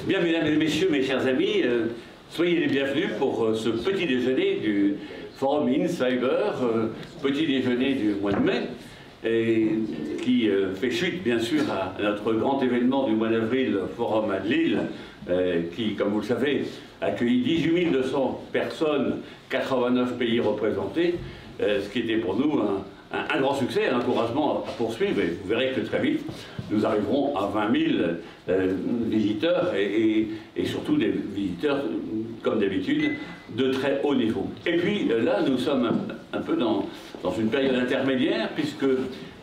Bien, mesdames et messieurs, mes chers amis, soyez les bienvenus pour ce petit déjeuner du Forum InCyber, petit déjeuner du mois de mai, et qui fait suite, bien sûr, à notre grand événement du mois d'avril, Forum à Lille, qui, comme vous le savez, a accueilli 18 200 personnes, 89 pays représentés, ce qui était pour nous un grand succès, un encouragement à poursuivre, et vous verrez que très vite, nous arriverons à 20 000 visiteurs et surtout des visiteurs, comme d'habitude, de très haut niveau. Et puis là, nous sommes un peu dans une période intermédiaire, puisque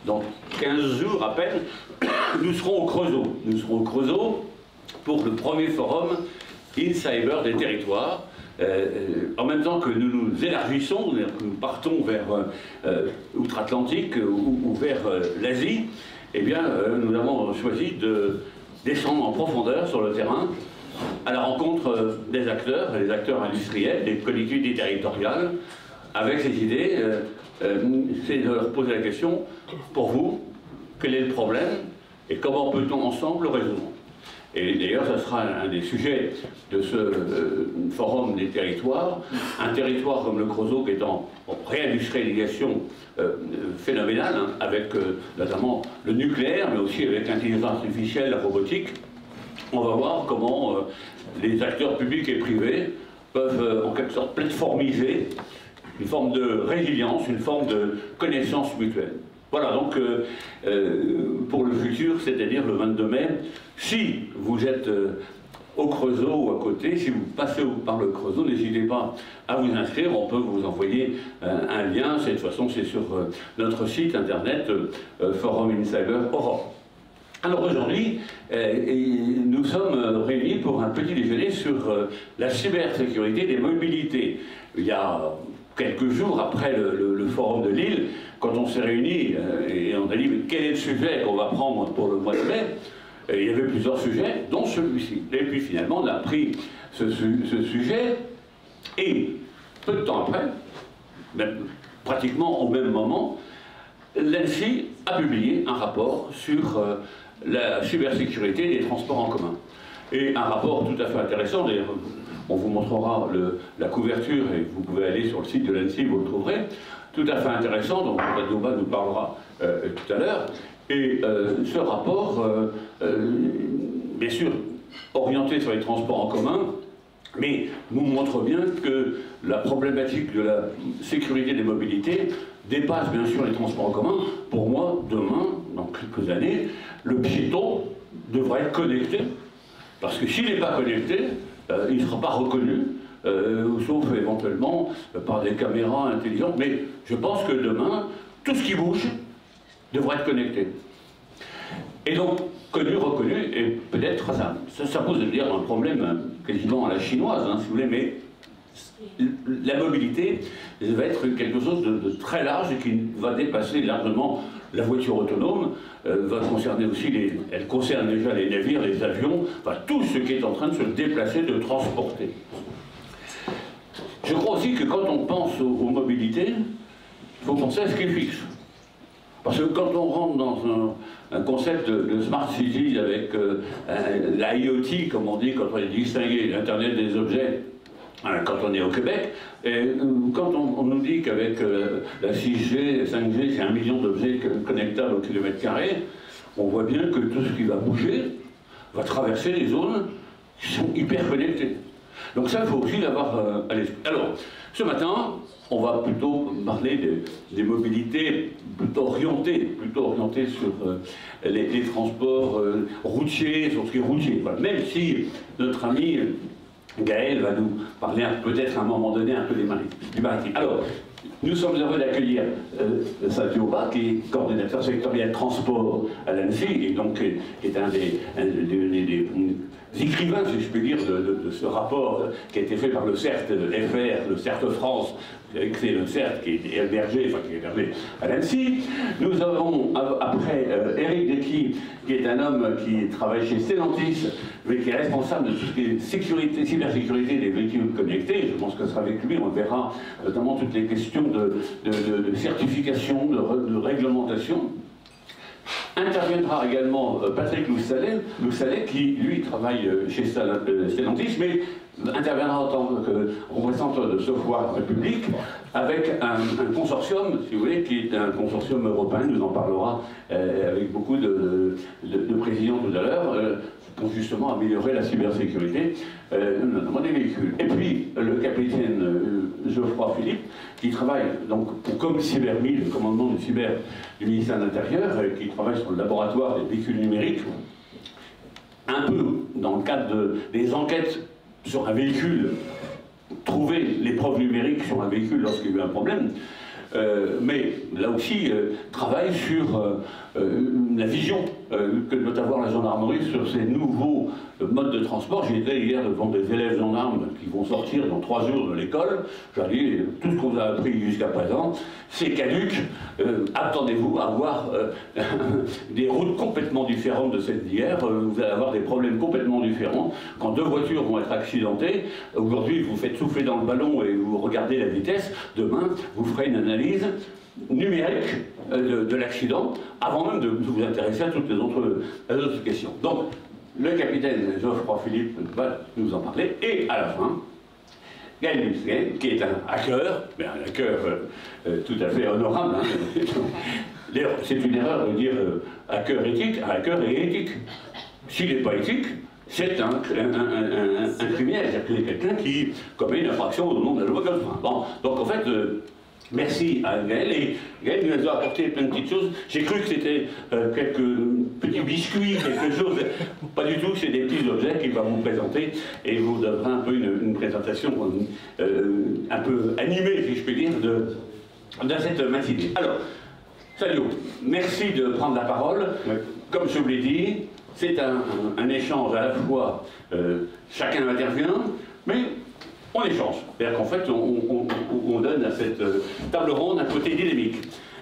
dans 15 jours à peine, nous serons au Creusot. Nous serons au Creusot pour le premier forum InCyber des territoires. En même temps que nous nous élargissons, nous partons vers outre-Atlantique ou vers l'Asie, eh bien, nous avons choisi de descendre en profondeur sur le terrain à la rencontre des acteurs industriels, des collectivités territoriales, avec ces idées. C'est de leur poser la question, pour vous, quel est le problème et comment peut-on ensemble le résoudre? Et d'ailleurs, ça sera un des sujets de ce forum des territoires. Un territoire comme le Creusot qui est en réindustrialisation phénoménale, hein, avec notamment le nucléaire, mais aussi avec l'intelligence artificielle, la robotique. On va voir comment les acteurs publics et privés peuvent en quelque sorte plateformiser une forme de résilience, une forme de connaissance mutuelle. Voilà, donc pour le futur, c'est-à-dire le 22 mai, si vous êtes au Creusot ou à côté, si vous passez par le Creusot, n'hésitez pas à vous inscrire, on peut vous envoyer un lien, cette façon c'est sur notre site internet Forum InCyber Europe. Alors aujourd'hui, nous sommes réunis pour un petit déjeuner sur la cybersécurité des mobilités. Il y a quelques jours après le forum de Lille, quand on s'est réunis et on a dit mais quel est le sujet qu'on va prendre pour le mois de mai, il y avait plusieurs sujets, dont celui-ci. Et puis finalement on a pris ce sujet et peu de temps après, même pratiquement au même moment, l'ANSSI a publié un rapport sur la cybersécurité des transports en commun. Et un rapport tout à fait intéressant, d'ailleurs on vous montrera la couverture et vous pouvez aller sur le site de l'ANSSI, vous le trouverez, tout à fait intéressant, dont Adouba nous parlera tout à l'heure. Et ce rapport, bien sûr, orienté sur les transports en commun, mais nous montre bien que la problématique de la sécurité des mobilités dépasse bien sûr les transports en commun. Pour moi, demain, dans quelques années, le piéton devra être connecté, parce que s'il n'est pas connecté, il ne sera pas reconnu, sauf éventuellement par des caméras intelligentes. Mais je pense que demain, tout ce qui bouge devra être connecté. Et donc, connu, reconnu, et peut-être traçable. Ça pose d'ailleurs un problème quasiment à la chinoise, hein, si vous voulez, mais la mobilité va être quelque chose de très large et qui va dépasser largement la voiture autonome, va concerner aussi elle concerne déjà les navires, les avions, enfin, tout ce qui est en train de se déplacer, de transporter. Je crois aussi que quand on pense aux mobilités, il faut penser à ce qui est fixe. Parce que quand on rentre dans un concept de smart cities avec l'IoT, comme on dit, quand on est distingué, l'Internet des objets, quand on est au Québec, et quand on nous dit qu'avec la 6G, 5G, c'est 1 million d'objets connectables au kilomètre carré, on voit bien que tout ce qui va bouger va traverser des zones qui sont hyper connectées. Donc ça, il faut aussi l'avoir à l'esprit. Alors, ce matin, on va plutôt parler des mobilités plutôt orientées sur les transports routiers, sur ce qui est routier. Voilà. Même si notre ami Gaël va nous parler peut-être à un moment donné un peu du maritime. Alors, nous sommes heureux d'accueillir Savio Ba, qui est coordinateur sectoriel transport à l'ANSSI, et donc est un des écrivains, si je puis dire, de ce rapport qui a été fait par le CERT-FR, le CERT-France, c'est le CERT qui est hébergé à l'ANSSI. Nous avons après Eric Decky, qui est un homme qui travaille chez Stellantis, mais qui est responsable de tout ce qui est sécurité, cybersécurité des véhicules connectés. Je pense que ce sera avec lui, on verra notamment toutes les questions de certification, de réglementation. Interviendra également Patrick Loussalet, qui lui travaille chez Stellantis, mais interviendra en tant que représentant de Software République avec un consortium, si vous voulez, qui est un consortium européen, nous en parlera avec beaucoup de présidents tout à l'heure, pour justement améliorer la cybersécurité, notamment des véhicules. Et puis le capitaine Geoffroy Philippe, qui travaille donc comme CyberMI, le commandement du cyber du ministère de l'Intérieur, qui travaille sur le laboratoire des véhicules numériques, un peu dans le cadre des enquêtes sur un véhicule, trouver les preuves numériques sur un véhicule lorsqu'il y a eu un problème, mais là aussi travaille sur la vision que doit avoir la gendarmerie sur ces nouveaux modes de transport. J'étais hier devant des élèves gendarmes qui vont sortir dans 3 jours de l'école. J'ai dit, tout ce qu'on a appris jusqu'à présent, c'est caduc. Attendez-vous à avoir des routes complètement différentes de celles d'hier. Vous allez avoir des problèmes complètement différents. Quand 2 voitures vont être accidentées, aujourd'hui vous faites souffler dans le ballon et vous regardez la vitesse. Demain, vous ferez une analyse numérique de l'accident, avant même de vous intéresser à toutes les autres questions. Donc, le capitaine Geoffroy Philippe va nous en parler, et à la fin, Gaël Musquet, qui est un hacker, mais un hacker tout à fait honorable. Hein. D'ailleurs, c'est une erreur de dire hacker éthique, un hacker est éthique. S'il n'est pas éthique, c'est un criminel, c'est quelqu'un qui commet une infraction au nom de la loi Goldman. Bon, donc en fait, merci à Gaël, et Gaël nous a apporté plein de petites choses. J'ai cru que c'était quelques petits biscuits, quelque chose, pas du tout, c'est des petits objets qu'il va vous présenter, et vous donnera un peu une présentation un peu animée, si je puis dire, de cette matinée. Alors, Sadio, merci de prendre la parole. Comme je vous l'ai dit, c'est un échange à la fois, chacun intervient, mais on échange. C'est-à-dire qu'en fait, on donne à cette table ronde un côté dynamique.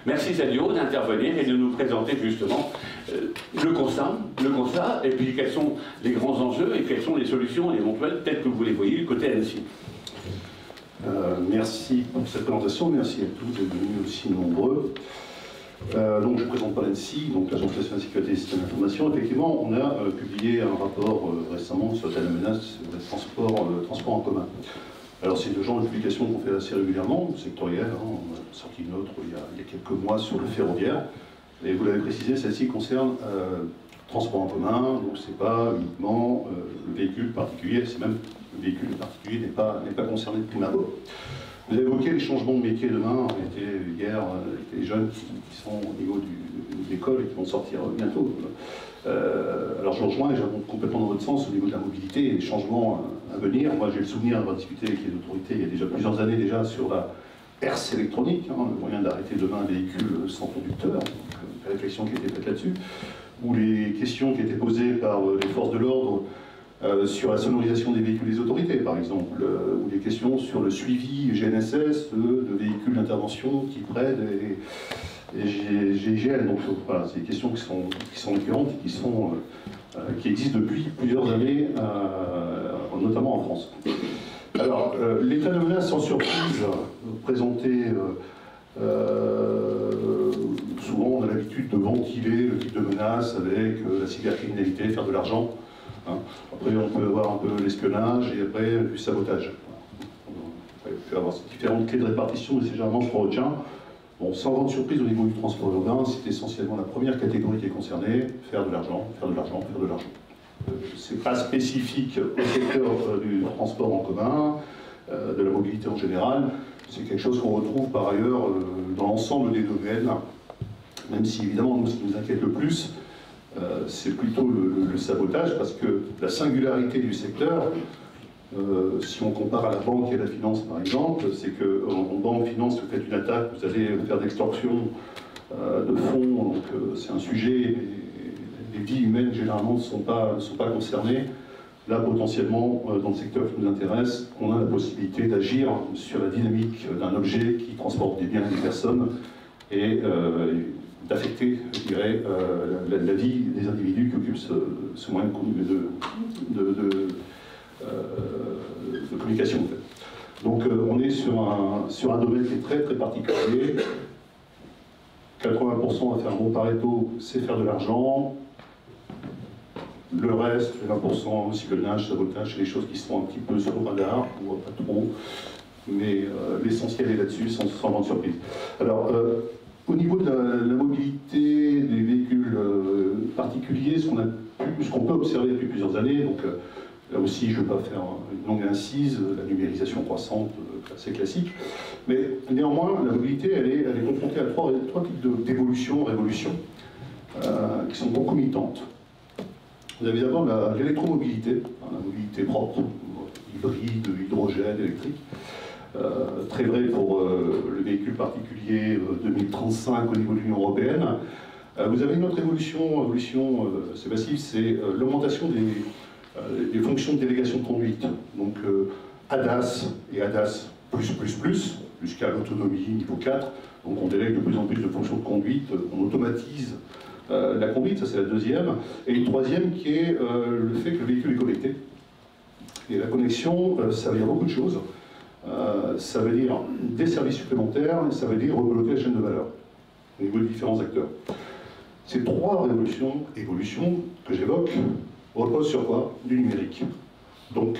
Merci Sadio d'intervenir et de nous présenter justement le constat, et puis quels sont les grands enjeux et quelles sont les solutions éventuelles telles que vous les voyez du côté Annecy. Merci pour cette présentation, merci à tous d'être venus aussi nombreux. Donc je ne présente pas l'ANSSI, donc l'Agence nationale de sécurité des systèmes d'information. Effectivement, on a publié un rapport récemment sur la menace sur les transports en commun. Alors c'est le genre de publication qu'on fait assez régulièrement, sectorielle, hein. On a sorti une autre il y a quelques mois sur le ferroviaire. Et vous l'avez précisé, celle-ci concerne transport en commun, donc c'est pas uniquement le véhicule particulier, c'est même le véhicule particulier n'est pas concerné de prime abord. Vous avez évoqué les changements de métier demain. On était hier avec les jeunes qui sont au niveau de l'école et qui vont sortir bientôt. Alors je rejoins et j'abonde complètement dans votre sens au niveau de la mobilité et des changements à venir. Moi j'ai le souvenir d'avoir discuté avec les autorités il y a déjà plusieurs années déjà sur la herse électronique, hein, le moyen d'arrêter demain un véhicule sans conducteur, donc la réflexion qui a été faite là-dessus, ou les questions qui étaient posées par les forces de l'ordre sur la sonorisation des véhicules des autorités, par exemple, ou des questions sur le suivi GNSS de véhicules d'intervention qui prennent et GIGN. Donc voilà, c'est des questions qui sont récurrentes et qui existent depuis plusieurs années, notamment en France. Alors, l'état de menace sans surprise, présenté, souvent on a l'habitude de ventiler le type de menace avec la cybercriminalité, faire de l'argent. Hein. Après, on peut avoir un peu l'espionnage et après du sabotage. Il peut y avoir ces différentes clés de répartition, mais c'est généralement ce qu'on retient. Bon, sans grande surprise au niveau du transport urbain, c'est essentiellement la première catégorie qui est concernée, faire de l'argent, faire de l'argent, faire de l'argent. C'est pas spécifique au secteur du transport en commun, de la mobilité en général. C'est quelque chose qu'on retrouve par ailleurs dans l'ensemble des domaines, même si évidemment, nous, ce qui nous inquiète le plus, c'est plutôt le sabotage, parce que la singularité du secteur, si on compare à la banque et à la finance par exemple, c'est qu'en banque, finance, vous faites une attaque, vous allez faire d'extorsion de fonds, donc c'est un sujet, les vies humaines généralement ne sont pas concernées. Là, potentiellement, dans le secteur qui nous intéresse, on a la possibilité d'agir sur la dynamique d'un objet qui transporte des biens et des personnes, et d'affecter, je dirais, la vie des individus qui occupent ce moyen de communication. En fait. Donc on est sur un domaine qui est très très particulier. 80% à faire un bon Pareto, c'est faire de l'argent. Le reste, les 20%, cyclonnage, sabotage, c'est des choses qui se font un petit peu sur le radar, on voit pas trop. Mais l'essentiel est là-dessus, sans grande surprise. Alors, au niveau de la mobilité des véhicules particuliers, ce qu'on peut observer depuis plusieurs années, donc là aussi je ne vais pas faire une longue incise, la numérisation croissante, assez classique, mais néanmoins la mobilité elle est confrontée à trois types d'évolutions, révolutions, qui sont concomitantes. Vous avez d'abord l'électromobilité, la mobilité propre, hybride, hydrogène, électrique. Très vrai pour le véhicule particulier 2035 au niveau de l'Union européenne. Vous avez une autre évolution c'est massif, c'est l'augmentation des fonctions de délégation de conduite. Donc ADAS et ADAS jusqu'à l'autonomie niveau 4. Donc on délègue de plus en plus de fonctions de conduite, on automatise la conduite, ça c'est la deuxième. Et une troisième qui est le fait que le véhicule est connecté. Et la connexion, ça veut dire beaucoup de choses. Ça veut dire des services supplémentaires, et ça veut dire rebeloter la chaîne de valeur au niveau des différents acteurs. Ces trois évolutions que j'évoque reposent sur quoi? Du numérique. Donc,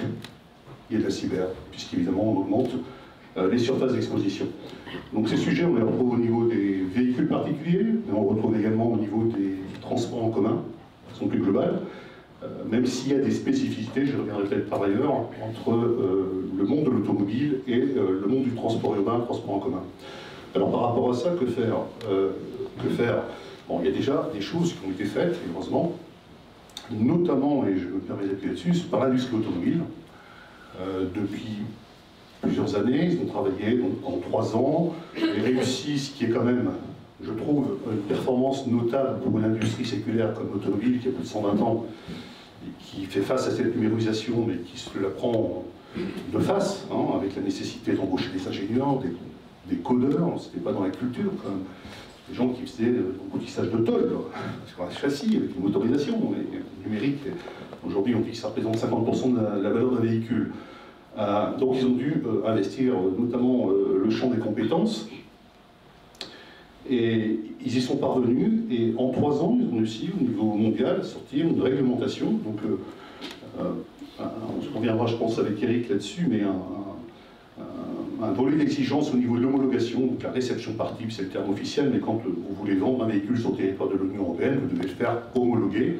il y a de la cyber, puisqu'évidemment on augmente les surfaces d'exposition. Donc ces sujets, on les retrouve au niveau des véhicules particuliers, mais on les retrouve également au niveau des transports en commun, qui sont plus globales. Même s'il y a des spécificités, je reviendrai peut-être par ailleurs, entre le monde de l'automobile et le monde du transport urbain, le transport en commun. Alors par rapport à ça, que faire? Bon, il y a déjà des choses qui ont été faites, heureusement, notamment, et je me permets d'appuyer là-dessus, par l'industrie automobile. Depuis plusieurs années, ils ont travaillé donc, en 3 ans, et réussi ce qui est quand même, je trouve, une performance notable pour une industrie séculaire comme l'automobile, qui a plus de 120 ans, et qui fait face à cette numérisation, mais qui se la prend de face, hein, avec la nécessité d'embaucher des ingénieurs, des codeurs, c'était pas dans la culture, quand même. Des gens qui faisaient l'emboutissage de tôle, sur un châssis, avec une motorisation, et le numérique, aujourd'hui on dit que ça représente 50% de la valeur d'un véhicule. Donc ils ont dû investir notamment le champ des compétences, et ils y sont parvenus, et en 3 ans, ils ont réussi au niveau mondial à sortir une réglementation. Donc, on reviendra, je pense, avec Eric là-dessus, mais un volet d'exigence au niveau de l'homologation, donc la réception par type, c'est le terme officiel, mais quand vous voulez vendre un véhicule sur le territoire de l'Union européenne, vous devez le faire homologuer.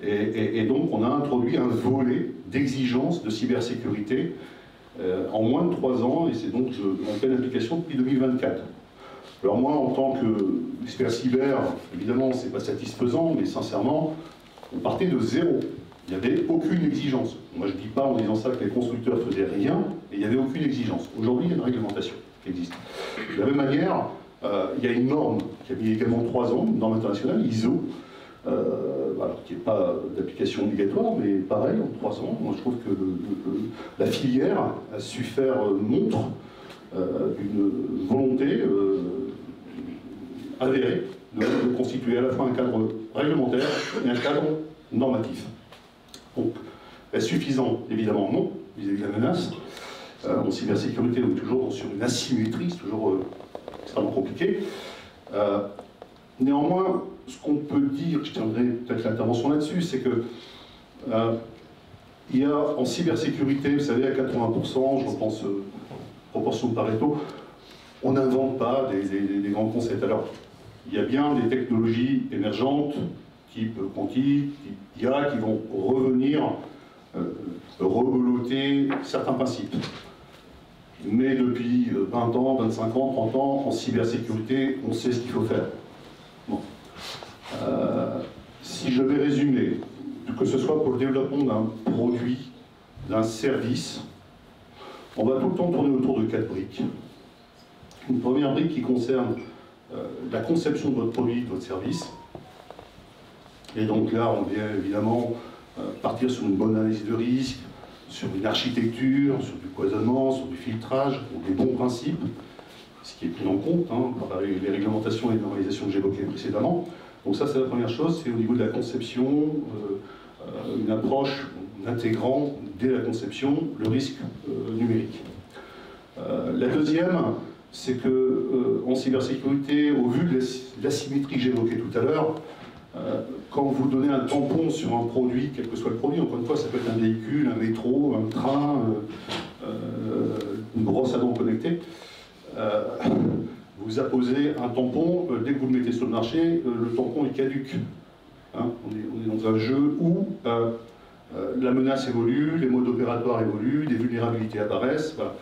Et donc, on a introduit un volet d'exigence de cybersécurité en moins de 3 ans, et c'est donc en pleine application depuis 2024. Alors moi, en tant qu'expert cyber, évidemment, c'est pas satisfaisant, mais sincèrement, on partait de zéro. Il n'y avait aucune exigence. Moi, je ne dis pas en disant ça que les constructeurs faisaient rien, et il n'y avait aucune exigence. Aujourd'hui, il y a une réglementation qui existe. De la même manière, il y a une norme qui a mis également 3 ans, une norme internationale, ISO, alors, qui n'est pas d'application obligatoire, mais pareil, en 3 ans, moi je trouve que la filière a su faire montre d'une volonté avérée de constituer à la fois un cadre réglementaire et un cadre normatif. Donc, est-ce suffisant? Évidemment non, vis-à-vis de la menace. En cybersécurité, on est toujours sur une asymétrie, c'est toujours extrêmement compliqué. Néanmoins, ce qu'on peut dire, je tiendrai peut-être l'intervention là-dessus, c'est que il y a en cybersécurité, vous savez, à 80%, je repense proportion de Pareto, on n'invente pas des grands concepts. Alors, il y a bien des technologies émergentes, type quantique, type IA, qui vont revenir rebeloter certains principes. Mais depuis 20 ans, 25 ans, 30 ans, en cybersécurité, on sait ce qu'il faut faire. Bon. Si je vais résumer, que ce soit pour le développement d'un produit, d'un service, on va tout le temps tourner autour de 4 briques. Une première brique qui concerne la conception de votre produit, de votre service. Et donc là, on vient évidemment partir sur une bonne analyse de risque, sur une architecture, sur du cloisonnement, sur du filtrage, donc des bons principes, ce qui est pris en compte par les réglementations et les normalisations que j'évoquais précédemment. Donc ça, c'est la première chose, c'est au niveau de la conception, une approche intégrant dès la conception le risque numérique. La deuxième, c'est que en cybersécurité, au vu de l'asymétrie que j'évoquais tout à l'heure, quand vous donnez un tampon sur un produit, quel que soit le produit, encore une fois, ça peut être un véhicule, un métro, un train, une brosse à dents connectée, vous apposez un tampon, dès que vous le mettez sur le marché, le tampon est caduc. Hein, on est dans un jeu où la menace évolue, les modes opératoires évoluent, des vulnérabilités apparaissent. Voilà.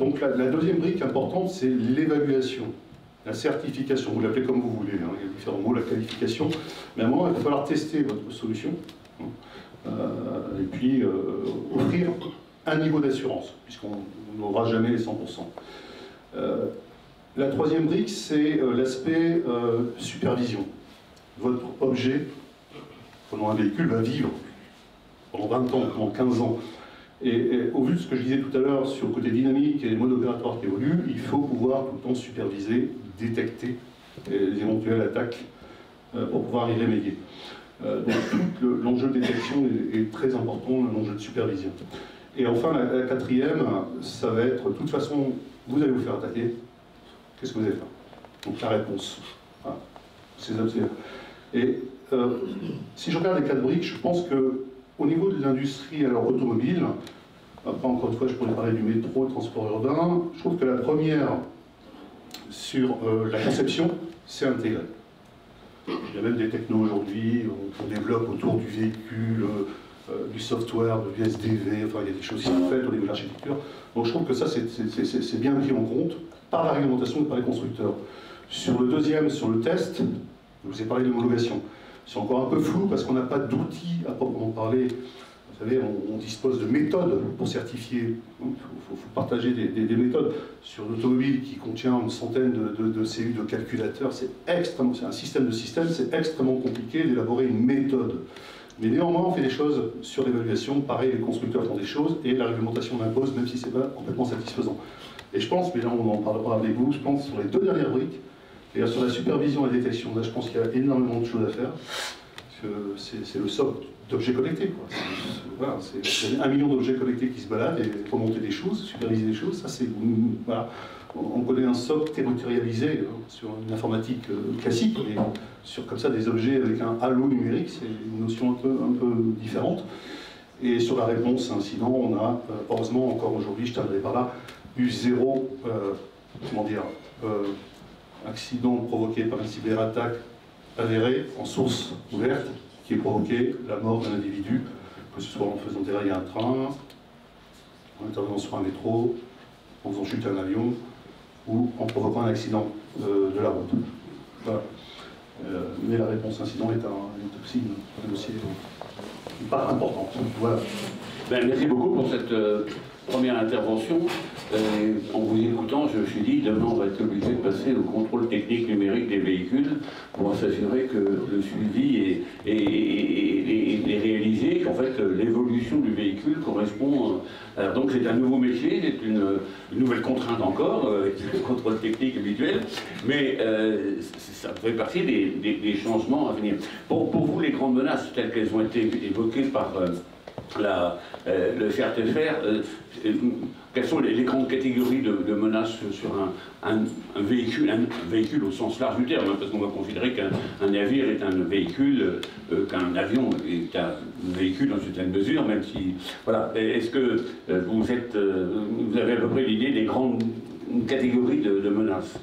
Donc la deuxième brique importante, c'est l'évaluation, la certification, vous l'appelez comme vous voulez, hein, il y a différents mots, la qualification, mais à un moment, il va falloir tester votre solution, hein, et puis offrir un niveau d'assurance, puisqu'on n'aura jamais les 100%. La troisième brique, c'est l'aspect supervision. Votre objet, pendant un véhicule, va vivre pendant 20 ans, pendant 15 ans. Et au vu de ce que je disais tout à l'heure sur le côté dynamique et les modes opératoires qui évoluent, il faut pouvoir tout le temps superviser, détecter les éventuelles attaques pour pouvoir y remédier. Donc l'enjeu de détection est très important, l'enjeu de supervision. Et enfin, la quatrième, ça va être, de toute façon, vous allez vous faire attaquer, qu'est-ce que vous allez faire? Donc la réponse. Voilà. Et si je regarde les 4 briques, je pense qu'au niveau de l'industrie automobile, après encore une fois je pourrais parler du métro, le transport urbain, je trouve que la première sur la conception, c'est intégré. Il y a même des technos aujourd'hui qu'on développe autour du véhicule, du software, de l'USDV, enfin il y a des choses qui sont faites au niveau de l'architecture. Donc je trouve que ça c'est bien pris en compte par la réglementation et par les constructeurs. Sur le deuxième, sur le test, je vous ai parlé de l'homologation. C'est encore un peu flou parce qu'on n'a pas d'outils à proprement parler. Vous savez, on dispose de méthodes pour certifier. Il faut partager des méthodes. Sur l'automobile qui contient une centaine de CU de calculateurs, c'est un système de système, c'est extrêmement compliqué d'élaborer une méthode. Mais néanmoins, on fait des choses sur l'évaluation. Pareil, les constructeurs font des choses et la réglementation l'impose, même si ce n'est pas complètement satisfaisant. Et je pense, mais là on en parlera avec vous, je pense sur les 2 dernières briques, et sur la supervision et la détection, là je pense qu'il y a énormément de choses à faire. C'est le socle d'objets connectés. Voilà, c'est 1 million d'objets connectés qui se baladent et remonter des choses, superviser des choses, ça c'est... Voilà. On connaît un socle territorialisé sur une informatique classique, mais sur comme ça des objets avec un halo numérique, c'est une notion un peu différente. Et sur la réponse à incident, on a, heureusement encore aujourd'hui, je terminerai par là, eu 0, accident provoqué par une cyberattaque avérée en source ouverte qui ait provoqué la mort d'un individu, que ce soit en faisant dérailler un train, en intervenant sur un métro, en faisant chuter un avion ou en provoquant un accident de la route. Voilà. Mais la réponse incident est aussi un dossier une part importante. Voilà. Ben, merci beaucoup pour cette première intervention. En vous écoutant, je me suis dit, demain on va être obligé de passer au contrôle technique numérique des véhicules pour s'assurer que le suivi est réalisé, qu'en fait l'évolution du véhicule correspond... alors donc c'est un nouveau métier, c'est une nouvelle contrainte encore, avec le contrôle technique habituel, mais ça fait partie des changements à venir. Pour vous, les grandes menaces telles qu'elles ont été évoquées par... le CRTFR, quelles sont les grandes catégories de menaces sur un véhicule au sens large du terme, hein, parce qu'on va considérer qu'un navire est un véhicule, qu'un avion est un véhicule dans une certaine mesure, même si... Voilà. Est-ce que vous avez à peu près l'idée des grandes catégories de menaces?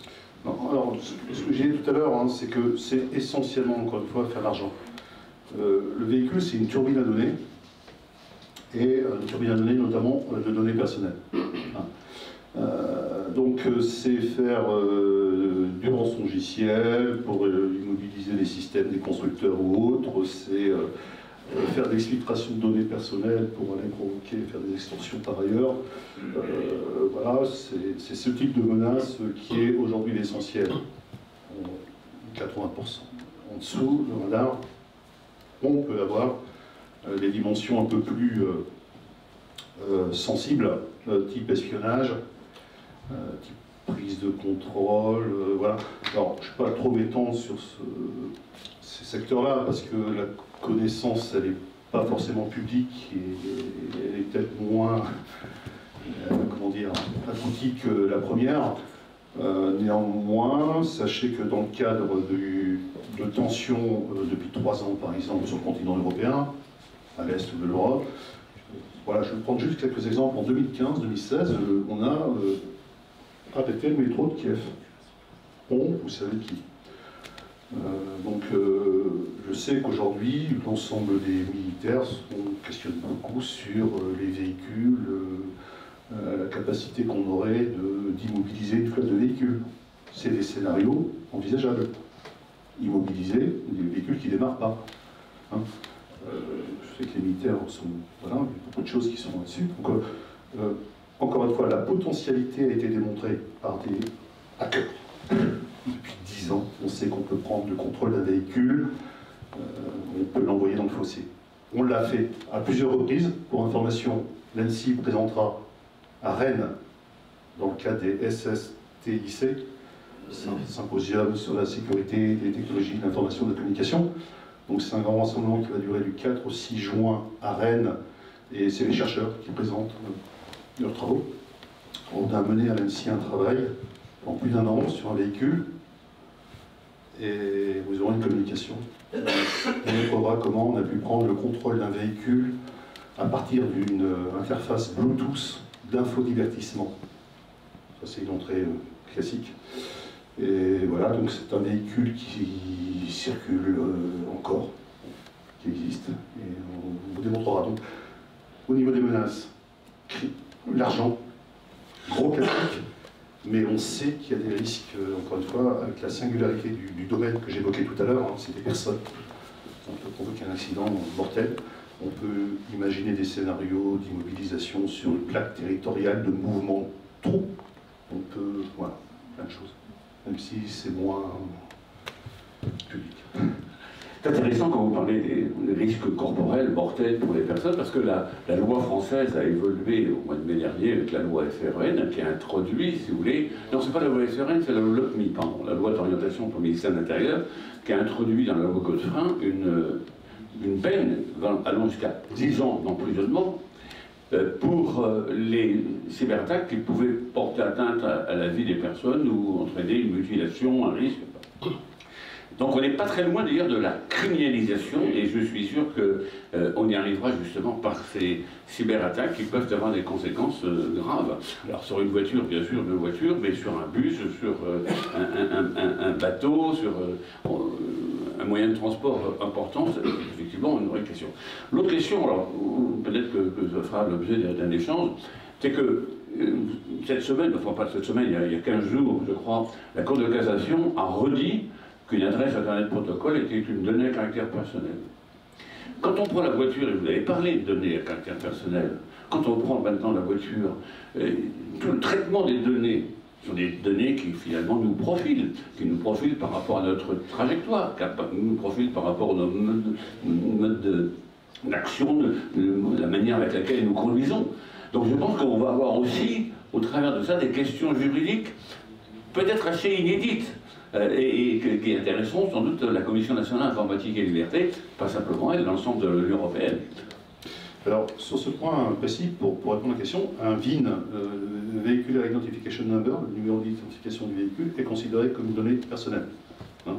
Non, alors, ce que j'ai dit tout à l'heure, hein, c'est que c'est essentiellement, encore une fois, faire l'argent. Le véhicule, c'est une turbine à données, et une turbine à données notamment de données personnelles. Donc c'est faire du rançongiciel pour immobiliser les systèmes des constructeurs ou autres, c'est faire de l'exfiltration de données personnelles pour aller provoquer, faire des extorsions par ailleurs. Voilà, c'est ce type de menace qui est aujourd'hui l'essentiel. 80%. En dessous, le radar, on peut avoir des dimensions un peu plus sensibles, type espionnage, type prise de contrôle, voilà. Alors, je ne suis pas trop m'étendre sur ces secteurs-là, parce que la connaissance, elle n'est pas forcément publique, et elle est peut-être moins, comment dire, aboutie que la première. Néanmoins, sachez que dans le cadre de tensions depuis 3 ans, par exemple, sur le continent européen, à l'est de l'Europe, voilà, je vais prendre juste quelques exemples. En 2015-2016, on a arrêté le métro de Kiev. Vous savez qui. Je sais qu'aujourd'hui, l'ensemble des militaires se questionnent beaucoup sur les véhicules, la capacité qu'on aurait d'immobiliser une flotte de véhicules. C'est des scénarios envisageables. Immobiliser des véhicules qui ne démarrent pas. Hein. Je sais que les militaires sont... Voilà, il y a beaucoup de choses qui sont là-dessus. Donc, encore une fois, la potentialité a été démontrée par des hackers. Depuis 10 ans, on sait qu'on peut prendre le contrôle d'un véhicule, on peut l'envoyer dans le fossé. On l'a fait à plusieurs reprises. Pour information, l'ANSSI présentera à Rennes, dans le cadre des SSTIC, Symposium sur la sécurité des technologies de l'information et de la communication. Donc c'est un grand rassemblement qui va durer du 4 au 6 juin à Rennes, et c'est les chercheurs qui présentent leurs travaux. On a mené à l'ANSSI un travail en plus d'1 an sur un véhicule, et vous aurez une communication. On montrera comment on a pu prendre le contrôle d'un véhicule à partir d'une interface Bluetooth d'infodivertissement. Ça c'est une entrée classique. Et voilà, donc c'est un véhicule qui circule encore, qui existe, et on vous démontrera. Donc, au niveau des menaces, l'argent, gros classique, mais on sait qu'il y a des risques, encore une fois, avec la singularité du domaine que j'évoquais tout à l'heure, hein, c'est des personnes. On peut provoquer un accident mortel. On peut imaginer des scénarios d'immobilisation sur une plaque territoriale, de mouvement trop. On peut, voilà, plein de choses. Même si c'est moins public. C'est intéressant quand vous parlez des risques corporels mortels pour les personnes, parce que la loi française a évolué au mois de mai dernier avec la loi FRN, qui a introduit, si vous voulez, non, c'est pas la loi FRN, c'est la loi LOPMI, pardon, la loi d'orientation pour le ministère de l'Intérieur, qui a introduit dans la loi Godefrein une peine allant jusqu'à 10 ans d'emprisonnement pour les cyberattaques qui pouvaient porter atteinte à la vie des personnes ou entraîner une mutilation, un risque. Donc on n'est pas très loin d'ailleurs de la criminalisation, et je suis sûr qu'on y arrivera justement par ces cyberattaques qui peuvent avoir des conséquences graves. Alors sur une voiture, bien sûr, deux voitures, mais sur un bus, sur un bateau, sur un moyen de transport important, effectivement une vraie question. L'autre question, alors peut-être que ça fera l'objet d'un échange, c'est que cette semaine, enfin pas cette semaine, il y a 15 jours, je crois, la Cour de cassation a redit qu'une adresse Internet protocole était une donnée à caractère personnel. Quand on prend la voiture, et vous avez parlé de données à caractère personnel, quand on prend maintenant la voiture, tout le traitement des données sont des données qui finalement nous profilent, par rapport à notre trajectoire, qui nous profilent par rapport à nos modes d'action, la manière avec laquelle nous conduisons. Donc je pense qu'on va avoir aussi, au travers de ça, des questions juridiques peut-être assez inédites, et qui intéresseront sans doute la Commission nationale informatique et liberté, pas simplement elle, l'ensemble de l'Union européenne. Alors, sur ce point précis, pour répondre à la question, un VIN, Vehicular Identification Number, le numéro d'identification du véhicule, est considéré comme une donnée personnelle. Hein,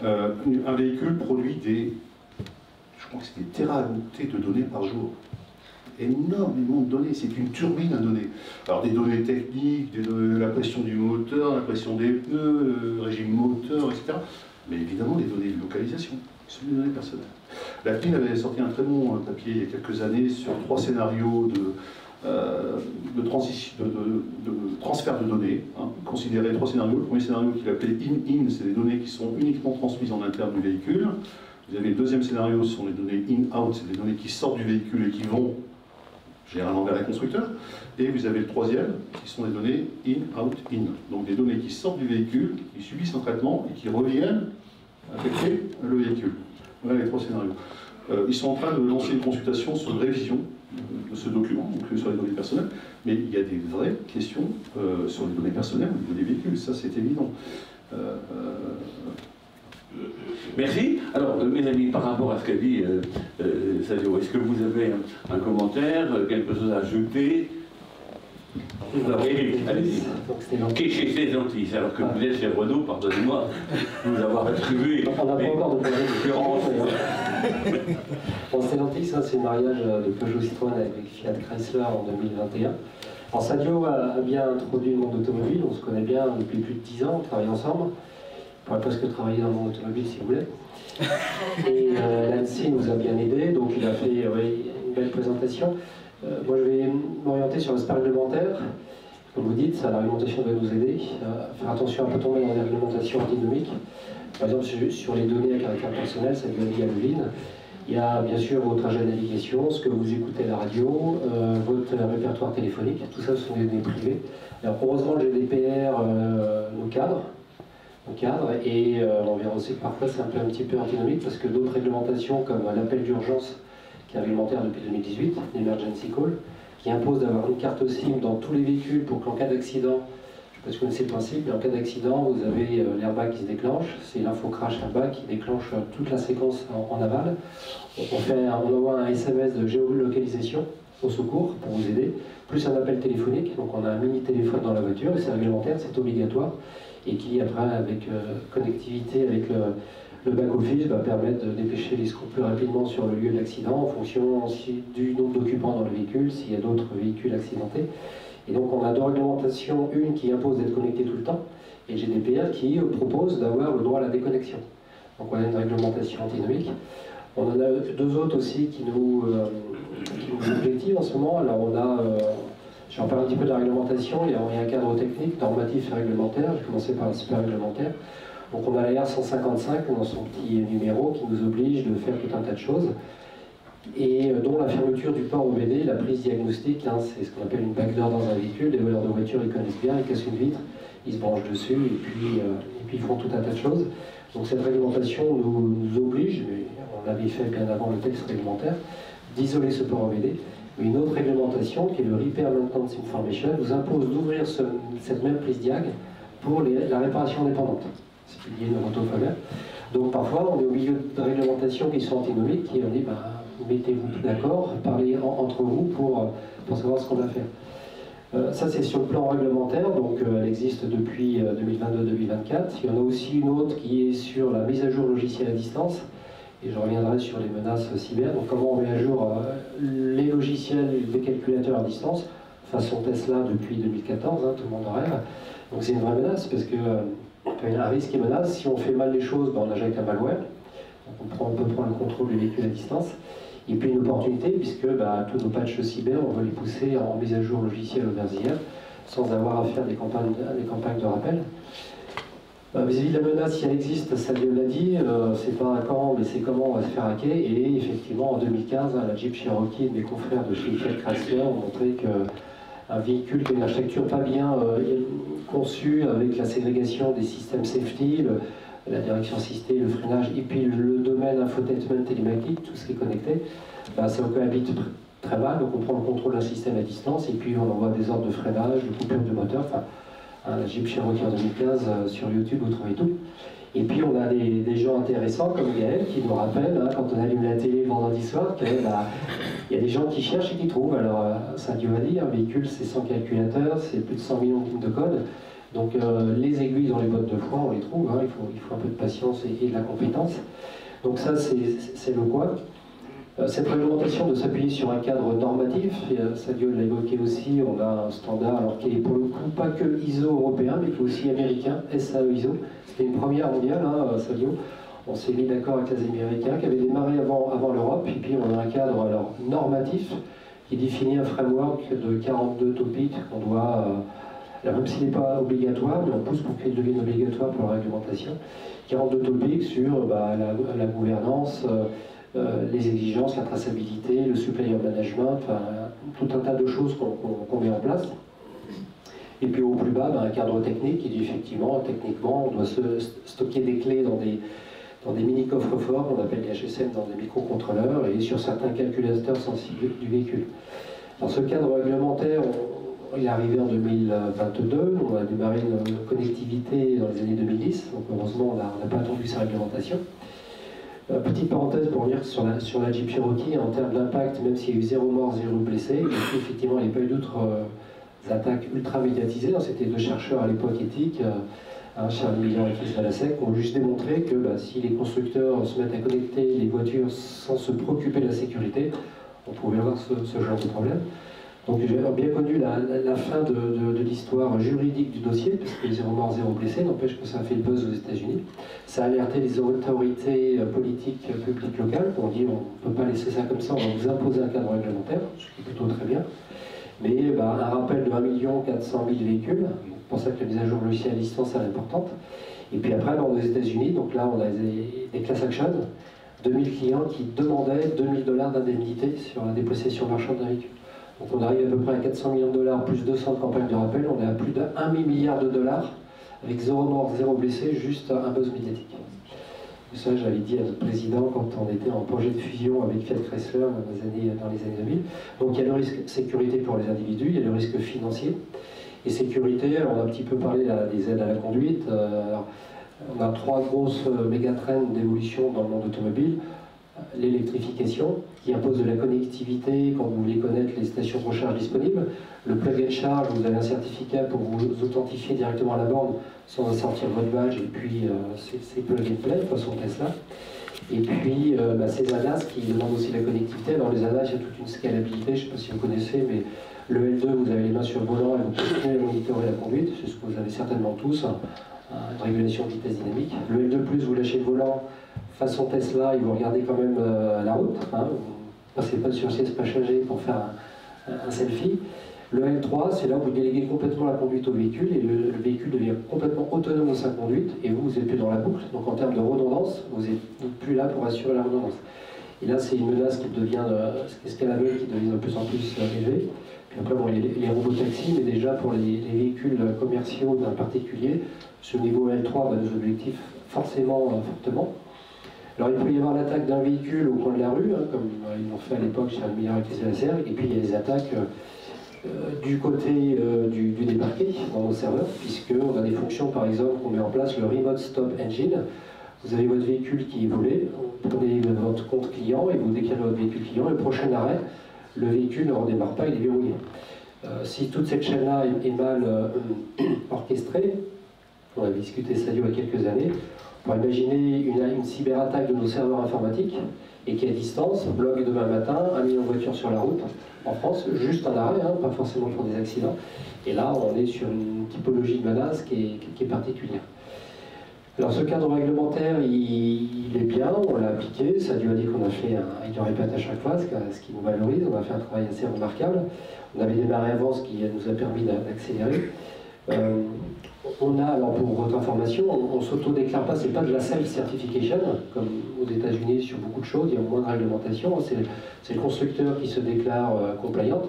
voilà. Un véhicule produit je crois que c'est des téraoctets de données par jour. Énormément de données, c'est une turbine à données. Alors des données techniques, la pression du moteur, la pression des pneus, le régime moteur, etc. Mais évidemment des données de localisation, ce sont des données personnelles. La CNIL avait sorti un très bon papier il y a quelques années sur 3 scénarios de transfert de données, hein, considérer 3 scénarios. Le premier scénario qu'il appelait in-in, c'est des données qui sont uniquement transmises en interne du véhicule. Vous avez le deuxième scénario, ce sont les données in-out, c'est des données qui sortent du véhicule et qui vont généralement vers les constructeurs. Et vous avez le troisième, qui sont des données in-out-in. Donc des données qui sortent du véhicule, qui subissent un traitement et qui reviennent affecter le véhicule. Voilà les 3 scénarios. Ils sont en train de lancer une consultation sur une révision de ce document, donc sur les données personnelles, mais il y a des vraies questions sur les données personnelles au niveau des véhicules, ça c'est évident. Merci. Alors, mes amis, par rapport à ce qu'a dit Sadio, est-ce que vous avez un commentaire, quelque chose à ajouter? Allez-y. Qui est chez Stellantis, alors que vous êtes chez Renault, pardonnez-moi, nous avoir attribué. On n'a pas encore de projet de concurrence. Bon, Stellantis, c'est le mariage de Peugeot Citroën avec Fiat Chrysler en 2021. Alors Sadio a bien introduit le monde automobile, on se connaît bien depuis plus de 10 ans, on travaille ensemble. On pourrait presque travailler dans le monde automobile si vous voulez. Et l'ANSSI nous a bien aidés, donc il a fait une belle présentation. Moi je vais m'orienter sur l'aspect réglementaire. Comme vous dites, la réglementation doit nous aider. Faire attention à ne pas tomber dans des réglementations antinomiques. Par exemple, sur les données à caractère personnel, ça lui a dit à Levine. Il y a bien sûr vos trajets de navigation, ce que vous écoutez à la radio, votre répertoire téléphonique, tout ça ce sont des données privées. Alors, heureusement, le GDPR nous cadre, et on verra aussi que parfois c'est un petit peu antinomique parce que d'autres réglementations comme l'appel d'urgence qui est réglementaire depuis 2018, l'Emergency Call, qui impose d'avoir une carte SIM dans tous les véhicules pour qu'en cas d'accident, je ne sais pas si vous connaissez le principe, mais en cas d'accident, vous avez l'airbag qui se déclenche, c'est l'info-crash airbag qui déclenche toute la séquence en aval. On envoie un SMS de géolocalisation au secours pour vous aider, plus un appel téléphonique, donc on a un mini-téléphone dans la voiture, et c'est réglementaire, c'est obligatoire, et qui après, avec connectivité avec le back-office, va permettre de dépêcher les secours plus rapidement sur le lieu de l'accident, en fonction aussi du nombre d'occupants dans le véhicule, s'il y a d'autres véhicules accidentés. Et donc on a deux réglementations, une qui impose d'être connecté tout le temps, et GDPR qui propose d'avoir le droit à la déconnexion. Donc on a une réglementation antinomique. On en a deux autres aussi qui nous objectivent en ce moment. Alors on a, je vais en parler un petit peu de la réglementation, il y a un cadre technique, normatif et réglementaire. Je vais commencer par l'aspect réglementaire. Donc on a la R155 dans son petit numéro qui nous oblige de faire tout un tas de choses, et dont la fermeture du port OBD, la prise diagnostique, c'est ce qu'on appelle une backdoor dans un véhicule. Les voleurs de voiture ils connaissent bien, ils cassent une vitre, ils se branchent dessus et puis ils font tout un tas de choses. Donc cette réglementation nous oblige, mais on l'avait fait bien avant le texte réglementaire, d'isoler ce port OBD. Mais une autre réglementation, qui est le Repair Maintenance Information, nous impose d'ouvrir cette même prise diag pour la réparation indépendante. C'est lié à notre faveur. Donc parfois on est au milieu de réglementations qui sont antinomiques, qui on dit mettez-vous d'accord, parlez entre vous pour savoir ce qu'on va faire. Ça c'est sur le plan réglementaire, donc elle existe depuis 2022-2024. Il y en a aussi une autre qui est sur la mise à jour logicielle à distance, et je reviendrai sur les menaces cyber. Donc comment on met à jour les logiciels des calculateurs à distance, façon Tesla depuis 2014, tout le monde en rêve. Donc c'est une vraie menace parce que un risque et menace, si on fait mal les choses, on injecte un malware, donc on peut prendre le contrôle du véhicule à distance. Et puis une opportunité, puisque tous nos patchs cyber, on va les pousser en mise à jour logicielle over-the-air, sans avoir à faire des campagnes de rappel. Vis-à-vis de la menace, si elle existe, ça l'a dit, c'est pas quand, mais c'est comment on va se faire hacker. Et effectivement, en 2015, la Jeep Cherokee et mes confrères de chez Fiat Chrysler ont montré qu'un véhicule qui a une architecture pas bien conçue, avec la ségrégation des systèmes safety, la direction assistée, le freinage, et puis le domaine infotainment télématique, tout ce qui est connecté, ça cohabite très mal. Donc on prend le contrôle d'un système à distance, et puis on envoie des ordres de freinage, de coupure de moteur. La Jeep Cherokee en 2015, sur YouTube, vous trouvez tout. Et puis on a des gens intéressants comme Gaël qui nous rappellent, quand on allume la télé le vendredi soir, qu'il y a des gens qui cherchent et qui trouvent. Alors ça Dieu va dire, un véhicule c'est 100 calculateurs, c'est plus de 100 millions de lignes de code. Donc les aiguilles dans les bottes de foin, on les trouve, il faut un peu de patience et de la compétence. Donc ça c'est le quoi. Cette réglementation de s'appuyer sur un cadre normatif, Sadio l'a évoqué aussi, on a un standard alors qui est pour le coup pas que ISO européen, mais qui est aussi américain, SAE ISO. C'était une première mondiale, Sadio. On s'est mis d'accord avec les Américains qui avaient démarré avant l'Europe, et puis on a un cadre alors normatif qui définit un framework de 42 topics qu'on doit, même s'il n'est pas obligatoire, mais on pousse pour qu'il devienne obligatoire pour la réglementation. 42 topics sur la gouvernance, les exigences, la traçabilité, le supplier management, tout un tas de choses qu'on met en place. Et puis au plus bas, un cadre technique qui dit effectivement, techniquement, on doit stocker des clés dans des mini coffres forts, on appelle les HSM, dans des microcontrôleurs, et sur certains calculateurs sensibles du véhicule. Dans ce cadre réglementaire, il est arrivé en 2022, on a démarré une connectivité dans les années 2010, donc heureusement on n'a pas attendu sa réglementation. Petite parenthèse pour revenir sur la Jeep Cherokee, en termes d'impact, même s'il y a eu 0 mort, 0 blessé, effectivement il n'y a pas eu d'autres attaques ultra médiatisées. C'était deux chercheurs à l'époque éthiques, Charles Miller et Chris Valasek, qui ont juste démontré que si les constructeurs se mettent à connecter les voitures sans se préoccuper de la sécurité, on pouvait avoir ce genre de problème. Donc j'ai bien connu la fin de l'histoire juridique du dossier, parce que 0 mort, 0 blessé, n'empêche que ça a fait le buzz aux États-Unis. Ça a alerté les autorités politiques publiques locales, pour dire on ne peut pas laisser ça comme ça, on va vous imposer un cadre réglementaire, ce qui est plutôt très bien. Mais un rappel de 1 400 000 véhicules, c'est pour ça que la mise à jour logicielle à distance est importante. Et puis après, aux États-Unis, donc là on a des class action, 2000 clients qui demandaient 2000 $ d'indemnité sur la dépossession marchande d'un véhicule. Donc on arrive à peu près à 400 millions de $, plus 200 de campagnes de rappel, on est à plus d'1 milliard de dollars, avec 0 mort, 0 blessé, juste un buzz médiatique. Et ça, j'avais dit à notre président quand on était en projet de fusion avec Fiat Chrysler dans les années 2000. Donc il y a le risque sécurité pour les individus, il y a le risque financier. Et sécurité, on a un petit peu parlé des aides à la conduite. On a 3 grosses méga-trends d'évolution dans le monde automobile. L'électrification, qui impose de la connectivité quand vous voulez connaître les stations de recharge disponibles. Le plug and charge, vous avez un certificat pour vous authentifier directement à la borne sans sortir votre badge, et puis c'est plug and play, façon Tesla. Et puis ces ADAS qui demandent aussi la connectivité. Dans les ADAS, il y a toute une scalabilité, je ne sais pas si vous connaissez, mais le L2, vous avez les mains sur le volant et vous continuez à monitorer la conduite, c'est ce que vous avez certainement tous, une régulation de vitesse dynamique. Le L2+, vous lâchez le volant, façon Tesla, et vous regardez quand même la route, vous ne passez pas sur siège passager pour faire un selfie. Le L3, c'est là où vous déléguez complètement la conduite au véhicule, et le véhicule devient complètement autonome dans sa conduite, et vous n'êtes plus dans la boucle. Donc en termes de redondance, vous n'êtes plus là pour assurer la redondance. Et là, c'est une menace qui devient escaladable, qui devient de plus en plus élevée. Puis après, bon, les robotaxis, mais déjà pour les véhicules commerciaux d'un particulier, ce niveau L3 va nos objectifs forcément fortement. Alors il peut y avoir l'attaque d'un véhicule au coin de la rue, comme ils l'ont fait à l'époque chez Almir avec les CLSR, et puis il y a des attaques du côté du débarqué dans nos serveurs, puisqu'on a des fonctions, par exemple, on met en place le Remote Stop Engine. Vous avez votre véhicule qui est volé, vous prenez votre compte client et vous déclarez votre véhicule client, et le prochain arrêt, le véhicule ne redémarre pas, il est verrouillé. Si toute cette chaîne-là est mal orchestrée, on avait discuté ça il y a quelques années, on va imaginer une cyberattaque de nos serveurs informatiques et qui, à distance, bloque demain matin 1 million de voitures sur la route en France, juste un arrêt, pas forcément pour des accidents. Et là, on est sur une typologie de menace qui est particulière. Alors ce cadre réglementaire, il est bien, on l'a appliqué, ça a dû dire qu'on a fait, il le répète à chaque fois, ce qui nous valorise, on a fait un travail assez remarquable. On avait démarré avant, ce qui nous a permis d'accélérer. On a, alors pour votre information, on ne s'auto-déclare pas, c'est pas de la self-certification, comme aux États-Unis sur beaucoup de choses, il y a moins de réglementation, c'est le constructeur qui se déclare compliant.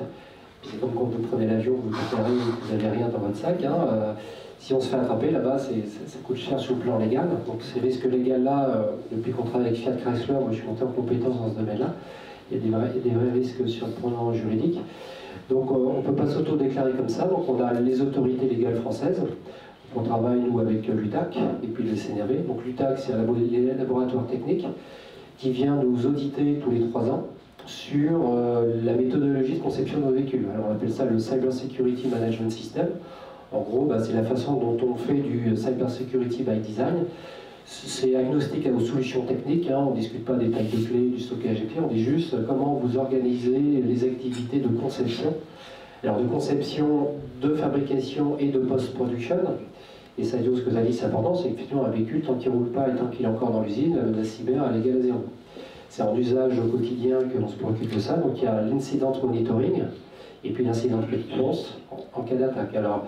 C'est comme quand vous prenez l'avion, vous déclarez que vous n'avez rien dans votre sac. Si on se fait attraper là-bas, ça coûte cher sur le plan légal. Donc ces risques légaux-là, depuis qu'on travaille avec Fiat Chrysler, moi je suis monté en compétence dans ce domaine-là, il y a des vrais risques sur le plan juridique. Donc on ne peut pas s'auto-déclarer comme ça, donc on a les autorités légales françaises. On travaille, nous, avec l'UTAC et puis le CNRV. Donc l'UTAC, c'est un laboratoire technique qui vient nous auditer tous les 3 ans sur la méthodologie de conception de nos véhicules. Alors on appelle ça le Cyber Security Management System. En gros, c'est la façon dont on fait du Cyber Security by Design. C'est agnostique à nos solutions techniques, on ne discute pas des tailles de clés, du stockage et clés, on dit juste comment vous organisez les activités de conception. Alors de conception, de fabrication et de post-production. Et ça dit ce que ça dit, c'est important, c'est qu'effectivement un véhicule, tant qu'il ne roule pas et tant qu'il est encore dans l'usine, la cyber elle est égale à 0. C'est en usage au quotidien que l'on se préoccupe de ça. Donc il y a l'incident monitoring et puis l'incident response en cas d'attaque. Alors,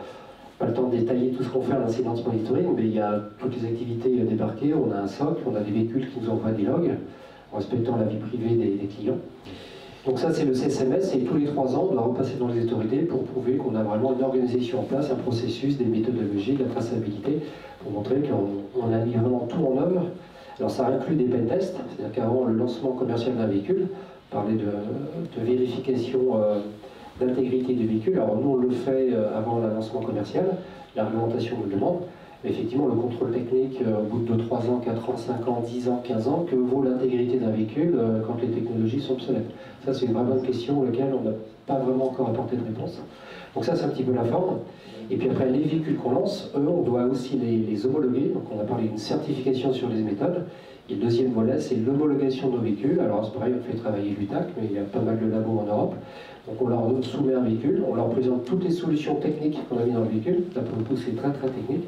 pas le temps de détailler tout ce qu'on fait à l'incident monitoring, mais il y a toutes les activités débarquées, on a un SOC, on a des véhicules qui nous envoient des logs, en respectant la vie privée des clients. Donc ça c'est le CSMS, et tous les 3 ans on doit repasser dans les autorités pour prouver qu'on a vraiment une organisation en place, un processus, des méthodologies, de la traçabilité, pour montrer qu'on a mis vraiment tout en œuvre. Alors ça inclut des pen tests, c'est-à-dire qu'avant le lancement commercial d'un véhicule, on parlait de vérification d'intégrité du véhicule. Alors nous on le fait avant le lancement commercial, la réglementation nous le demande, Mais effectivement, le contrôle technique, au bout de 3 ans, 4 ans, 5 ans, 10 ans, 15 ans, que vaut l'intégrité d'un véhicule quand les technologies sont obsolètes? Ça, c'est une vraie bonne question auquel on n'a pas vraiment encore apporté de réponse. Donc ça, c'est un petit peu la forme. Et puis après, les véhicules qu'on lance, eux, on doit aussi les homologuer. Donc on a parlé d'une certification sur les méthodes. Et le deuxième volet, c'est l'homologation de nos véhicules. Alors c'est pareil, on fait travailler l'UTAC, mais il y a pas mal de labos en Europe. Donc on leur soumet un véhicule, on leur présente toutes les solutions techniques qu'on a mis dans le véhicule. Là pour le coup, c'est très très technique.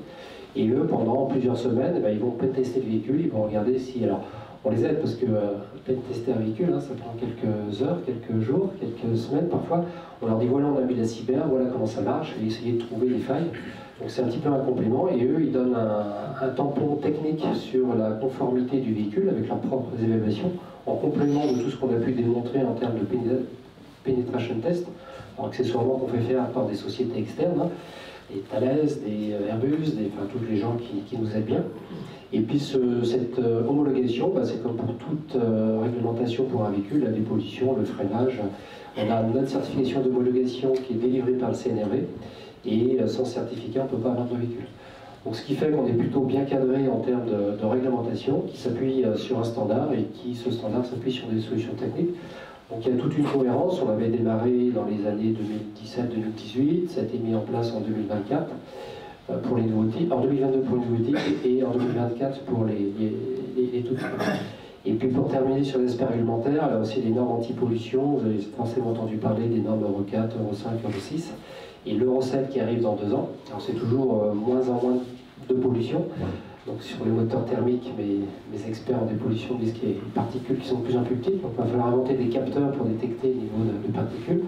Et eux, pendant plusieurs semaines, ils vont tester le véhicule, ils vont regarder si... Alors, on les aide parce que tester un véhicule, ça prend quelques heures, quelques jours, quelques semaines parfois. On leur dit voilà, on a mis la cyber, voilà comment ça marche, et essayer de trouver les failles. Donc c'est un petit peu un complément, et eux, ils donnent un tampon technique sur la conformité du véhicule avec leurs propres évaluations, en complément de tout ce qu'on a pu démontrer en termes de penetration test, alors accessoirement qu'on fait faire par des sociétés externes, des Thales, des Airbus, enfin tous les gens qui nous aident bien. Et puis cette homologation, c'est comme pour toute réglementation pour un véhicule, la dépollution, le freinage. On a notre certification d'homologation qui est délivrée par le CNRV, et sans certificat, on ne peut pas vendre de véhicule. Donc ce qui fait qu'on est plutôt bien cadré en termes de réglementation, qui s'appuie sur un standard, et ce standard s'appuie sur des solutions techniques. Donc il y a toute une cohérence. On avait démarré dans les années 2017-2018, ça a été mis en place en 2024 pour les nouveaux types, en 2022 pour les nouveaux types et en 2024 pour les tout types. Et puis pour terminer sur l'aspect réglementaire, là aussi les normes anti-pollution, vous avez forcément entendu parler des normes Euro 4, Euro 5, Euro 6 et l'Euro 7 qui arrive dans 2 ans. Alors c'est toujours moins en moins de pollution. Donc sur les moteurs thermiques, mes experts en dépollution disent qu'il y a des particules qui sont de plus en plus petites, donc il va falloir inventer des capteurs pour détecter le niveau de particules.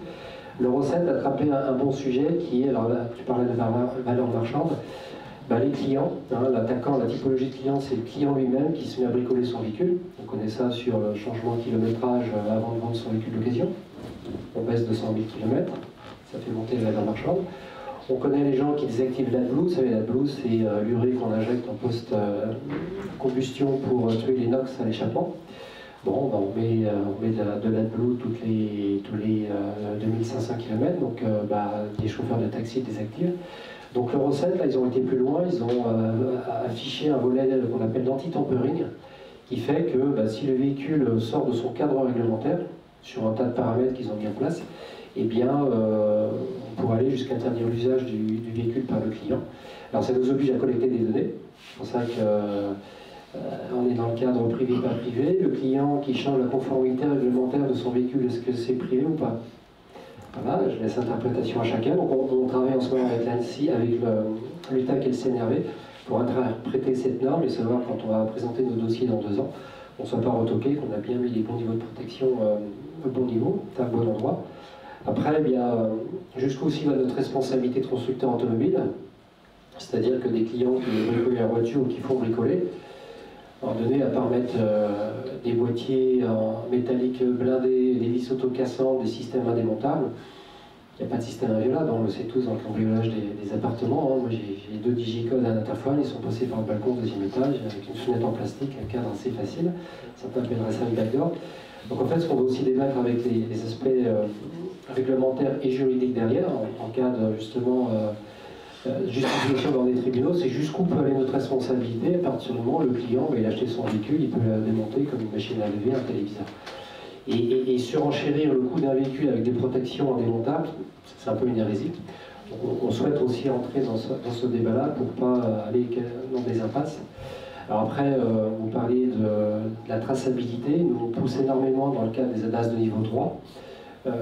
L'Euro 7 a attrapé un bon sujet qui est, alors là, tu parlais de valeur marchande, les clients, l'attaquant, la typologie de client, c'est le client lui-même qui se met à bricoler son véhicule. On connaît ça sur le changement de kilométrage avant de vendre son véhicule d'occasion. On baisse de 100 000 km, ça fait monter la valeur marchande. On connaît les gens qui désactivent l'AdBlue. Vous savez, l'AdBlue, c'est l'urée qu'on injecte en post-combustion pour tuer les NOx à l'échappement. Bon, on met de l'AdBlue tous les 2500 km, donc les chauffeurs de taxi désactivent. Donc l'Euro 7, là, ils ont été plus loin, ils ont affiché un volet qu'on appelle d'anti-tampering, qui fait que si le véhicule sort de son cadre réglementaire, sur un tas de paramètres qu'ils ont mis en place, eh bien, on pourrait aller jusqu'à interdire l'usage du véhicule par le client. Alors ça nous oblige à collecter des données, c'est pour ça qu'on est dans le cadre privé par privé. Le client qui change la conformité réglementaire de son véhicule, est-ce que c'est privé ou pas? Voilà, je laisse interprétation à chacun. Donc on travaille en ce moment avec l'ANSSI, avec l'UTAC et le CNRV, pour interpréter cette norme et savoir quand on va présenter nos dossiers dans 2 ans, qu'on ne soit pas retoqué, qu'on a bien mis les bons niveaux de protection au bon niveau, à un bon endroit. Après, jusqu'où aussi va notre responsabilité de constructeur automobile, c'est-à-dire que des clients qui veulent bricoler la voiture ou qui font bricoler, à un moment donné, à part mettre des boîtiers en métallique blindé, des vis auto-cassantes, des systèmes indémontables, il n'y a pas de système inviolable, on le sait tous dans le cambriolage des appartements. Moi j'ai 2 digicodes à l'interphone, ils sont passés par le balcon au 2e étage avec une fenêtre en plastique, un cadre assez facile, certains appelleraient ça une backdoor. Donc en fait, ce qu'on veut aussi débattre avec les aspects réglementaires et juridiques derrière, en cas de justement justification dans des tribunaux, c'est jusqu'où peut aller notre responsabilité. À partir du moment où le client va acheter son véhicule, il peut la démonter comme une machine à laver, un téléviseur. Et surenchérir le coût d'un véhicule avec des protections indémontables, c'est un peu une hérésie. On souhaite aussi entrer dans ce débat-là pour ne pas aller dans des impasses. Alors après, vous parliez de la traçabilité. Nous, on pousse énormément dans le cadre des ADAS de niveau 3.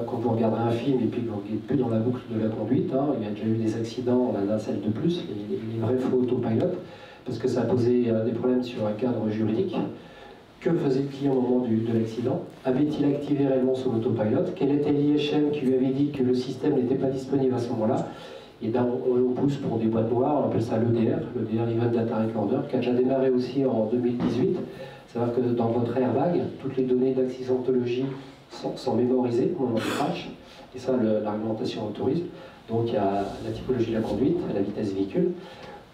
Quand vous regarderez un film et puis que vous n'êtes plus dans la boucle de la conduite, il y a déjà eu des accidents, on en a celle de plus, les vrais faux autopilotes, parce que ça a posé des problèmes sur un cadre juridique. Que faisait le client au moment de l'accident? Avait-il activé réellement son autopilote? Quel était l'IHM qui lui avait dit que le système n'était pas disponible à ce moment-là? Et là, on pousse pour des boîtes noires, on appelle ça l'EDR, Event Data Recorder, qui a déjà démarré aussi en 2018. C'est-à-dire que dans votre airbag, toutes les données d'accidentologie sont mémorisées au moment du crash, et ça, la réglementation autorise. Donc il y a la typologie de la conduite, la vitesse véhicule,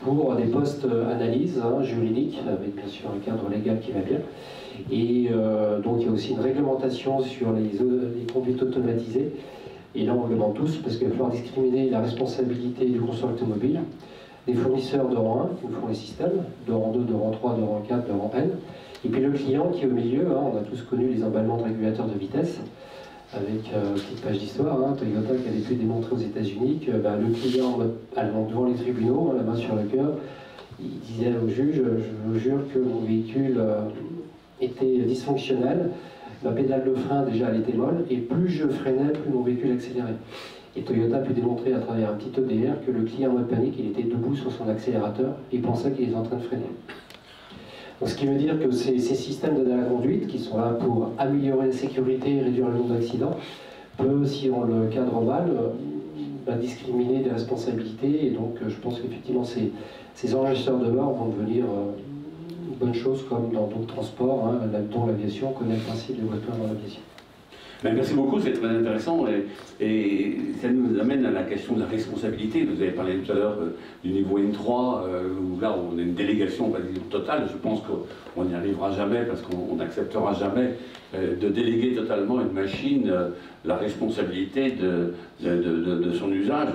pour des post-analyses juridiques, avec bien sûr un cadre légal qui va bien. Et donc il y a aussi une réglementation sur les conduites automatisées. Et là on le demande tous, parce qu'il va falloir discriminer la responsabilité du constructeur automobile des fournisseurs de rang 1 qui nous font les systèmes, de rang 2, de rang 3, de rang 4, de rang N, et puis le client qui est au milieu. On a tous connu les emballements de régulateurs de vitesse, avec une petite page d'histoire, Toyota qui avait pu démontrer aux États-Unis que le client allemand devant les tribunaux, la main sur le cœur, il disait au juge: je vous jure que mon véhicule était dysfonctionnel, ma pédale de frein déjà elle était molle, et plus je freinais, plus mon véhicule accélérait. Et Toyota a pu démontrer à travers un petit EDR que le client en mode panique, il était debout sur son accélérateur et pensait qu'il était en train de freiner. Donc, ce qui veut dire que ces systèmes d'aide à la conduite, qui sont là pour améliorer la sécurité et réduire le nombre d'accidents, peuvent, si on le cadre mal, discriminer des responsabilités. Et donc, je pense qu'effectivement, ces enregistreurs de bord vont devenir une bonne chose, comme dans d'autres transports, dont l'aviation. On connaît le principe des voitures dans l'aviation. Merci beaucoup, c'est très intéressant et ça nous amène à la question de la responsabilité. Vous avez parlé tout à l'heure du niveau N3, où là on a une délégation totale. Je pense qu'on n'y arrivera jamais parce qu'on n'acceptera jamais de déléguer totalement à une machine la responsabilité de son usage.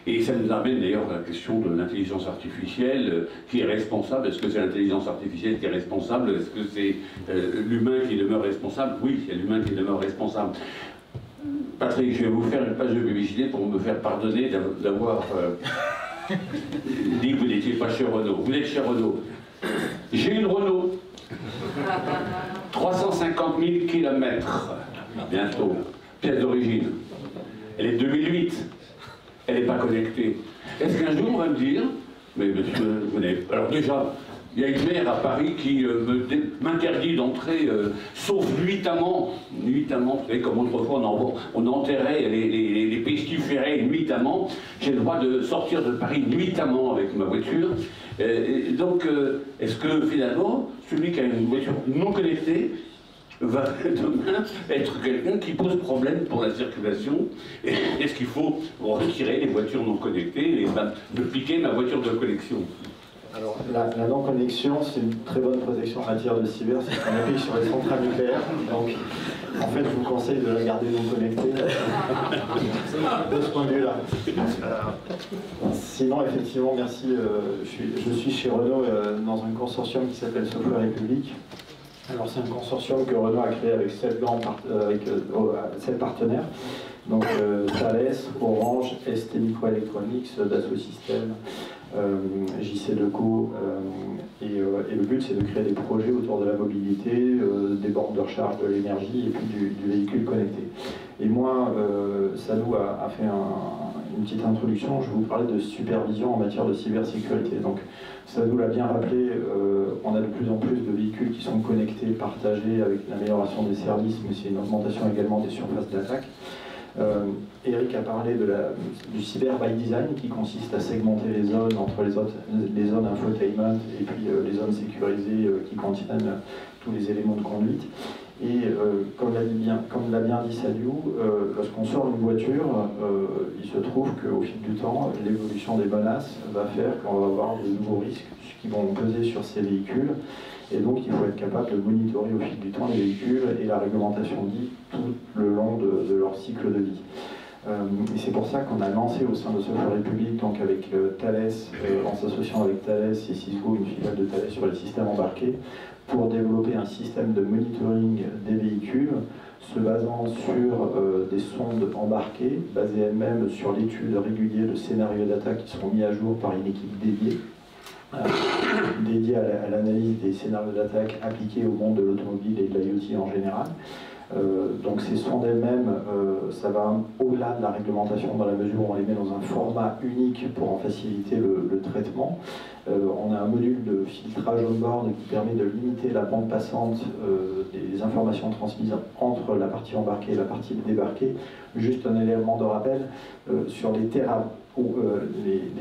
Et ça nous amène d'ailleurs à la question de l'intelligence artificielle qui est responsable. Est-ce que c'est l'intelligence artificielle qui est responsable? Est-ce que c'est l'humain qui demeure responsable? Oui, c'est l'humain qui demeure responsable. Patrick, je vais vous faire une page de publicité pour me faire pardonner d'avoir dit que vous n'étiez pas chez Renault. Vous êtes chez Renault. J'ai une Renault. 350 000 km, bientôt, pièce d'origine. Elle est 2008, elle n'est pas connectée. Est-ce qu'un jour on va me dire, mais monsieur, vous n'avez... Alors déjà, il y a une maire à Paris qui m'interdit d'entrer, sauf nuitamment, vous savez, comme autrefois on enterrait les pestiférés nuitamment, j'ai le droit de sortir de Paris nuitamment avec ma voiture. Donc, est-ce que finalement, celui qui a une voiture non connectée va demain être quelqu'un qui pose problème pour la circulation? Est-ce qu'il faut retirer les voitures non connectées et dupliquer ma voiture de collection? Alors, la non-connexion, c'est une très bonne protection en matière de cyber, c'est qu'on appuie sur les centrales nucléaires. Donc, en fait, je vous conseille de la garder non connectée de ce point de vue-là. Sinon, effectivement, merci. Je suis chez Renault dans un consortium qui s'appelle Software République. Alors, c'est un consortium que Renault a créé avec 7 partenaires. Donc, Thales, Orange, ST Microelectronics, Dassault Systèmes, JC2Co, et le but c'est de créer des projets autour de la mobilité, des bornes de recharge de l'énergie et puis du véhicule connecté. Et moi, Sadou a fait une petite introduction, je vais vous parler de supervision en matière de cybersécurité. Donc Sadou l'a bien rappelé, on a de plus en plus de véhicules qui sont connectés, partagés avec l'amélioration des services, mais c'est une augmentation également des surfaces d'attaque. Eric a parlé du cyber by design qui consiste à segmenter les zones entre les zones infotainment et puis les zones sécurisées qui contiennent tous les éléments de conduite. Et comme l'a bien dit Sadiou, lorsqu'on sort d'une voiture, il se trouve qu'au fil du temps, l'évolution des menaces va faire qu'on va avoir de nouveaux risques qui vont peser sur ces véhicules. Et donc il faut être capable de monitorer au fil du temps les véhicules et la réglementation dit tout le long de leur cycle de vie. Et c'est pour ça qu'on a lancé au sein de Software République, donc avec Thales, en s'associant avec Thales et Cisco, une filiale de Thales sur les systèmes embarqués, pour développer un système de monitoring des véhicules se basant sur des sondes embarquées, basées elles-mêmes sur l'étude régulière de scénarios d'attaque qui seront mis à jour par une équipe dédiée. Dédiée à l'analyse des scénarios d'attaque appliqués au monde de l'automobile et de l'IoT en général. Donc ces sondes elles-mêmes, ça va au-delà de la réglementation dans la mesure où on les met dans un format unique pour en faciliter le traitement. On a un module de filtrage on-board qui permet de limiter la bande passante des informations transmises entre la partie embarquée et la partie débarquée. Juste un élément de rappel, sur les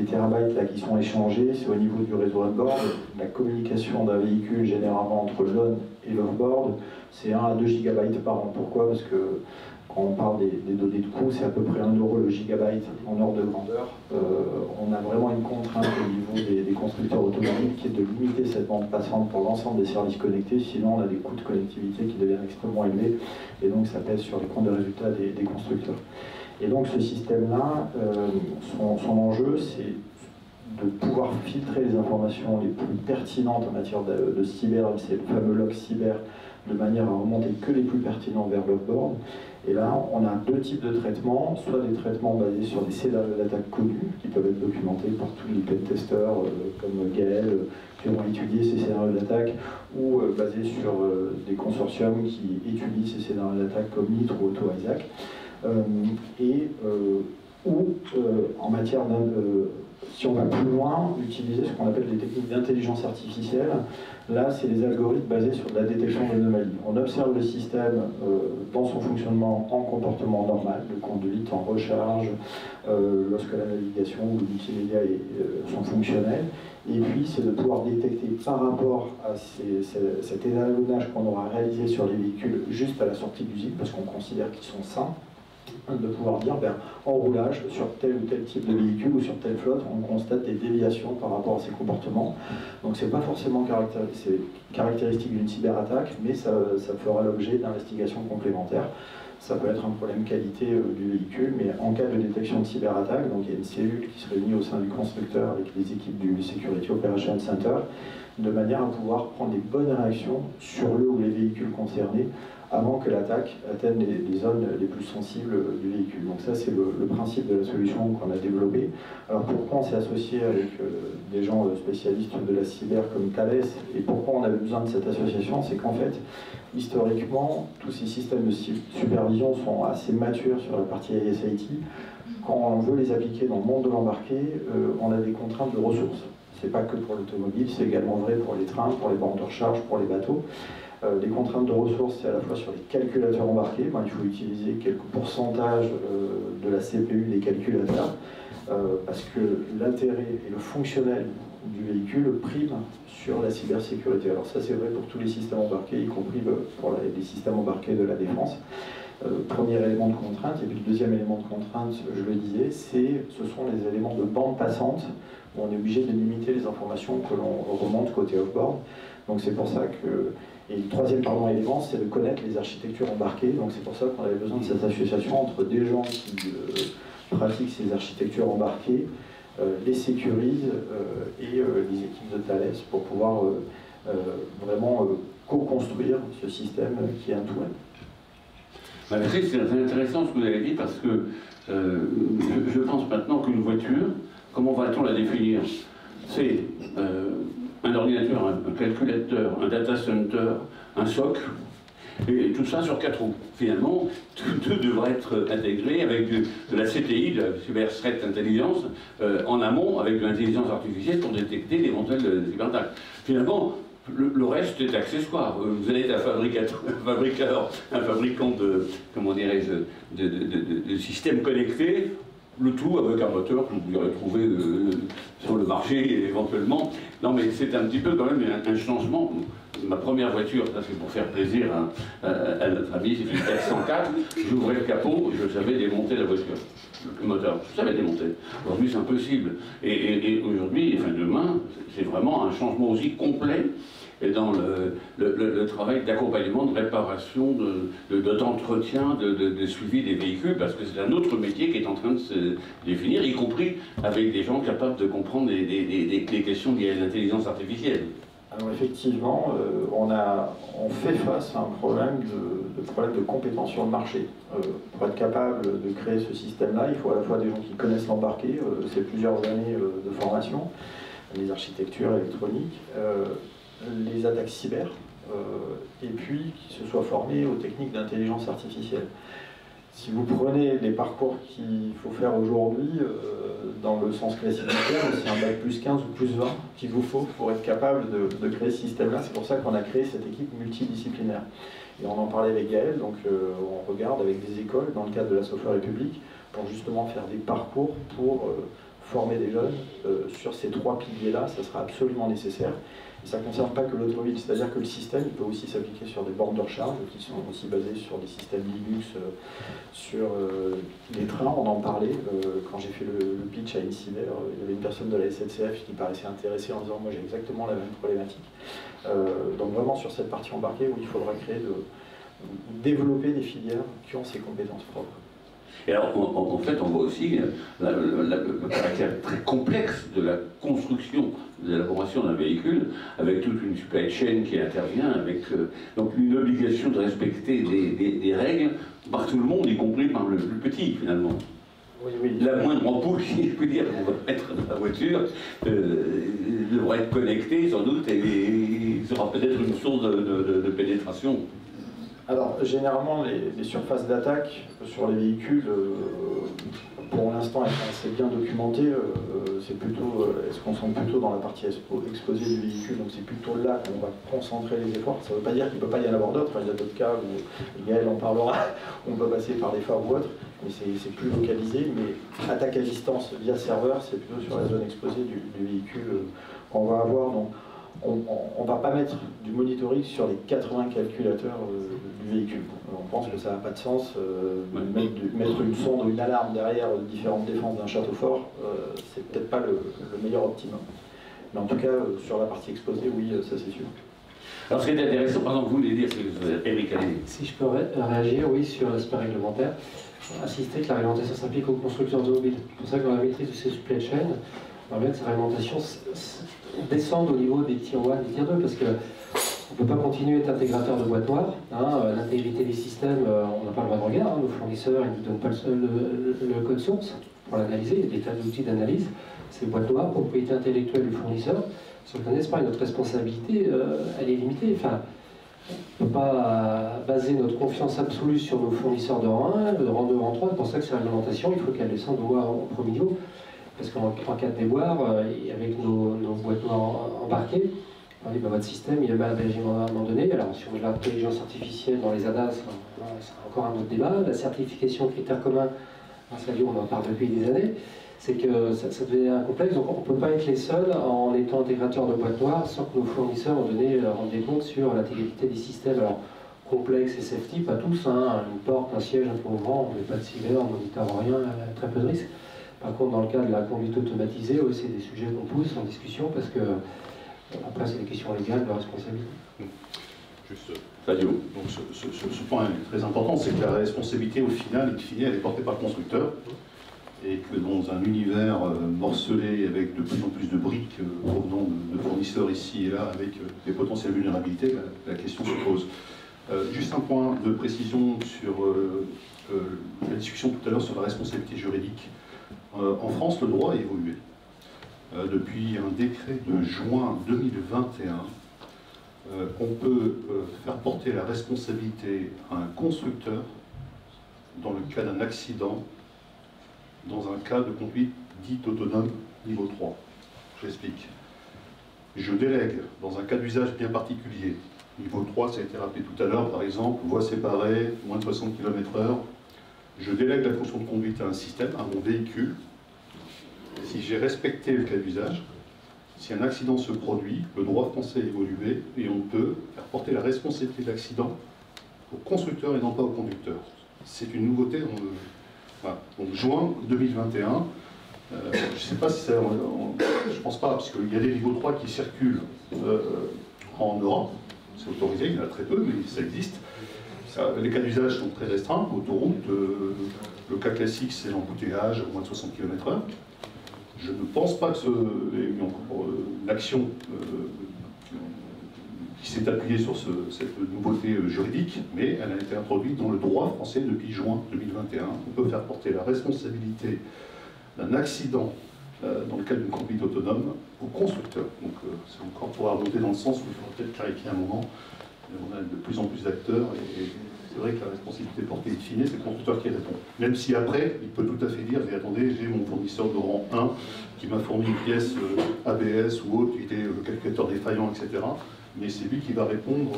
terabytes là, qui sont échangés, c'est au niveau du réseau on-board. La communication d'un véhicule généralement entre l'on et l'off-board, c'est 1 à 2 gigabytes par an. Pourquoi? Parce que quand on parle des données de coût, c'est à peu près 1 € le gigabyte en ordre de grandeur. On a vraiment une contrainte au niveau des constructeurs automobiles qui est de limiter cette bande passante pour l'ensemble des services connectés, sinon on a des coûts de connectivité qui deviennent extrêmement élevés et donc ça pèse sur les comptes de résultats des constructeurs. Et donc ce système-là, son enjeu, c'est de pouvoir filtrer les informations les plus pertinentes en matière de cyber, c'est le fameux log cyber, de manière à remonter que les plus pertinents vers l'offboard. Et là, on a deux types de traitements, soit des traitements basés sur des scénarios d'attaque connus, qui peuvent être documentés par tous les pentesters comme Gaël, qui ont étudié ces scénarios d'attaque, ou basés sur des consortiums qui étudient ces scénarios d'attaque comme NITRE ou AutoISAC, ou en matière si on va plus loin, utiliser ce qu'on appelle des techniques d'intelligence artificielle. Là, c'est les algorithmes basés sur la détection d'anomalies. On observe le système dans son fonctionnement en comportement normal, de conduite, en recharge, lorsque la navigation ou le multimédia sont fonctionnels. Et puis, c'est de pouvoir détecter par rapport à cet étalonnage qu'on aura réalisé sur les véhicules juste à la sortie d'usine, parce qu'on considère qu'ils sont sains, de pouvoir dire, en roulage, sur tel ou tel type de véhicule ou sur telle flotte, on constate des déviations par rapport à ces comportements. Donc c'est pas forcément caractéristique d'une cyberattaque, mais ça fera l'objet d'investigations complémentaires. Ça peut être un problème qualité du véhicule, mais en cas de détection de cyberattaque, donc il y a une cellule qui se réunit au sein du constructeur avec les équipes du Security Operations Center, de manière à pouvoir prendre des bonnes réactions sur le ou les véhicules concernés, avant que l'attaque atteigne les zones les plus sensibles du véhicule. Donc ça, c'est le principe de la solution qu'on a développée. Alors pourquoi on s'est associé avec des gens spécialistes de la cyber comme Thales, et pourquoi on avait besoin de cette association, c'est qu'en fait, historiquement, tous ces systèmes de supervision sont assez matures sur la partie IS/IT. Quand on veut les appliquer dans le monde de l'embarqué, on a des contraintes de ressources. C'est pas que pour l'automobile, c'est également vrai pour les trains, pour les bornes de recharge, pour les bateaux. Les contraintes de ressources, c'est à la fois sur les calculateurs embarqués, il faut utiliser quelques pourcentages de la CPU des calculateurs, parce que l'intérêt et le fonctionnel du véhicule prime sur la cybersécurité. Alors ça, c'est vrai pour tous les systèmes embarqués, y compris pour les systèmes embarqués de la défense. Premier élément de contrainte, et puis le deuxième élément de contrainte, je le disais, ce sont les éléments de bande passante, où on est obligé de limiter les informations que l'on remonte côté off-board. Donc c'est pour ça que... Et le troisième élément, c'est de connaître les architectures embarquées. Donc c'est pour ça qu'on avait besoin de cette association entre des gens qui pratiquent ces architectures embarquées, les sécurisent et les équipes de Thales pour pouvoir vraiment co-construire ce système qui est un tout-end. Merci, c'est intéressant ce que vous avez dit parce que je pense maintenant qu'une voiture, comment va-t-on la définir? C'est un ordinateur, un calculateur, un data center, un SOC, et tout ça sur 4 roues. Finalement, tout devrait être intégré avec de la CTI, de la Cyber Threat Intelligence, en amont avec de l'intelligence artificielle pour détecter d'éventuelles cyberattaques. Finalement, le reste est accessoire. Vous allez être un fabricant de, comment dirais-je, de systèmes connectés, le tout avec un moteur que vous pourrez trouver sur le marché éventuellement. Non mais c'est un petit peu quand même un changement. Ma première voiture, ça c'est pour faire plaisir à notre ami, c'est une 404. J'ouvrais le capot, je savais démonter la voiture. Le moteur, je savais démonter. Aujourd'hui c'est impossible. Et aujourd'hui, enfin demain, c'est vraiment un changement aussi complet et dans le travail d'accompagnement, de réparation, d'entretien, de suivi des véhicules, parce que c'est un autre métier qui est en train de se définir, y compris avec des gens capables de comprendre des questions liées à l'intelligence artificielle. Alors effectivement, on fait face à un problème de compétences sur le marché. Pour être capable de créer ce système-là, il faut à la fois des gens qui connaissent l'embarqué, c'est plusieurs années de formation, les architectures électroniques, les attaques cyber, et puis qui se soient formés aux techniques d'intelligence artificielle. Si vous prenez les parcours qu'il faut faire aujourd'hui, dans le sens classique du terme, c'est un bac plus 15 ou plus 20 qu'il vous faut pour être capable de créer ce système-là. C'est pour ça qu'on a créé cette équipe multidisciplinaire. Et on en parlait avec Gaël, donc on regarde avec des écoles, dans le cadre de la Software République, pour justement faire des parcours pour former des jeunes sur ces 3 piliers-là. Ça sera absolument nécessaire. Et ça ne concerne pas que l'automobile, c'est-à-dire que le système il peut aussi s'appliquer sur des bornes de recharge qui sont aussi basées sur des systèmes Linux, sur les trains, on en parlait. Quand j'ai fait le pitch à Incyber, il y avait une personne de la SNCF qui paraissait intéressée en disant « moi j'ai exactement la même problématique ». Donc vraiment sur cette partie embarquée où il faudra développer des filières qui ont ces compétences propres. Et alors, en fait, on voit aussi le caractère très complexe de la construction, de l'élaboration d'un véhicule, avec toute une supply chain qui intervient, avec donc une obligation de respecter des règles par tout le monde, y compris par le plus petit, finalement. Oui, oui. La moindre ampoule, si je puis dire, qu'on va mettre dans la voiture, devra être connectée, sans doute, et sera peut-être une source de pénétration. Alors, généralement, les surfaces d'attaque sur les véhicules, pour l'instant, elles sont assez bien documentées. Elles se concentrent plutôt dans la partie exposée du véhicule, donc c'est plutôt là qu'on va concentrer les efforts. Ça ne veut pas dire qu'il ne peut pas y en avoir d'autres. Il y a d'autres cas où Gaël en parlera, où on peut passer par des phares ou autre, mais c'est plus localisé. Mais attaque à distance via serveur, c'est plutôt sur la zone exposée du véhicule qu'on va avoir. Donc, on ne va pas mettre du monitoring sur les 80 calculateurs du véhicule. On pense que ça n'a pas de sens. Mettre une sonde ou une alarme derrière différentes défenses d'un château fort, c'est peut-être pas le meilleur optimum. Mais en tout cas, sur la partie exposée, oui, ça c'est sûr. Alors ce qui est intéressant, par exemple, vous voulez dire, c'est Eric Allais. Si je peux réagir, oui, sur l'aspect réglementaire, insister que la réglementation s'applique aux constructeurs automobiles. C'est pour ça que dans la maîtrise de ces supply chain, on va bien que ces réglementations descendent au niveau des tiers 1 et des tiers 2, parce qu'on ne peut pas continuer à être intégrateur de boîte noire. L'intégrité des systèmes, on n'a pas le droit de regard. Nos fournisseurs, ils ne nous donnent pas le code source pour l'analyser. Il y a des tas d'outils d'analyse. C'est boîte noire, propriété intellectuelle du fournisseur. Si on ne connaît pas, notre responsabilité, elle est limitée. Enfin, on ne peut pas baser notre confiance absolue sur nos fournisseurs de rang 1, de rang 2, rang 3. C'est pour ça que ces réglementations, il faut qu'elles descendent au moins au premier niveau. Parce qu'en cas de déboire, avec nos boîtes noires embarquées, on dit bah, votre système il a mal réagi à un moment donné. Alors sur l'intelligence artificielle dans les ADAS, c'est encore un autre débat. La certification critères communs, on en parle depuis des années, c'est que ça devient complexe. Donc on ne peut pas être les seuls en étant intégrateur de boîtes noires sans que nos fournisseurs ont rendu compte sur l'intégrité des systèmes. Alors complexes et safety, pas tous, une porte, un siège un peu ouvrant, on met pas de cyber, on ne moniteur rien, très peu de risques. Par contre, dans le cas de la conduite automatisée, oui, c'est des sujets qu'on pousse en discussion parce que, après, c'est des questions légales de responsabilité. Juste, donc ce point est très important, c'est que la responsabilité, au final, elle est portée par le constructeur. Et que dans un univers morcelé avec de plus en plus de briques provenant de fournisseurs ici et là, avec des potentielles vulnérabilités, la question se pose. Juste un point de précision sur la discussion tout à l'heure sur la responsabilité juridique. En France, le droit a évolué. Depuis un décret de juin 2021, on peut faire porter la responsabilité à un constructeur dans le cas d'un accident, dans un cas de conduite dite autonome niveau 3. J'explique. Je délègue dans un cas d'usage bien particulier. Niveau 3, ça a été rappelé tout à l'heure, par exemple, voie séparée, moins de 60 km/h. Je délègue la fonction de conduite à un système, à mon véhicule. Si j'ai respecté le cas d'usage, si un accident se produit, le droit français a évolué et on peut faire porter la responsabilité de l'accident au constructeur et non pas au conducteur. C'est une nouveauté. Voilà. Donc juin 2021, je ne sais pas si ça... je ne pense pas, parce qu'il y a des niveaux 3 qui circulent en Europe. C'est autorisé, il y en a très peu, mais ça existe. Les cas d'usage sont très restreints. Autoroute, le cas classique, c'est l'embouteillage à moins de 60 km/h. Je ne pense pas que l'action qui s'est appuyée sur cette nouveauté juridique, mais elle a été introduite dans le droit français depuis juin 2021. On peut faire porter la responsabilité d'un accident dans le cadre d'une conduite autonome au constructeur. Donc c'est encore pour remonter dans le sens où il faudra peut-être clarifier un moment. On a de plus en plus d'acteurs et c'est vrai que la responsabilité portée in fine, c'est le constructeur qui répond. Même si après, il peut tout à fait dire, mais attendez, j'ai mon fournisseur de rang 1 qui m'a fourni une pièce ABS ou autre, qui était le calculateur défaillant, etc. Mais c'est lui qui va répondre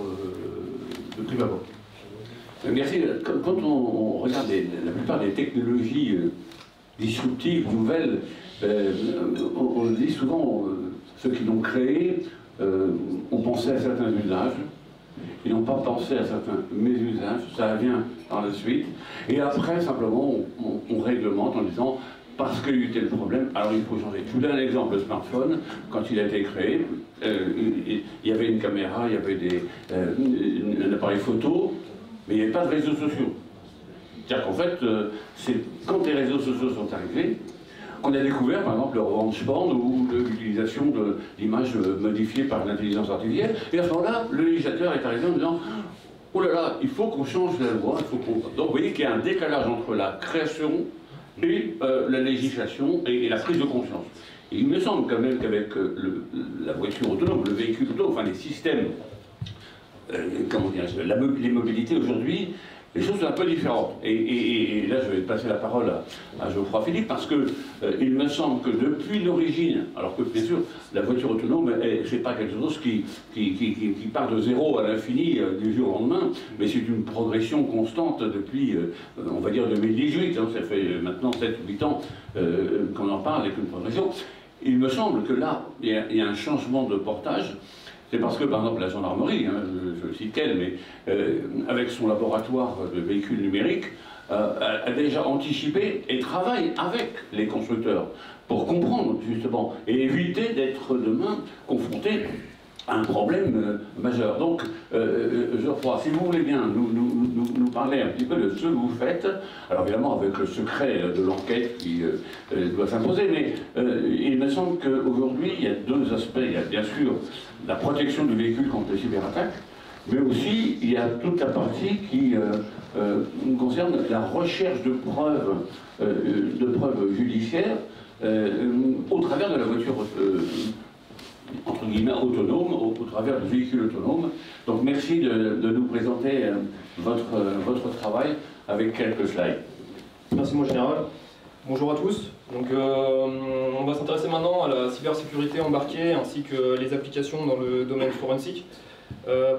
de prime abord. Merci. Quand on regarde la plupart des technologies disruptives, nouvelles, on dit souvent, ceux qui l'ont créé ont pensé à certains usages. Ils n'ont pas pensé à certains mésusages, ça vient par la suite. Et après, simplement, on réglemente en disant, parce qu'il y a eu tel problème, alors il faut changer. Je vous donne un exemple, le smartphone, quand il a été créé, il y avait une caméra, il y avait un appareil photo, mais il n'y avait pas de réseaux sociaux. C'est-à-dire qu'en fait, c'est quand les réseaux sociaux sont arrivés, qu'on a découvert par exemple le revenge porn ou l'utilisation d'images modifiées par l'intelligence artificielle. Et à ce moment-là, le législateur est arrivé en disant « Oh là là, il faut qu'on change la loi, il faut qu'on... » Donc vous voyez qu'il y a un décalage entre la création et la législation et la prise de conscience. Et il me semble quand même qu'avec la voiture autonome, le véhicule autonome, enfin les systèmes, comment dirais-je, les mobilités aujourd'hui, les choses sont un peu différentes. Et là, je vais passer la parole à Geoffroy Philippe, parce que il me semble que depuis l'origine, alors que bien sûr, la voiture autonome, c'est pas quelque chose qui part de zéro à l'infini du jour au lendemain, mais c'est une progression constante depuis, on va dire, 2018. Hein, ça fait maintenant 7-8 ans qu'on en parle avec une progression. Il me semble que là, il y a un changement de portage. C'est parce que, par exemple, la gendarmerie, hein, je cite qu'elle, mais avec son laboratoire de véhicules numériques, a déjà anticipé et travaille avec les constructeurs pour comprendre, justement, et éviter d'être demain confronté à un problème majeur. Donc, Geoffroy, si vous voulez bien nous parler un petit peu de ce que vous faites, alors évidemment avec le secret de l'enquête qui doit s'imposer, mais il me semble qu'aujourd'hui, il y a deux aspects. Il y a bien sûr la protection du véhicule contre les cyberattaques, mais aussi il y a toute la partie qui concerne la recherche de preuves judiciaires au travers de la voiture entre guillemets autonome, au travers du véhicule autonome. Donc merci de nous présenter votre travail avec quelques slides. Merci mon général. Bonjour à tous. Donc, on va s'intéresser maintenant à la cybersécurité embarquée ainsi que les applications dans le domaine forensique.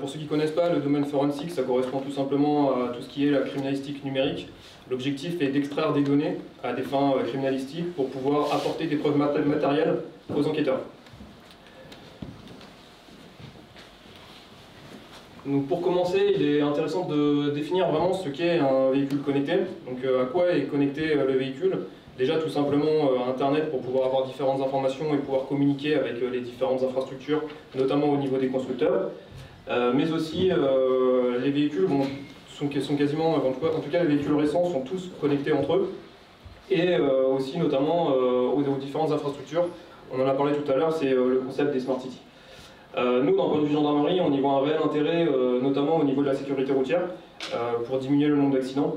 Pour ceux qui ne connaissent pas, le domaine forensique, ça correspond tout simplement à tout ce qui est la criminalistique numérique. L'objectif est d'extraire des données à des fins criminalistiques pour pouvoir apporter des preuves matérielles aux enquêteurs. Donc pour commencer, il est intéressant de définir vraiment ce qu'est un véhicule connecté. Donc à quoi est connecté le véhicule? Déjà tout simplement Internet pour pouvoir avoir différentes informations et pouvoir communiquer avec les différentes infrastructures, notamment au niveau des constructeurs. Mais aussi les véhicules sont quasiment, en tout cas les véhicules récents sont tous connectés entre eux. Et aussi notamment aux différentes infrastructures. On en a parlé tout à l'heure, c'est le concept des smart cities. Nous, d'un point de vue gendarmerie, on y voit un réel intérêt, notamment au niveau de la sécurité routière, pour diminuer le nombre d'accidents.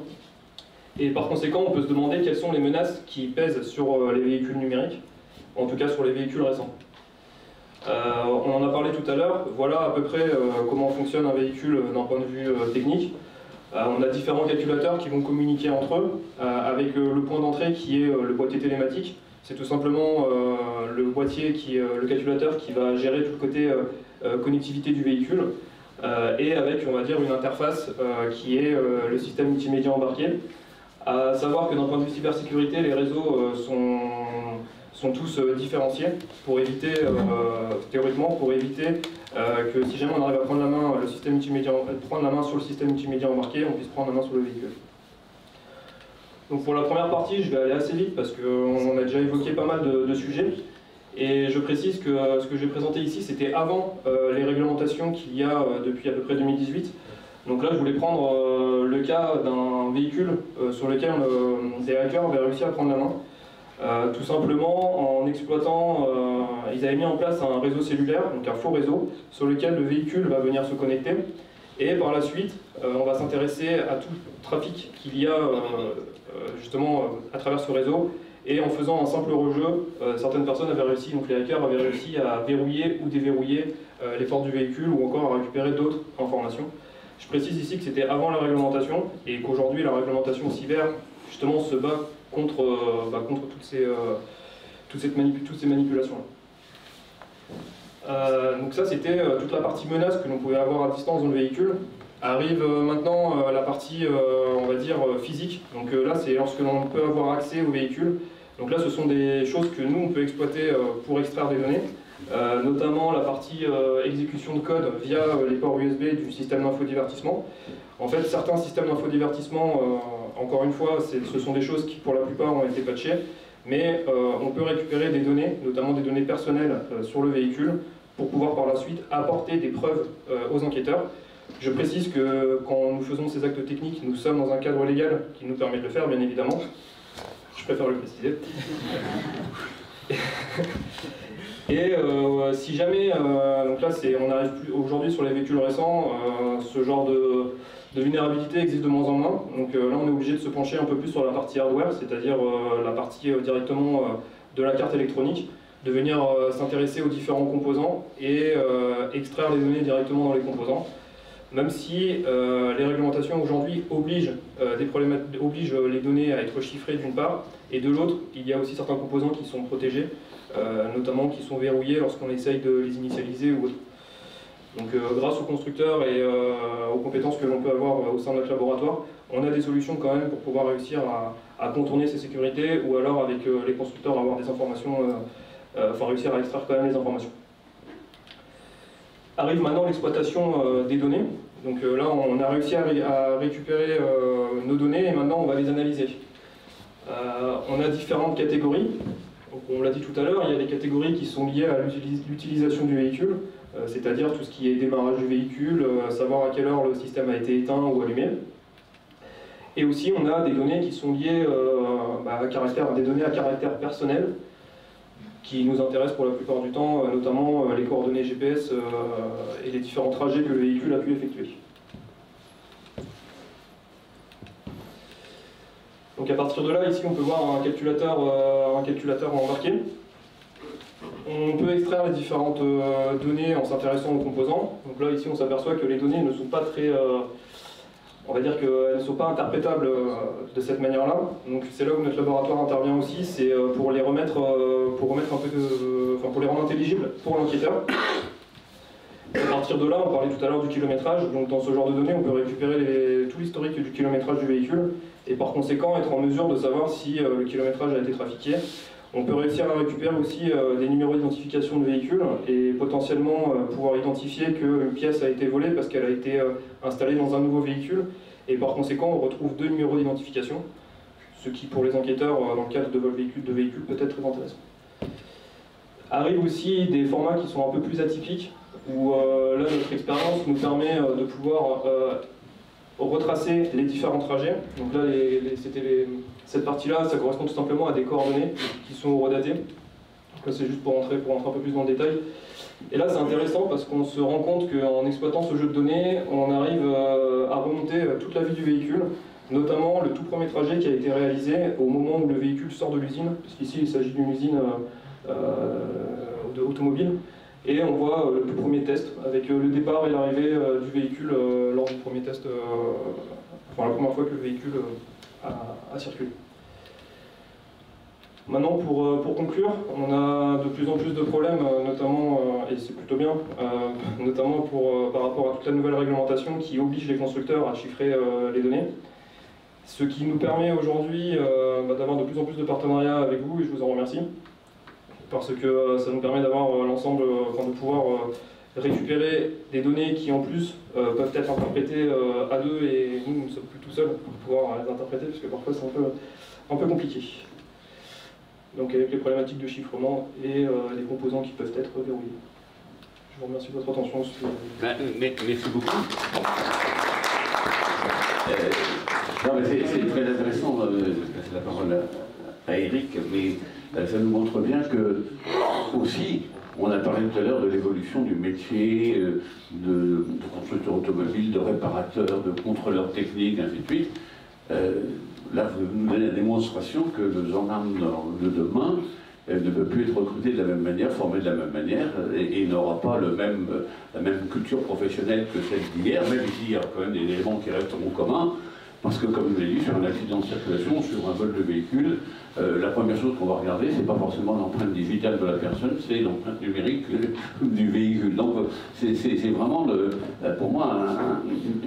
Et par conséquent, on peut se demander quelles sont les menaces qui pèsent sur les véhicules numériques, en tout cas sur les véhicules récents. On en a parlé tout à l'heure, voilà à peu près comment fonctionne un véhicule d'un point de vue technique. On a différents calculateurs qui vont communiquer entre eux, avec le point d'entrée qui est le boîtier télématique. C'est tout simplement le boîtier, le calculateur qui va gérer tout le côté connectivité du véhicule, et avec, on va dire, une interface qui est le système multimédia embarqué. À savoir que d'un point de vue cybersécurité, les réseaux sont tous différenciés pour éviter, théoriquement, pour éviter que si jamais on arrive à prendre la main, sur le système multimédia embarqué, on puisse prendre la main sur le véhicule. Donc pour la première partie, je vais aller assez vite parce qu'on a déjà évoqué pas mal de sujets. Et je précise que ce que je vais présenter ici, c'était avant les réglementations qu'il y a depuis à peu près 2018. Donc là, je voulais prendre le cas d'un véhicule sur lequel des hackers avaient réussi à prendre la main. Tout simplement en exploitant, ils avaient mis en place un réseau cellulaire, donc un faux réseau, sur lequel le véhicule va venir se connecter. Et par la suite, on va s'intéresser à tout le trafic qu'il y a justement à travers ce réseau. Et en faisant un simple rejeu, certaines personnes avaient réussi, donc les hackers avaient réussi à verrouiller ou déverrouiller les portes du véhicule ou encore à récupérer d'autres informations. Je précise ici que c'était avant la réglementation et qu'aujourd'hui la réglementation cyber justement se bat contre toutes ces manipulations-là. Donc ça c'était toute la partie menace que l'on pouvait avoir à distance dans le véhicule. Arrive maintenant la partie, on va dire, physique. Donc là c'est lorsque l'on peut avoir accès au véhicule. Donc là ce sont des choses que nous on peut exploiter pour extraire des données. Notamment la partie exécution de code via les ports USB du système d'infodivertissement. En fait, certains systèmes d'infodivertissement, encore une fois, ce sont des choses qui pour la plupart ont été patchées, mais on peut récupérer des données, notamment des données personnelles sur le véhicule, pour pouvoir par la suite apporter des preuves aux enquêteurs. Je précise que quand nous faisons ces actes techniques, nous sommes dans un cadre légal qui nous permet de le faire, bien évidemment. Je préfère le préciser. Et si jamais, donc là on arrive aujourd'hui sur les véhicules récents, ce genre de vulnérabilité existe de moins en moins. Donc là on est obligé de se pencher un peu plus sur la partie hardware, c'est-à-dire la partie directement de la carte électronique, de venir s'intéresser aux différents composants et extraire les données directement dans les composants. Même si les réglementations aujourd'hui obligent les données à être chiffrées d'une part, et de l'autre, il y a aussi certains composants qui sont protégés, notamment qui sont verrouillés lorsqu'on essaye de les initialiser ou autre. Donc grâce aux constructeurs et aux compétences que l'on peut avoir au sein de notre laboratoire, on a des solutions quand même pour pouvoir réussir à contourner ces sécurités, ou alors avec les constructeurs avoir des informations, réussir à extraire quand même les informations. Arrive maintenant l'exploitation des données. Donc là, on a réussi à récupérer nos données et maintenant on va les analyser. On a différentes catégories. Donc, on l'a dit tout à l'heure, il y a des catégories qui sont liées à l'utilisation du véhicule, c'est-à-dire tout ce qui est démarrage du véhicule, savoir à quelle heure le système a été éteint ou allumé. Et aussi, on a des données qui sont liées des données à caractère personnel, qui nous intéressent pour la plupart du temps, notamment les coordonnées GPS et les différents trajets que le véhicule a pu effectuer. Donc à partir de là, ici on peut voir un calculateur embarqué. On peut extraire les différentes données en s'intéressant aux composants. Donc là, ici on s'aperçoit que les données ne sont pas très... on va dire qu'elles ne sont pas interprétables de cette manière-là. Donc c'est là où notre laboratoire intervient aussi, c'est pour les remettre, pour les rendre intelligibles pour l'enquêteur. À partir de là, on parlait tout à l'heure du kilométrage. Donc dans ce genre de données, on peut récupérer tout l'historique du kilométrage du véhicule et par conséquent être en mesure de savoir si le kilométrage a été trafiqué. On peut réussir à récupérer aussi des numéros d'identification de véhicules et potentiellement pouvoir identifier qu'une pièce a été volée parce qu'elle a été installée dans un nouveau véhicule. Et par conséquent, on retrouve 2 numéros d'identification, ce qui pour les enquêteurs, dans le cadre de vol de véhicules, peut être très intéressant. Arrivent aussi des formats qui sont un peu plus atypiques, où là notre expérience nous permet de pouvoir retracer les différents trajets. Donc là, cette partie-là, ça correspond tout simplement à des coordonnées qui sont redatées. Donc là, c'est juste pour rentrer un peu plus dans le détail. Et là, c'est intéressant parce qu'on se rend compte qu'en exploitant ce jeu de données, on arrive à remonter toute la vie du véhicule, notamment le tout premier trajet qui a été réalisé au moment où le véhicule sort de l'usine, parce qu'ici, il s'agit d'une usine automobile. Et on voit le tout premier test avec le départ et l'arrivée du véhicule lors du premier test, la première fois que le véhicule a circulé. Maintenant, pour conclure, on a de plus en plus de problèmes, notamment, et c'est plutôt bien, notamment par rapport à toute la nouvelle réglementation qui oblige les constructeurs à chiffrer les données. Ce qui nous permet aujourd'hui d'avoir de plus en plus de partenariats avec vous, et je vous en remercie. Parce que ça nous permet d'avoir l'ensemble, de pouvoir récupérer des données qui en plus peuvent être interprétées à deux, et nous ne sommes plus tout seuls pour pouvoir les interpréter, parce que parfois c'est un peu compliqué. Donc avec les problématiques de chiffrement et les composants qui peuvent être verrouillés. Je vous remercie de votre attention. Merci beaucoup. C'est très intéressant de passer la parole à Eric, mais ça nous montre bien que, aussi, on a parlé tout à l'heure de l'évolution du métier de constructeur automobile, de réparateur, de contrôleur technique, ainsi de suite. Là, vous nous donnez la démonstration que le gendarme de demain ne peut plus être recruté de la même manière, formé de la même manière, et n'aura pas la même culture professionnelle que celle d'hier, même si il y a quand même des éléments qui resteront communs. Parce que, comme je l'ai dit, sur un accident de circulation, sur un vol de véhicule, la première chose qu'on va regarder, c'est pas forcément l'empreinte digitale de la personne, c'est l'empreinte numérique du véhicule. Donc, c'est vraiment, pour moi,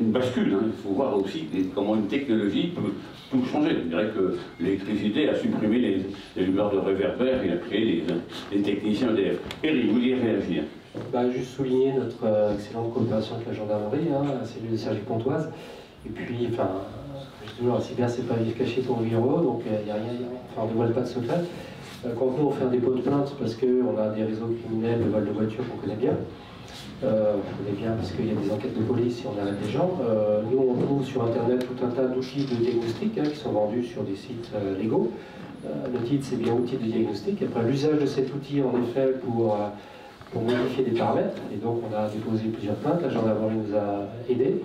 une bascule. Hein. Il faut voir aussi comment une technologie peut tout changer. Je dirais que l'électricité a supprimé les lueurs de réverbère, il a créé les techniciens EDF. Eric, vous vouliez réagir? Juste souligner notre excellente coopération avec la gendarmerie, la cellule de Cergy-Pontoise. Et puis, je dis toujours, si bien c'est pas vivre caché ton bureau, donc il n'y a rien, on ne dévoile pas de secret. Quand nous on fait un dépôt de plainte parce qu'on a des réseaux criminels de vol de voiture qu'on connaît bien, Je connais bien parce qu'il y a des enquêtes de police et on arrête des gens. Nous, on trouve sur Internet tout un tas d'outils de diagnostic qui sont vendus sur des sites légaux. Le titre, c'est bien outil de diagnostic. Après, l'usage de cet outil, en effet, pour modifier des paramètres. Et donc, on a déposé plusieurs plaintes. La gendarmerie nous a aidés.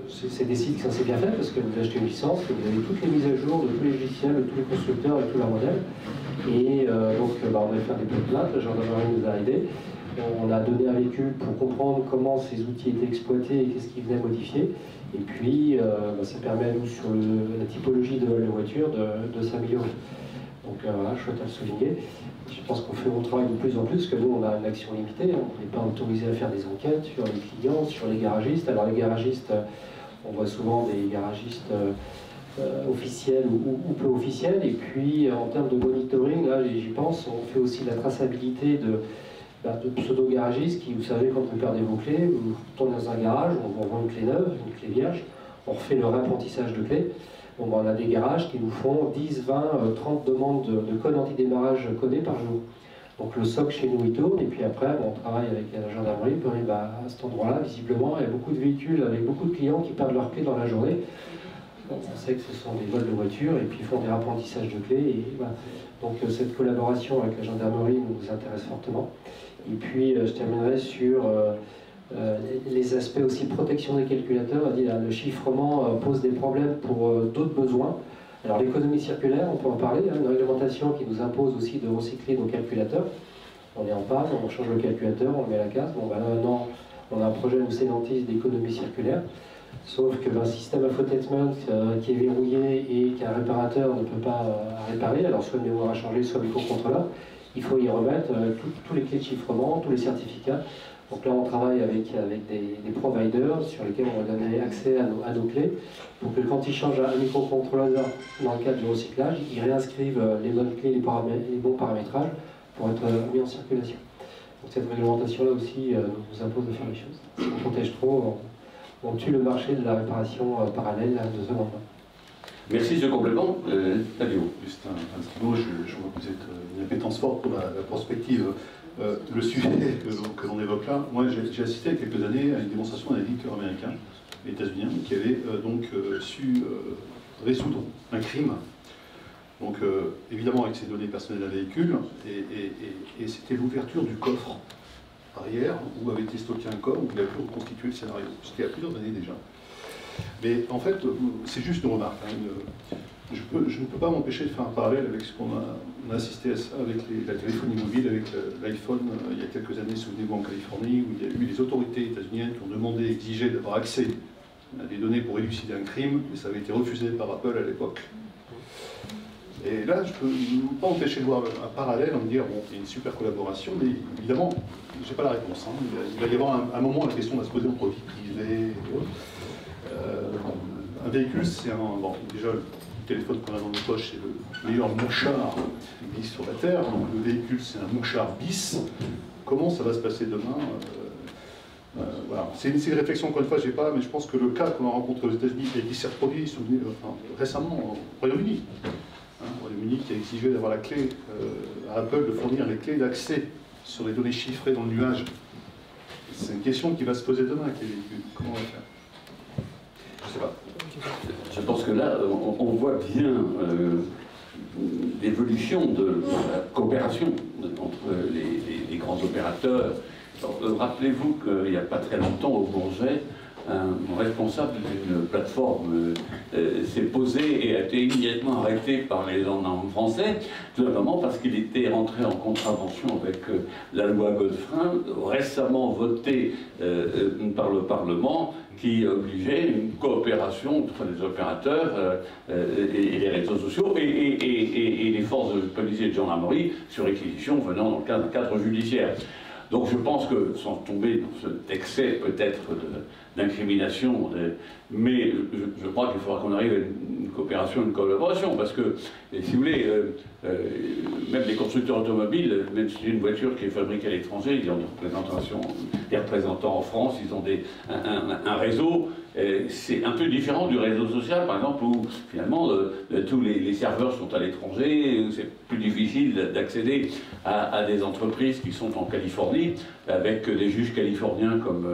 C'est des sites qui sont assez bien faits parce que vous achetez une licence, que vous avez toutes les mises à jour de tous les logiciels, de tous les constructeurs et tous leurs modèles. Et donc, on a fait des plaintes. La gendarmerie nous a aidés. On a donné un véhicule pour comprendre comment ces outils étaient exploités et qu'est-ce qu'ils venaient modifier. Et puis, ça permet à nous, sur la typologie de voiture, de s'améliorer. Donc voilà, chouette à le souligner. Je pense qu'on fait mon travail de plus en plus, parce que nous, on a une action limitée. On n'est pas autorisé à faire des enquêtes sur les clients, sur les garagistes. Alors les garagistes, on voit souvent des garagistes officiels ou peu officiels. Et puis, en termes de monitoring, là, j'y pense, on fait aussi la traçabilité de pseudo-garagistes qui, vous savez, quand vous perdez vos clés, vous tournez dans un garage, on vous envoie une clé neuve, une clé vierge, on refait le réapprentissage de clés. Bon, on a des garages qui nous font 10, 20, 30 demandes de code anti-démarrage codé par jour. Donc le SOC chez nous il tourne, et puis après on travaille avec la gendarmerie, puis à cet endroit-là, visiblement, il y a beaucoup de véhicules avec beaucoup de clients qui perdent leurs clés dans la journée. On sait que ce sont des vols de voitures, et puis ils font des apprentissages de clés. Et voilà. Donc cette collaboration avec la gendarmerie nous intéresse fortement. Et puis je terminerai sur les aspects aussi protection des calculateurs. On dit, là, le chiffrement pose des problèmes pour d'autres besoins. Alors l'économie circulaire, on peut en parler, une réglementation qui nous impose aussi de recycler nos calculateurs. On est en panne, on change le calculateur, on met la case. Bon, maintenant, on a un projet, nous, Stellantis, d'économie circulaire. Sauf que système infotainment qui est verrouillé et qu'un réparateur ne peut pas réparer, alors soit une mémoire à changer, soit le microcontrôleur, il faut y remettre tous les clés de chiffrement, tous les certificats. Donc là, on travaille avec des providers sur lesquels on va donner accès à nos clés pour que quand ils changent un microcontrôleur dans le cadre du recyclage, ils réinscrivent les bonnes clés, les bons paramétrages pour être mis en circulation. Donc cette réglementation-là aussi nous impose de faire les choses. Si on protège trop, on tue le marché de la réparation parallèle de seconde main. Merci de ce complément. Fabio. Juste un petit mot, je vois que vous êtes une appétence forte pour la prospective. Le sujet que l'on évoque là, moi j'ai assisté il y a quelques années à une démonstration d'un éditeur américain, états-unien, qui avait su résoudre un crime. Donc évidemment avec ses données personnelles d'un véhicule, et c'était l'ouverture du coffre arrière où avait été stocké un corps où il a pu reconstituer le scénario. C'était il y a plusieurs années déjà. Mais en fait, c'est juste une remarque. Hein, je ne peux pas m'empêcher de faire un parallèle avec ce qu'on a assisté à ça avec la téléphonie mobile, avec l'iPhone, il y a quelques années, souvenez-vous, en Californie, où il y a eu les autorités états-uniennes qui ont demandé, exigé d'avoir accès à des données pour élucider un crime, et ça avait été refusé par Apple à l'époque. Et là, je ne peux pas m'empêcher de voir un parallèle, en me dire, bon, il y a une super collaboration, mais évidemment, je n'ai pas la réponse. Hein. Il va y avoir un moment, la question va se poser entre vie privée et autres. Un véhicule, c'est bon, déjà, le téléphone qu'on a dans nos poches, c'est le meilleur mouchard qui existe sur la Terre. Donc le véhicule, c'est un mouchard bis. Comment ça va se passer demain voilà. C'est une réflexion, encore une fois, je n'ai pas, mais je pense que le cas qu'on a rencontré aux États-Unis et qui s'est reproduit, récemment au Royaume-Uni. Au Royaume-Uni qui a exigé d'avoir la clé à Apple de fournir les clés d'accès sur les données chiffrées dans le nuage. C'est une question qui va se poser demain avec les véhicules. Comment on va faire? Je ne sais pas. Je pense que là, on voit bien l'évolution de la coopération entre les grands opérateurs. Rappelez-vous qu'il n'y a pas très longtemps, au Bourget, un responsable d'une plateforme s'est posé et a été immédiatement arrêté par les gendarmes français, tout simplement parce qu'il était entré en contravention avec la loi Godefrein, récemment votée par le Parlement, qui obligeait une coopération entre les opérateurs et les réseaux sociaux et les forces de police et de gendarmerie sur réquisition venant dans le cadre judiciaire. Donc je pense que, sans tomber dans cet excès peut-être d'incrimination, mais je crois qu'il faudra qu'on arrive à une coopération, une collaboration, parce que, si vous voulez, même les constructeurs automobiles, même si c'est une voiture qui est fabriquée à l'étranger, ils ont des représentants en France, ils ont un réseau c'est un peu différent du réseau social, par exemple, où finalement tous les serveurs sont à l'étranger, c'est plus difficile d'accéder à des entreprises qui sont en Californie, avec des juges californiens comme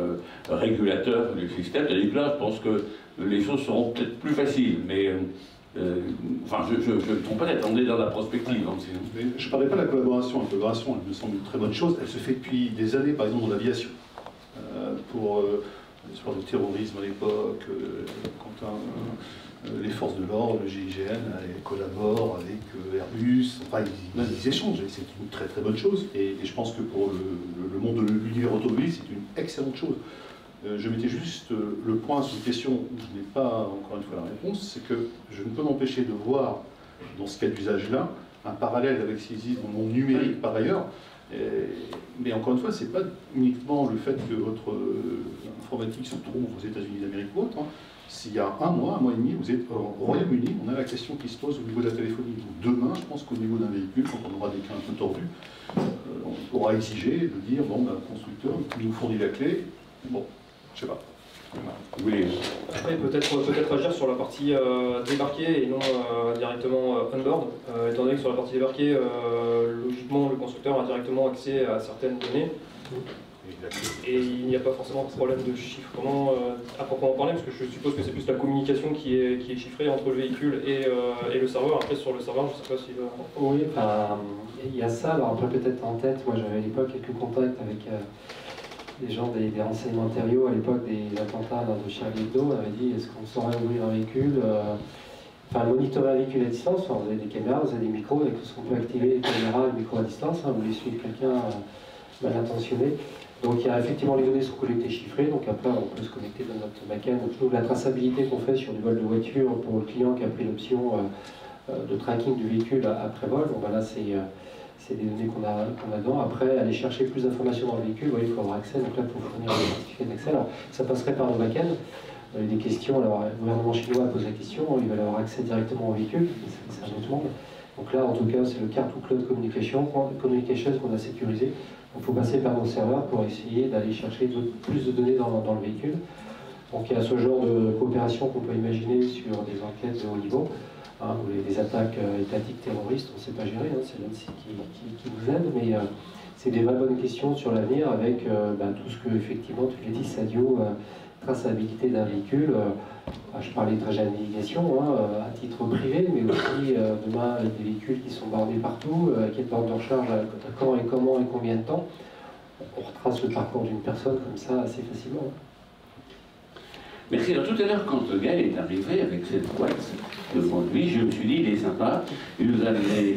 régulateurs du système. Tandis que là, je pense que les choses seront peut-être plus faciles, mais enfin, je ne trompe pas d'être, on est dans la prospective. Hein, mais je ne parlais pas de la collaboration. La collaboration, elle me semble une très bonne chose. Elle se fait depuis des années, par exemple, dans l'aviation. Pour l'histoire du terrorisme à l'époque, quand les forces de l'ordre, le GIGN, collaborent avec Airbus, enfin, ils échangent, c'est une très très bonne chose. Et je pense que pour le monde de l'univers automobile, c'est une excellente chose. Je mettais juste le point sur une question où je n'ai pas encore une fois la réponse, c'est que je ne peux m'empêcher de voir dans ce cas d'usage-là un parallèle avec ce qui existe dans le monde numérique par ailleurs. Mais encore une fois, ce n'est pas uniquement le fait que votre informatique se trouve aux États-Unis d'Amérique ou autre. Hein. S'il y a un mois et demi, vous êtes au Royaume-Uni, on a la question qui se pose au niveau de la téléphonie. Donc demain, je pense qu'au niveau d'un véhicule, quand on aura des cas un peu tordus, on pourra exiger de dire, bon, ben, constructeur, il nous fournit la clé. Bon, je sais pas. oui. Après, peut-être agir sur la partie débarquée et non directement on-board, étant donné que sur la partie débarquée, logiquement, le constructeur a directement accès à certaines données. Et il n'y a pas forcément de problème de chiffrement à proprement parler, parce que je suppose que c'est plus la communication qui est chiffrée entre le véhicule et le serveur. Après, sur le serveur, je ne sais pas si... Oui, enfin, il y a ça. Alors après, peut-être en tête, moi j'avais à l'époque quelques contacts avec des gens des renseignements intérieurs à l'époque des attentats de Charlie Hebdo. On avait dit, est-ce qu'on saurait ouvrir un véhicule enfin, monitorer un véhicule à distance. Enfin, vous avez des caméras, vous avez des micros, avec ce qu'on peut activer les caméras et le micro à distance. Hein, vous voulez suivre quelqu'un mal intentionné. Donc il y a effectivement les données sont collectées chiffrées, donc après on peut se connecter dans notre backend. Donc nous, la traçabilité qu'on fait sur du vol de voiture pour le client qui a pris l'option de tracking du véhicule après vol, bon, ben là c'est des données qu'on a dedans. Après, aller chercher plus d'informations dans le véhicule, il faut avoir accès, donc là pour fournir des certificats d'accès. Alors ça passerait par nos backends. Des questions, alors le gouvernement chinois pose la question, ils veulent avoir accès directement au véhicule, c'est un autre monde. Donc là en tout cas c'est le Car-to-Cloud Communication qu'on a sécurisé. Il faut passer par nos serveurs pour essayer d'aller chercher plus de données dans le véhicule. Donc il y a ce genre de coopération qu'on peut imaginer sur des enquêtes de haut niveau, hein, ou des attaques étatiques terroristes, on ne sait pas gérer, hein, c'est l'ANSSI qui nous aide, mais c'est des vraies bonnes questions sur l'avenir avec tout ce que effectivement tu l'as dit Sadio, traçabilité d'un véhicule. Je parlais de trajet de navigation à titre privé, mais aussi demain avec des véhicules qui sont bordés partout, quelle borne de recharge, quand et comment et combien de temps. On retrace le parcours d'une personne comme ça assez facilement. Merci. Alors tout à l'heure, quand Gaël est arrivé avec cette boîte devant lui, je me suis dit, il est sympa, il nous a amené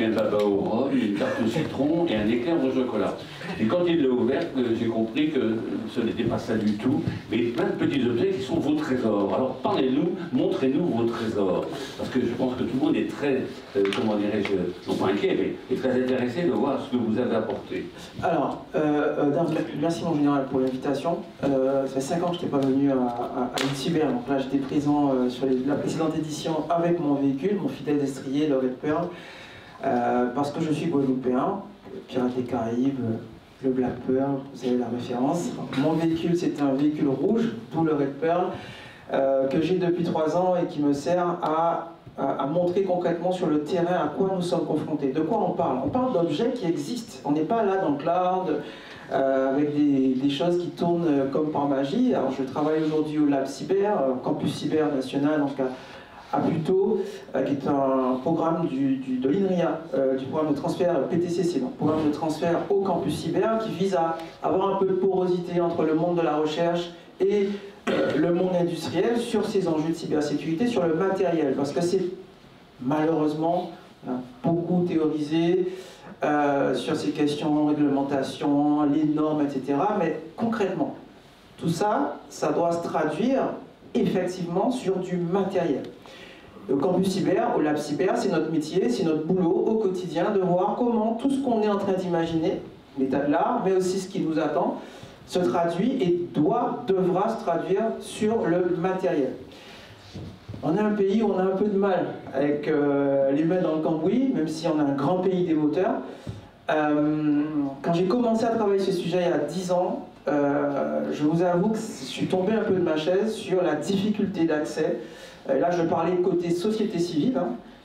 un baba au rhum, une tarte au citron et un éclair au chocolat. Et quand il l'a ouverte, j'ai compris que ce n'était pas ça du tout, mais plein de petits objets qui sont vos trésors. Alors parlez-nous, montrez-nous vos trésors. Parce que je pense que tout le monde est très, comment dirais-je, non pas inquiet, mais est très intéressé de voir ce que vous avez apporté. Alors, merci mon général pour l'invitation. Ça fait 5 ans que je n'étais pas venu à Cyber, donc là j'étais présent sur la précédente édition avec mon véhicule, mon fidèle destrier, le Red Pearl, parce que je suis guadeloupéen, Pirates des Caraïbes, le Black Pearl, vous avez la référence. Mon véhicule c'est un véhicule rouge, d'où le Red Pearl, que j'ai depuis 3 ans et qui me sert à montrer concrètement sur le terrain à quoi nous sommes confrontés. De quoi on parle? On parle d'objets qui existent, on n'est pas là dans le cloud, avec des choses qui tournent comme par magie. Alors je travaille aujourd'hui au Lab Cyber, Campus Cyber National, donc à Puteaux, qui est un programme de l'INRIA, du programme de transfert PTCC, donc programme de transfert au Campus Cyber, qui vise à avoir un peu de porosité entre le monde de la recherche et le monde industriel sur ces enjeux de cybersécurité, sur le matériel, parce que c'est malheureusement beaucoup théorisé, sur ces questions, réglementation, les normes, etc. Mais concrètement, tout ça, ça doit se traduire effectivement sur du matériel. Le Campus Cyber, au Lab Cyber, c'est notre métier, c'est notre boulot au quotidien de voir comment tout ce qu'on est en train d'imaginer, l'état de l'art, mais aussi ce qui nous attend, se traduit et devra se traduire sur le matériel. On est un pays où on a un peu de mal avec les mains dans le cambouis, même si on a un grand pays des moteurs. Quand j'ai commencé à travailler ce sujet il y a 10 ans, je vous avoue que je suis tombé un peu de ma chaise sur la difficulté d'accès. Là, je parlais côté société civile.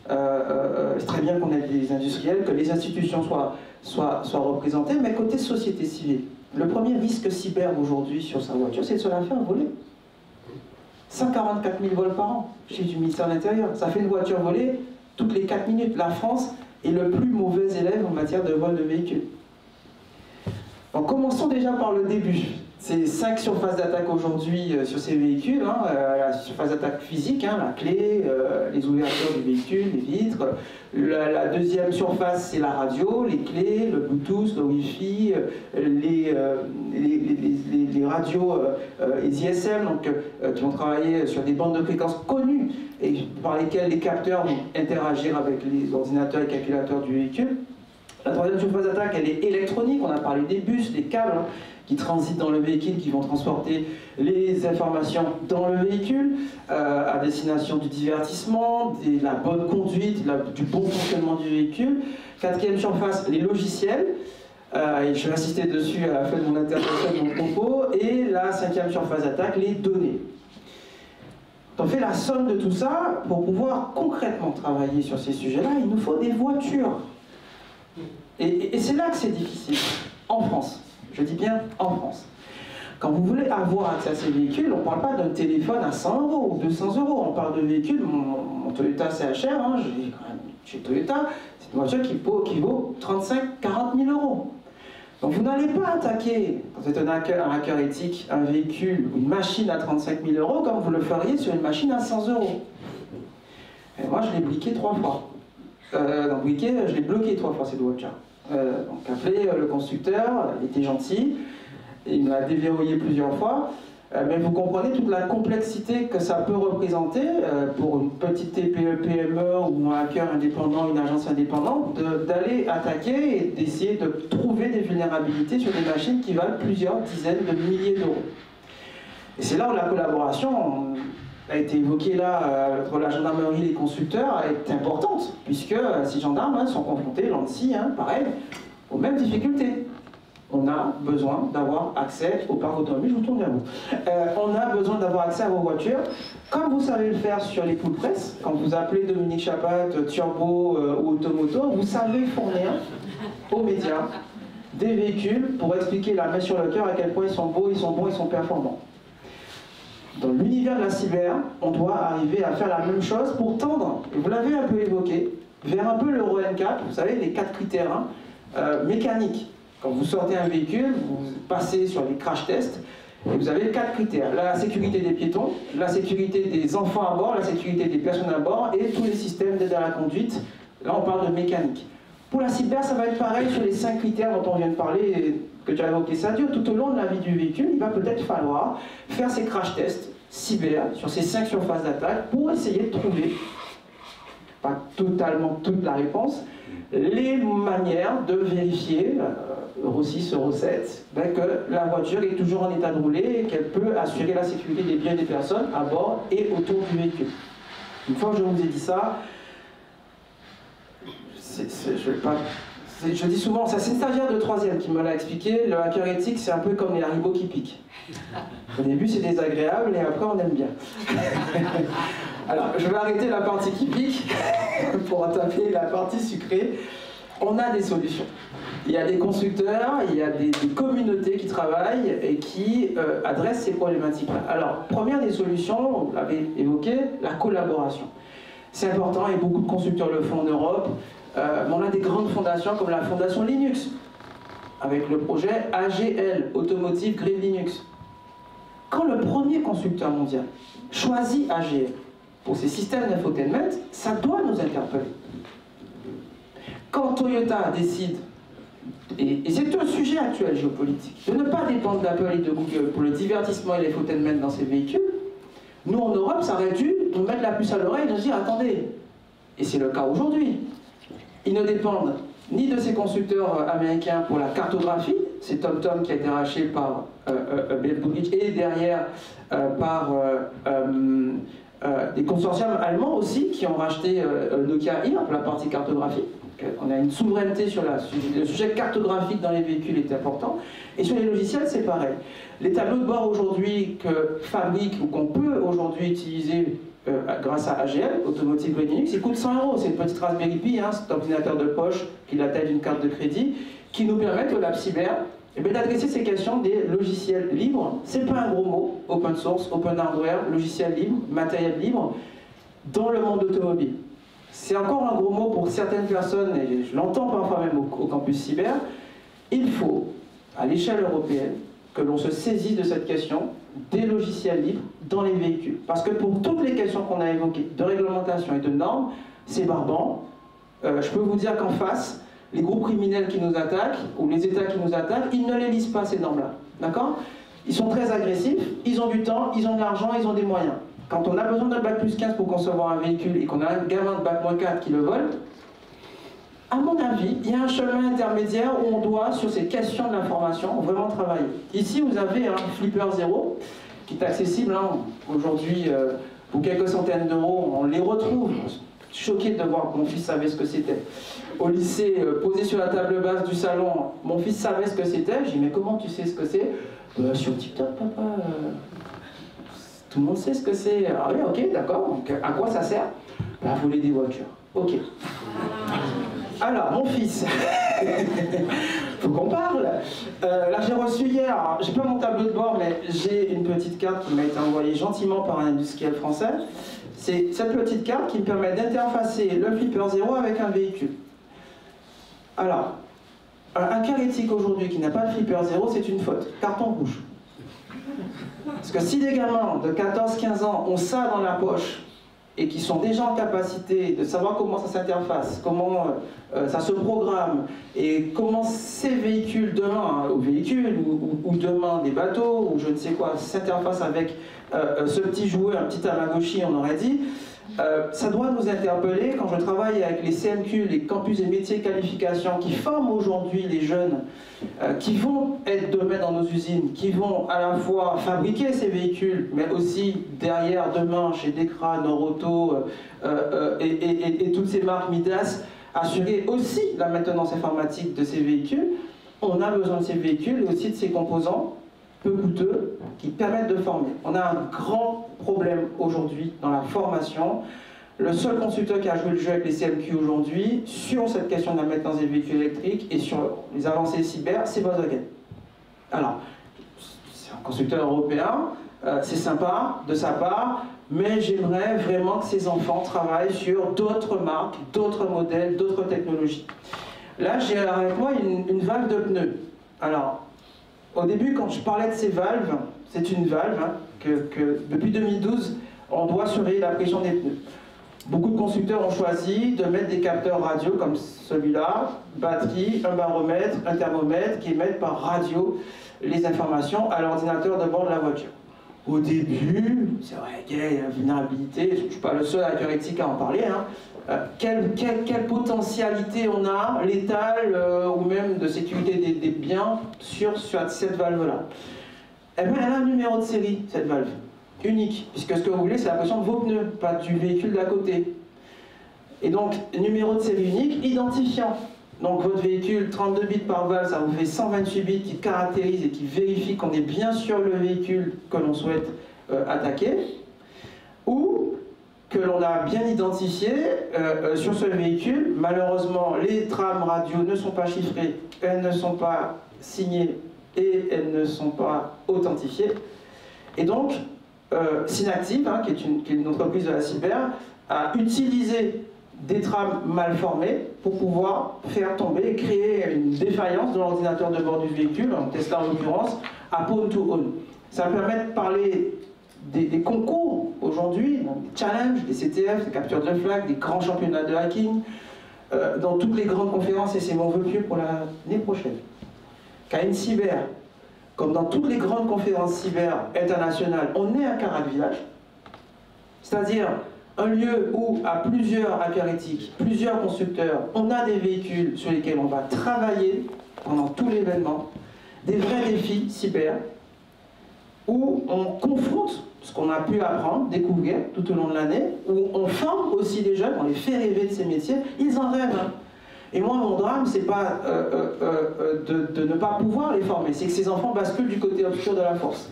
C'est très bien qu'on ait des industriels, que les institutions soient représentées, mais côté société civile, le premier risque cyber aujourd'hui sur sa voiture, c'est de se la faire voler. 144 000 vols par an, chiffre du ministère de l'Intérieur. Ça fait une voiture volée toutes les 4 minutes. La France est le plus mauvais élève en matière de vol de véhicules. Donc commençons déjà par le début. C'est 5 surfaces d'attaque aujourd'hui sur ces véhicules. La surface d'attaque physique, la clé, les ouvertures du véhicule, les vitres. La deuxième surface, c'est la radio, les clés, le Bluetooth, le Wi-Fi, les radios et ISM, donc, qui vont travailler sur des bandes de fréquences connues et par lesquelles les capteurs vont interagir avec les ordinateurs et calculateurs du véhicule. La troisième surface d'attaque, elle est électronique. On a parlé des bus, des câbles qui transitent dans le véhicule, qui vont transporter les informations dans le véhicule à destination du divertissement, de la bonne conduite, du bon fonctionnement du véhicule. Quatrième surface, les logiciels. Et je vais insister dessus à la fin de mon intervention, de mon propos. Et la cinquième surface d'attaque, les données. On fait la somme de tout ça. Pour pouvoir concrètement travailler sur ces sujets-là, il nous faut des voitures. Et c'est là que c'est difficile, en France. Je dis bien en France. Quand vous voulez avoir accès à ces véhicules, on ne parle pas d'un téléphone à 100 € ou 200 €. On parle de véhicules, mon Toyota CHR, chez Toyota, c'est une voiture qui vaut 35 000 à 40 000 €. Donc vous n'allez pas attaquer, quand vous êtes un hacker éthique, un véhicule ou une machine à 35 000 € comme vous le feriez sur une machine à 100 €. Et moi, je l'ai bliqué 3 fois. Je l'ai bloqué 3 fois cette voiture. Donc appelé le constructeur, il était gentil, il me l'a déverrouillé plusieurs fois, mais vous comprenez toute la complexité que ça peut représenter pour une petite TPE, PME ou un hacker indépendant, une agence indépendante, d'aller attaquer et d'essayer de trouver des vulnérabilités sur des machines qui valent plusieurs dizaines de milliers d'euros. Et c'est là où la collaboration a été évoquée là entre la gendarmerie et les constructeurs est importante, puisque ces gendarmes sont confrontés, l'ANSSI, pareil, aux mêmes difficultés. On a besoin d'avoir accès au parc automobile, je vous tourne vers vous. On a besoin d'avoir accès à vos voitures, comme vous savez le faire sur les pool press, quand vous appelez Dominique Chapat, Turbo ou Automoto, vous savez fournir aux médias des véhicules pour expliquer la main sur le cœur à quel point ils sont beaux, ils sont bons, ils sont performants. Dans l'univers de la cyber, on doit arriver à faire la même chose pour tendre, et vous l'avez un peu évoqué, vers un peu l'Euro N4, vous savez, les 4 critères mécaniques. Quand vous sortez un véhicule, vous passez sur les crash tests, et vous avez 4 critères. La sécurité des piétons, la sécurité des enfants à bord, la sécurité des personnes à bord, et tous les systèmes d'aide à la conduite. Là, on parle de mécanique. Pour la cyber, ça va être pareil sur les 5 critères dont on vient de parler, que tu as évoqué, Sadio. Tout au long de la vie du véhicule, il va peut-être falloir faire ces crash tests cyber sur ces 5 surfaces d'attaque pour essayer de trouver, pas totalement toute la réponse, les manières de vérifier, Euro 6, Euro 7, que la voiture est toujours en état de rouler et qu'elle peut assurer la sécurité des biens et des personnes à bord et autour du véhicule. Une fois que je vous ai dit ça, je dis souvent, c'est une stagiaire de 3e qui me l'a expliqué, le hacker éthique c'est un peu comme les haribots qui piquent. Au début c'est désagréable et après on aime bien. Alors je vais arrêter la partie qui pique pour entamer la partie sucrée. On a des solutions. Il y a des constructeurs, il y a des communautés qui travaillent et qui adressent ces problématiques-là. Alors, première des solutions, vous l'avez évoqué, la collaboration. C'est important et beaucoup de constructeurs le font en Europe. On a des grandes fondations comme la fondation Linux, avec le projet AGL, Automotive Green Linux. Quand le premier constructeur mondial choisit AGL pour ses systèmes d'infotainment, ça doit nous interpeller. Quand Toyota décide, et c'est un sujet actuel géopolitique, de ne pas dépendre d'Apple et de Google pour le divertissement et l'infotainment dans ces véhicules, nous en Europe, ça aurait dû nous mettre la puce à l'oreille et nous dire, attendez, et c'est le cas aujourd'hui, ils ne dépendent ni de ces constructeurs américains pour la cartographie, c'est TomTom qui a été racheté par BMW et derrière par des consortiums allemands aussi qui ont racheté Nokia IR pour la partie cartographie. On a une souveraineté sur le sujet cartographique dans les véhicules est important. Et sur les logiciels, c'est pareil. Les tableaux de bord aujourd'hui que fabrique ou qu'on peut aujourd'hui utiliser grâce à AGL, Automotive Grade Linux, ils coûtent 100 €. C'est une petite Raspberry Pi, hein, cet ordinateur de poche qui a la taille d'une carte de crédit, qui nous permettent au Lab Cyber d'adresser ces questions des logiciels libres. C'est pas un gros mot, open source, open hardware, logiciel libre, matériel libre, dans le monde automobile. C'est encore un gros mot pour certaines personnes, et je l'entends parfois même au campus cyber. Il faut, à l'échelle européenne, que l'on se saisisse de cette question des logiciels libres dans les véhicules. Parce que pour toutes les questions qu'on a évoquées, de réglementation et de normes, c'est barbant. Je peux vous dire qu'en face, les groupes criminels qui nous attaquent, ou les États qui nous attaquent, ils ne les lisent pas, ces normes-là. D'accord? Ils sont très agressifs, ils ont du temps, ils ont de l'argent, ils ont des moyens. Quand on a besoin d'un bac plus 15 pour concevoir un véhicule et qu'on a un gamin de bac moins 4 qui le vole, à mon avis, il y a un chemin intermédiaire où on doit, sur ces questions de l'information, vraiment travailler. Ici, vous avez un Flipper 0 qui est accessible hein, aujourd'hui pour quelques centaines d'euros. On les retrouve. Je suis choqué de voir que mon fils savait ce que c'était. Au lycée, posé sur la table basse du salon, mon fils savait ce que c'était. J'ai dit, mais comment tu sais ce que c'est? Sur TikTok, papa. Tout le monde sait ce que c'est. Ah oui, ok, d'accord. Donc, à quoi ça sert? À voler des voitures. Ok. Alors, mon fils, faut qu'on parle. Là, j'ai reçu hier, j'ai pas mon tableau de bord, mais j'ai une petite carte qui m'a été envoyée gentiment par un industriel français. C'est cette petite carte qui me permet d'interfacer le Flipper 0 avec un véhicule. Alors, un car éthique aujourd'hui qui n'a pas de Flipper 0, c'est une faute. Carton rouge. Parce que si des gamins de 14-15 ans ont ça dans la poche, et qui sont déjà en capacité de savoir comment ça s'interface, comment ça se programme, et comment ces véhicules demain, ou véhicules, ou demain des bateaux, ou je ne sais quoi, s'interfacent avec ce petit jouet, un petit Tamagotchi, on aurait dit, ça doit nous interpeller. Quand je travaille avec les CMQ, les campus et métiers qualification, qui forment aujourd'hui les jeunes, qui vont être demain dans nos usines, qui vont à la fois fabriquer ces véhicules, mais aussi derrière, demain, chez Decra, Norauto et toutes ces marques Midas, assurer aussi la maintenance informatique de ces véhicules. On a besoin de ces véhicules et aussi de ces composants peu coûteux qui permettent de former. On a un grand problème aujourd'hui dans la formation. Le seul constructeur qui a joué le jeu avec les CMQ aujourd'hui sur cette question de la maintenance des véhicules électriques et sur les avancées cyber, c'est Volkswagen. Alors, c'est un constructeur européen, c'est sympa de sa part, mais j'aimerais vraiment que ces enfants travaillent sur d'autres marques, d'autres modèles, d'autres technologies. Là, j'ai avec moi une valve de pneu. Alors, au début, quand je parlais de ces valves, c'est une valve hein, que depuis 2012, on doit surveiller la pression des pneus. Beaucoup de constructeurs ont choisi de mettre des capteurs radio comme celui-là, batterie, un baromètre, un thermomètre qui émettent par radio les informations à l'ordinateur de bord de la voiture. Au début, c'est vrai qu'il y a une vulnérabilité, je ne suis pas le seul avec Euretic à en parler, hein. Quelle potentialité on a, létale ou même de sécurité des biens sur cette valve-là. Eh bien, elle a un numéro de série, cette valve, unique, puisque ce que vous voulez, c'est la pression de vos pneus, pas du véhicule d'à côté. Et donc, numéro de série unique, identifiant. Donc, votre véhicule, 32 bits par valve, ça vous fait 128 bits qui caractérisent et qui vérifient qu'on est bien sur le véhicule que l'on souhaite attaquer, ou que l'on a bien identifié sur ce véhicule. Malheureusement, les trames radio ne sont pas chiffrées, elles ne sont pas signées et elles ne sont pas authentifiées. Et donc, Synactive, hein, qui est une entreprise de la cyber, a utilisé des trames mal formées pour pouvoir faire tomber et créer une défaillance de l'ordinateur de bord du véhicule, en Tesla en l'occurrence, à Pwn to Own. Ça permet de parler des concours aujourd'hui, des challenges, des CTF, des captures de flag, des grands championnats de hacking, dans toutes les grandes conférences, et c'est mon vœu pieux pour l'année prochaine. KN Cyber, comme dans toutes les grandes conférences cyber internationales, on est un Carac Village, c'est-à-dire un lieu où, à plusieurs hackers éthiques, plusieurs constructeurs, on a des véhicules sur lesquels on va travailler pendant tout l'événement, des vrais défis cyber, où on confronte ce qu'on a pu apprendre, découvrir tout au long de l'année, où on forme aussi des jeunes, on les fait rêver de ces métiers, ils en rêvent. Hein. Et moi, mon drame, c'est pas de ne pas pouvoir les former, c'est que ces enfants basculent du côté obscur de la force.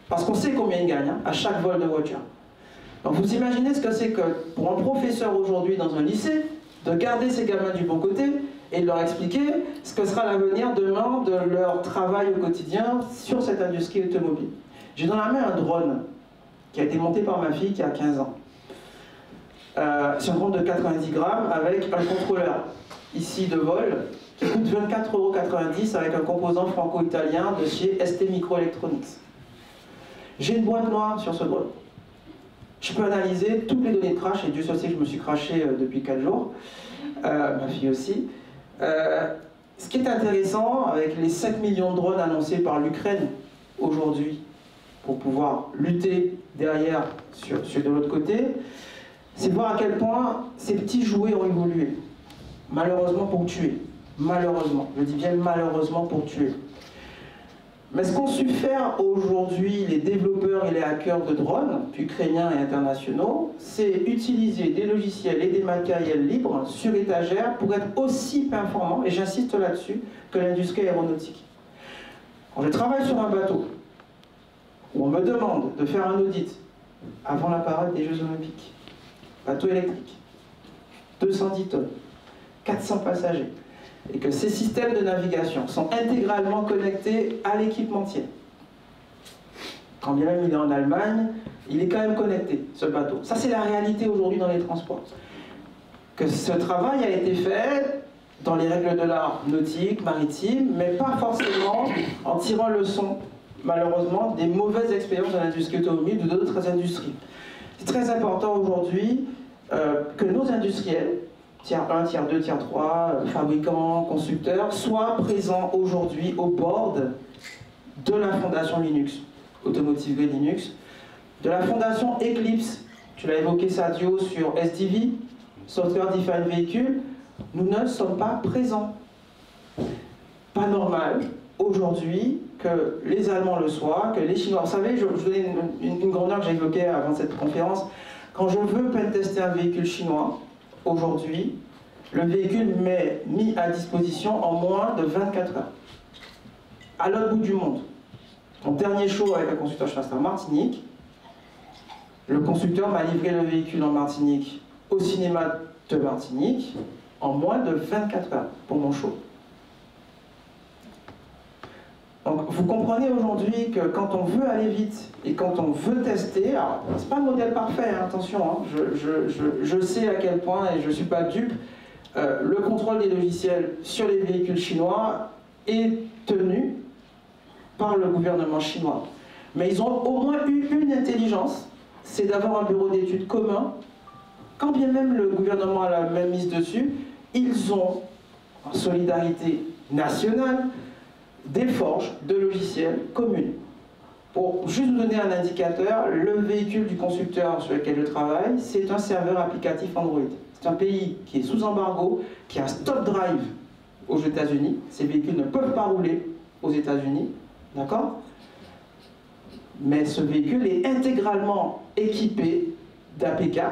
Parce qu'on sait combien ils gagnent hein, à chaque vol de voiture. Donc vous imaginez ce que c'est que pour un professeur aujourd'hui dans un lycée, de garder ces gamins du bon côté et de leur expliquer ce que sera l'avenir demain de leur travail au quotidien sur cette industrie automobile. J'ai dans la main un drone qui a été monté par ma fille qui a 15 ans. C'est un drone de 90 grammes avec un contrôleur ici de vol qui coûte 24,90 € avec un composant franco-italien de chez ST Microelectronics. J'ai une boîte noire sur ce drone. Je peux analyser toutes les données de crash, et Dieu sait que je me suis crashé depuis 4 jours, ma fille aussi. Ce qui est intéressant avec les 5 millions de drones annoncés par l'Ukraine aujourd'hui pour pouvoir lutter derrière sur de l'autre côté, c'est de voir à quel point ces petits jouets ont évolué. Malheureusement pour tuer. Malheureusement. Je dis bien malheureusement pour tuer. Mais ce qu'ont su faire aujourd'hui les développeurs et les hackers de drones, ukrainiens et internationaux, c'est utiliser des logiciels et des matériels libres sur étagère pour être aussi performants, et j'insiste là-dessus, que l'industrie aéronautique. Quand je travaille sur un bateau, où on me demande de faire un audit avant la parade des Jeux Olympiques, bateau électrique, 210 tonnes, 400 passagers, et que ces systèmes de navigation sont intégralement connectés à l'équipementier. Quand bien même il est en Allemagne, il est quand même connecté, ce bateau. Ça, c'est la réalité aujourd'hui dans les transports. Que ce travail a été fait dans les règles de l'art nautique, maritime, mais pas forcément en tirant leçon, malheureusement, des mauvaises expériences de l'industrie automobile ou d'autres industries. C'est très important aujourd'hui que nos industriels, tiers 1, tiers 2, tiers 3, fabricants, constructeurs, soient présents aujourd'hui au board de la fondation Linux, Automotive Grade Linux, de la fondation Eclipse, tu l'as évoqué Sadio sur SDV, Software Defined Vehicle, nous ne sommes pas présents. Pas normal aujourd'hui que les Allemands le soient, que les Chinois. Vous savez, je vous donne une grandeur que j'ai évoquée avant cette conférence. Quand je veux pentester un véhicule chinois, aujourd'hui, le véhicule m'est mis à disposition en moins de 24 heures. À l'autre bout du monde. Mon dernier show avec un constructeur chinois, c'était en Martinique. Le constructeur m'a livré le véhicule en Martinique au cinéma de Martinique en moins de 24 heures pour mon show. Donc vous comprenez aujourd'hui que quand on veut aller vite et quand on veut tester, alors c'est pas le modèle parfait, hein, attention, hein, je sais à quel point, et je ne suis pas dupe, le contrôle des logiciels sur les véhicules chinois est tenu par le gouvernement chinois. Mais ils ont au moins eu une intelligence, c'est d'avoir un bureau d'études commun. Quand bien même le gouvernement a la même mise dessus, ils ont, en solidarité nationale, des forges de logiciels communes. Pour juste vous donner un indicateur, le véhicule du constructeur sur lequel je travaille, c'est un serveur applicatif Android. C'est un pays qui est sous embargo, qui a un stop drive aux États-Unis. Ces véhicules ne peuvent pas rouler aux États-Unis, d'accord? Mais ce véhicule est intégralement équipé d'APK,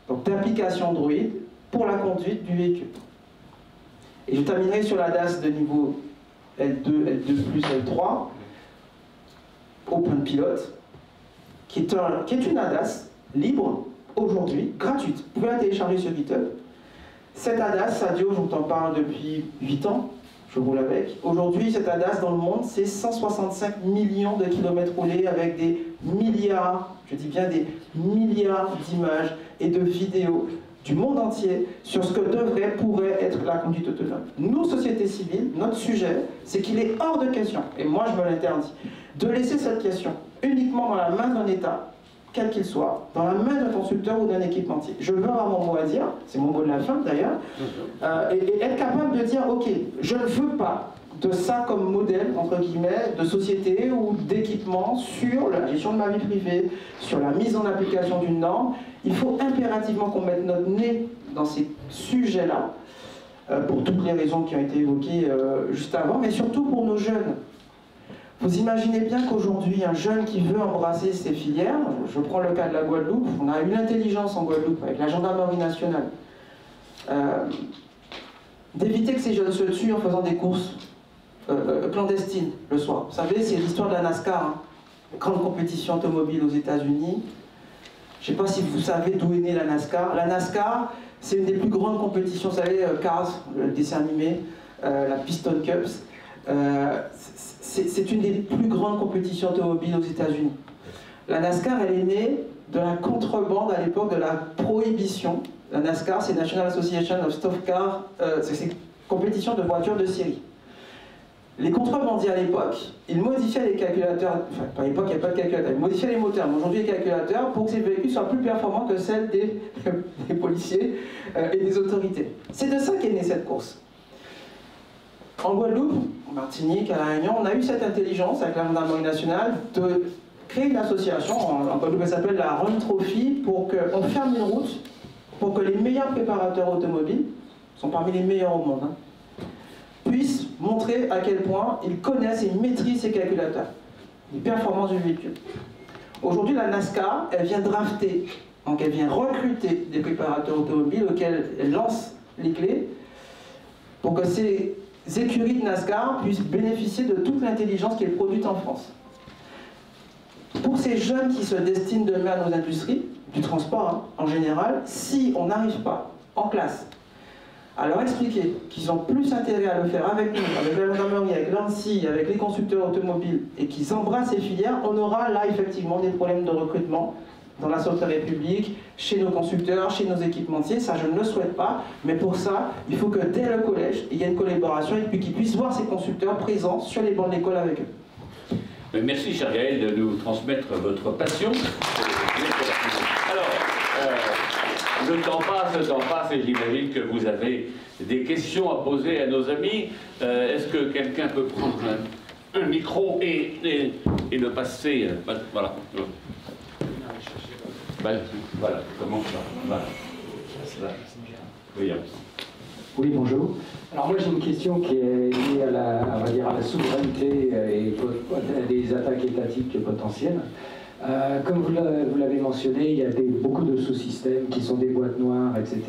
donc d'applications Android, pour la conduite du véhicule. Et je terminerai sur la DAS de niveau L2, L2+, L3, Open Pilot, qui est une ADAS libre, aujourd'hui, gratuite. Vous pouvez la télécharger sur GitHub. Cette ADAS, Sadio, je t'en parle depuis 8 ans, je roule avec. Aujourd'hui, cette ADAS dans le monde, c'est 165 millions de kilomètres roulés avec des milliards, je dis bien des milliards d'images et de vidéos du monde entier sur ce que pourrait être la conduite autonome. Nous, société civile, notre sujet, c'est qu'il est hors de question, et moi je me l'interdis, de laisser cette question uniquement dans la main d'un État, quel qu'il soit, dans la main d'un constructeur ou d'un équipementier. Je veux avoir mon mot à dire, c'est mon mot de la fin d'ailleurs, et être capable de dire, ok, je ne veux pas de ça comme modèle, entre guillemets, de société ou d'équipement sur la gestion de ma vie privée, sur la mise en application d'une norme. Il faut impérativement qu'on mette notre nez dans ces sujets-là, pour toutes les raisons qui ont été évoquées juste avant, mais surtout pour nos jeunes. Vous imaginez bien qu'aujourd'hui, un jeune qui veut embrasser ces filières, je prends le cas de la Guadeloupe, on a une intelligence en Guadeloupe avec la gendarmerie nationale. d'éviter que ces jeunes se tuent en faisant des courses clandestines le soir. Vous savez, c'est l'histoire de la NASCAR, hein, grande compétition automobile aux États-Unis. Je ne sais pas si vous savez d'où est née la NASCAR. La NASCAR, c'est une des plus grandes compétitions, vous savez, Cars, le dessin animé, la Piston Cups. C'est une des plus grandes compétitions automobiles aux États-Unis. La NASCAR, elle est née de la contrebande à l'époque de la prohibition. La NASCAR, c'est National Association of Stock Car, c'est une compétition de voitures de série. Les contrebandiers à l'époque, ils modifiaient les calculateurs, enfin à l'époque il n'y a pas de calculateur, ils modifiaient les moteurs, mais aujourd'hui les calculateurs pour que ces véhicules soient plus performants que celles des policiers et des autorités. C'est de ça qu'est née cette course. En Guadeloupe, en Martinique, à La Réunion, on a eu cette intelligence avec la gendarmerie nationale de créer une association, en Guadeloupe elle s'appelle la Run Trophy, pour qu'on ferme une route, pour que les meilleurs préparateurs automobiles, sont parmi les meilleurs au monde, hein, puissent montrer à quel point ils connaissent et maîtrisent ces calculateurs, les performances du véhicule. Aujourd'hui, la NASCAR, elle vient drafter, donc elle vient recruter des préparateurs automobiles auxquels elle lance les clés pour que ces écuries de NASCAR puissent bénéficier de toute l'intelligence qui est produite en France. Pour ces jeunes qui se destinent demain à nos industries, du transport hein, en général, si on n'arrive pas en classe à leur expliquer qu'ils ont plus intérêt à le faire avec nous, avec la gendarmerie, avec l'ANSSI, avec les constructeurs automobiles, et qu'ils embrassent ces filières, on aura là effectivement des problèmes de recrutement dans la Sauveterre publique, chez nos constructeurs, chez nos équipementiers. Ça, je ne le souhaite pas, mais pour ça, il faut que dès le collège, il y ait une collaboration et puis qu'ils puissent voir ces constructeurs présents sur les bancs de l'école avec eux. Merci, cher Gaël, de nous transmettre votre passion. Alors, le temps passe et j'imagine que vous avez des questions à poser à nos amis. Est-ce que quelqu'un peut prendre un micro et le passer voilà. Voilà, comment ça voilà. Oui, oui, bonjour. Alors moi j'ai une question qui est liée à la souveraineté et à des attaques étatiques potentielles. Comme vous l'avez mentionné, il y a beaucoup de sous-systèmes qui sont des boîtes noires, etc.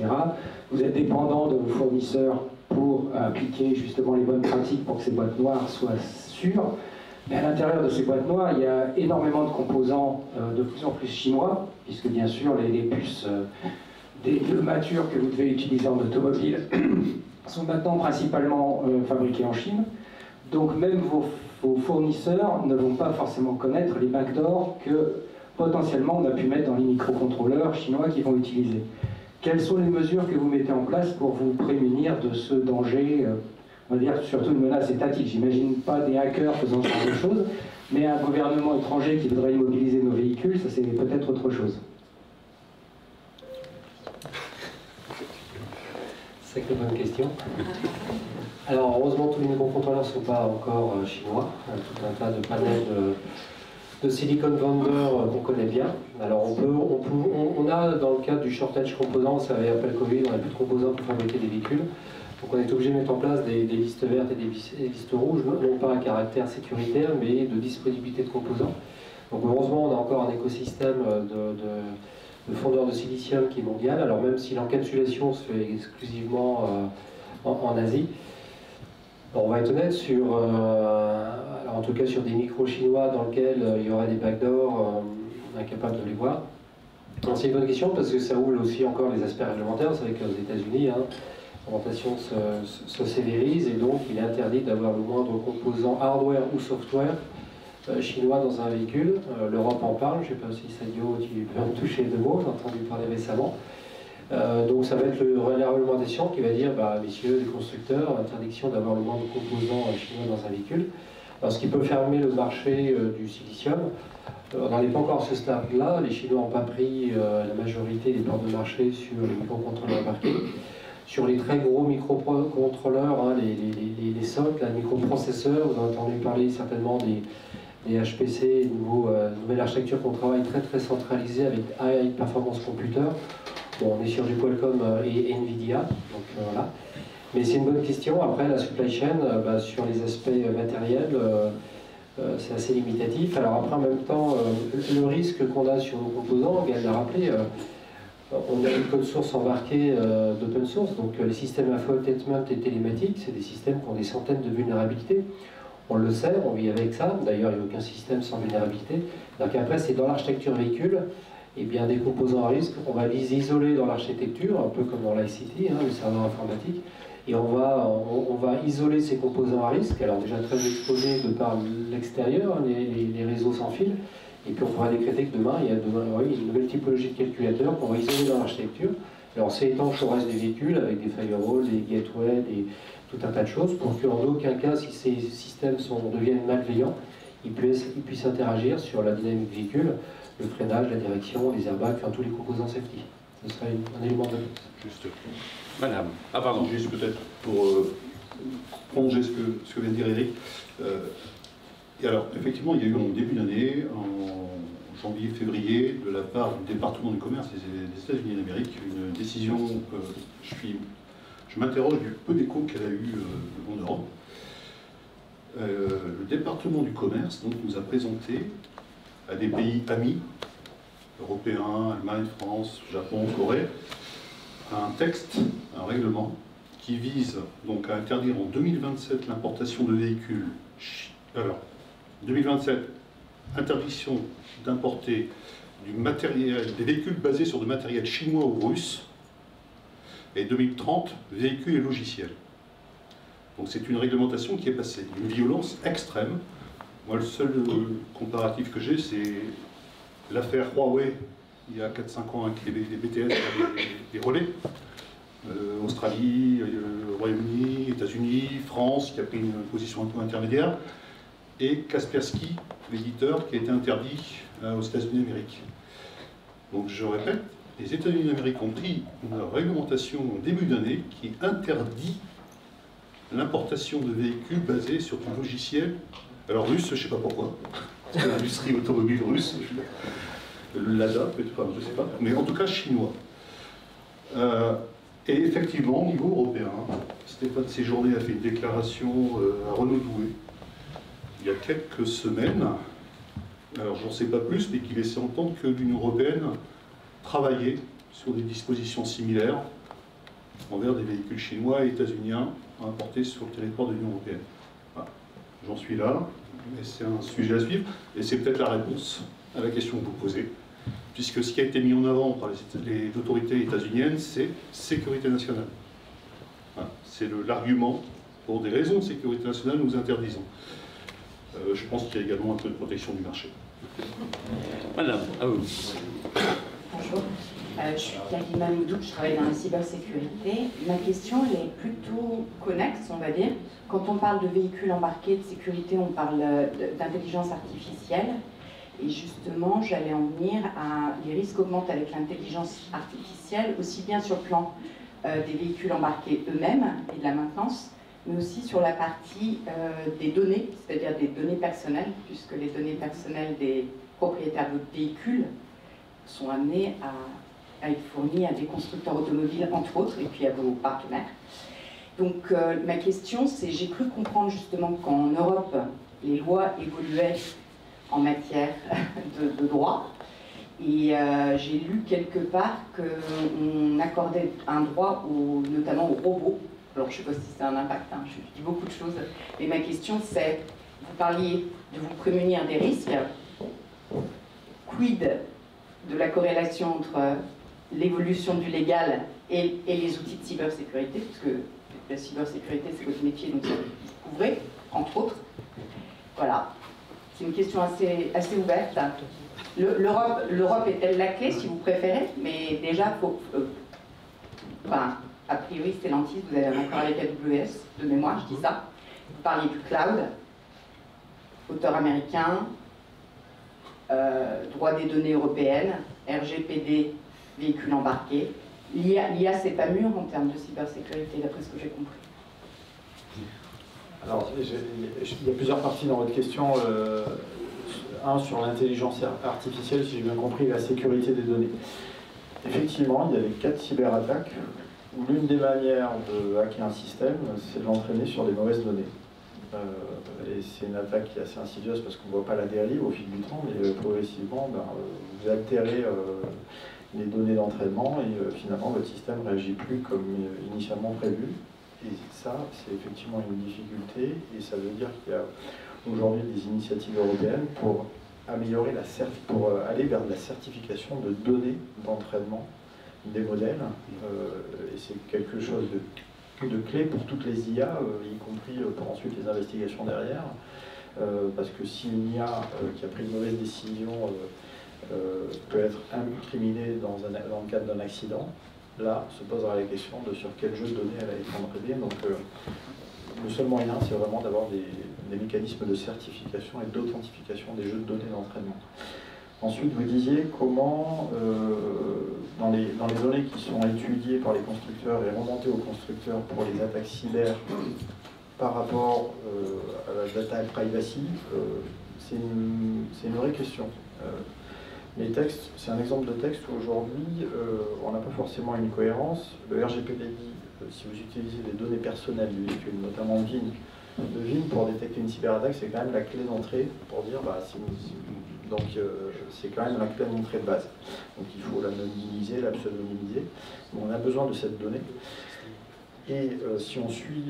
Vous êtes dépendant de vos fournisseurs pour appliquer justement les bonnes pratiques pour que ces boîtes noires soient sûres. Mais à l'intérieur de ces boîtes noires, il y a énormément de composants de plus en plus chinois, puisque bien sûr les puces des matures que vous devez utiliser en automobile sont maintenant principalement fabriquées en Chine. Donc même vos fournisseurs ne vont pas forcément connaître les backdoors que potentiellement on a pu mettre dans les microcontrôleurs chinois qu'ils vont utiliser. Quelles sont les mesures que vous mettez en place pour vous prémunir de ce danger, on va dire surtout une menace étatique? J'imagine pas des hackers faisant ce genre de choses, mais un gouvernement étranger qui voudrait immobiliser nos véhicules, ça c'est peut-être autre chose. Sacrée bonne question. Alors heureusement tous les microcontrôleurs ne sont pas encore chinois, tout un tas de panels de silicon vendors qu'on connaît bien. Alors on a dans le cadre du shortage composants, vous savez après le Covid, on n'a plus de composants pour fabriquer des véhicules. Donc on est obligé de mettre en place des listes vertes et des listes rouges, non pas à caractère sécuritaire, mais de disponibilité de composants. Donc heureusement on a encore un écosystème de fondeurs de silicium qui est mondial, alors même si l'encapsulation se fait exclusivement en Asie. On va être honnête sur, alors en tout cas sur des micros chinois dans lesquels il y aurait des backdoors, on est incapable de les voir. C'est une bonne question parce que ça ouvre aussi encore les aspects réglementaires. Vous savez qu'aux États-Unis, hein, la réglementation se sévérise et donc il est interdit d'avoir le moindre composant hardware ou software chinois dans un véhicule. L'Europe en parle, je ne sais pas si Sadio tu peux en toucher deux mots, j'ai entendu parler récemment. Donc ça va être la réglementation qui va dire, messieurs les constructeurs, interdiction d'avoir le moindre composant chinois dans un véhicule. Alors, ce qui peut fermer le marché du silicium. On n'en est pas encore à ce stade-là, les Chinois n'ont pas pris la majorité des parts de marché sur les microcontrôleurs embarqués. Sur les très gros microcontrôleurs, hein, les SOC, les microprocesseurs, vous avez entendu parler certainement des HPC, nouvelle architecture qu'on travaille très centralisée avec High Performance Computer. Bon, on est sur du Qualcomm et Nvidia, donc voilà. Mais c'est une bonne question. Après, la supply chain, sur les aspects matériels, c'est assez limitatif. Alors après, en même temps, le risque qu'on a sur nos composants, Gaël l'a rappelé, On a une code source embarquée d'open source, donc les systèmes infotainment et télématiques, c'est des systèmes qui ont des centaines de vulnérabilités. On le sait, on vit avec ça, d'ailleurs il n'y a aucun système sans vulnérabilité. Donc après c'est dans l'architecture véhicule, et bien des composants à risque, on va les isoler dans l'architecture, un peu comme dans l'ICT, le serveur informatique, et on va isoler ces composants à risque, alors déjà très exposés de par l'extérieur, les réseaux sans fil, et puis on pourra décréter que demain, il y a une nouvelle typologie de calculateur qu'on va isoler dans l'architecture. Alors c'est étanche au reste des véhicules avec des firewalls, des gateways, tout un tas de choses pour qu'en aucun cas, si ces systèmes deviennent malveillants, ils puissent interagir sur la dynamique véhicule, le freinage, la direction, les airbags, enfin tous les composants safety. Ce serait un élément de réponse. Juste. Madame. Ah pardon. Juste peut-être pour prolonger ce que vient de dire Eric. Et alors, effectivement, il y a eu en début d'année, en janvier-février, de la part du département du commerce des États-Unis d'Amérique, une décision, je m'interroge du peu d'écho qu'elle a eu en Europe. Le département du commerce donc, nous a présenté à des pays amis, européens, Allemagne, France, Japon, Corée, un texte, un règlement, qui vise donc à interdire en 2027 l'importation de véhicules. Alors, 2027, interdiction d'importer des véhicules basés sur du matériel chinois ou russe, et 2030, véhicules et logiciels. Donc c'est une réglementation qui est passée d'une violence extrême. Moi, le seul comparatif que j'ai, c'est l'affaire Huawei, il y a 4-5 ans, avec les BTS, les relais. Australie, Royaume-Uni, États-Unis, France, qui a pris une position un peu intermédiaire, et Kaspersky, l'éditeur, qui a été interdit aux États-Unis d'Amérique. Donc je répète, les États-Unis d'Amérique ont pris une réglementation en début d'année qui interdit l'importation de véhicules basés sur du logiciel, alors russe, je ne sais pas pourquoi, parce que l'industrie automobile russe, l'ADA, peut-être, je ne sais pas, mais en tout cas chinois. Et effectivement, au niveau européen, Stéphane Séjourné a fait une déclaration à Renaud Douai, il y a quelques semaines, alors j'en sais pas plus, mais qui laissait entendre que l'Union européenne travaillait sur des dispositions similaires envers des véhicules chinois et états-uniens importés sur le territoire de l'Union européenne. Voilà. J'en suis là, et c'est un sujet à suivre, et c'est peut-être la réponse à la question que vous posez, puisque ce qui a été mis en avant par les autorités états-uniennes, c'est sécurité nationale. Voilà. C'est l'argument, pour des raisons de sécurité nationale, nous interdisons. Je pense qu'il y a également un peu de protection du marché. Madame, à vous. Bonjour, je suis Karima Moudou, je travaille dans la cybersécurité. Ma question elle est plutôt connexe, on va dire. Quand on parle de véhicules embarqués, de sécurité, on parle d'intelligence artificielle. Et justement, j'allais en venir à les risques augmentent avec l'intelligence artificielle, aussi bien sur le plan des véhicules embarqués eux-mêmes et de la maintenance, mais aussi sur la partie des données, c'est-à-dire des données personnelles, puisque les données personnelles des propriétaires de véhicules sont amenées à être fournies à des constructeurs automobiles, entre autres, et puis à vos partenaires. Donc ma question, c'est, j'ai cru comprendre justement qu'en Europe, les lois évoluaient en matière de droit, et j'ai lu quelque part qu'on accordait un droit notamment aux robots. Alors, je ne sais pas si c'est un impact, hein, je dis beaucoup de choses, mais ma question c'est, vous parliez de vous prémunir des risques, quid de la corrélation entre l'évolution du légal et les outils de cybersécurité, parce que la cybersécurité c'est votre métier, donc ça vous couvrez, entre autres. Voilà, c'est une question assez ouverte. L'Europe est-elle la clé, si vous préférez, mais déjà, enfin, a priori, Stellantis, vous avez un accord avec AWS, de mémoire, je dis ça. Vous parliez du cloud, auteur américain, droit des données européennes, RGPD, véhicules embarqués. L'IA, c'est pas mûr en termes de cybersécurité, d'après ce que j'ai compris. Alors, il y a plusieurs parties dans votre question. Un, sur l'intelligence artificielle, si j'ai bien compris, la sécurité des données. Effectivement, il y avait 4 cyberattaques. L'une des manières de hacker un système, c'est de l'entraîner sur des mauvaises données. Et c'est une attaque qui est assez insidieuse parce qu'on ne voit pas la dérive au fil du temps, mais progressivement, vous altérez les données d'entraînement et finalement votre système ne réagit plus comme initialement prévu. Et ça, c'est effectivement une difficulté et ça veut dire qu'il y a aujourd'hui des initiatives européennes pour améliorer pour aller vers la certification de données d'entraînement des modèles. Et c'est quelque chose de clé pour toutes les IA, y compris pour ensuite les investigations derrière. Parce que si une IA qui a pris une mauvaise décision peut être incriminée dans le cadre d'un accident, là se posera la question de sur quel jeu de données elle a été entraînée. Donc le seul moyen, c'est vraiment d'avoir des mécanismes de certification et d'authentification des jeux de données d'entraînement. Ensuite, vous disiez comment, dans les données qui sont étudiées par les constructeurs et remontées aux constructeurs pour les attaques cyber par rapport à la data privacy, c'est une vraie question. Les textes, c'est un exemple de texte où aujourd'hui, on n'a pas forcément une cohérence. Le RGPD dit, si vous utilisez des données personnelles du véhicule, notamment VIN pour détecter une cyberattaque, c'est quand même la clé d'entrée pour dire, donc c'est quand même la clé d'entrée de base. Donc il faut l'anonymiser, la pseudonymiser. On a besoin de cette donnée. Et si on suit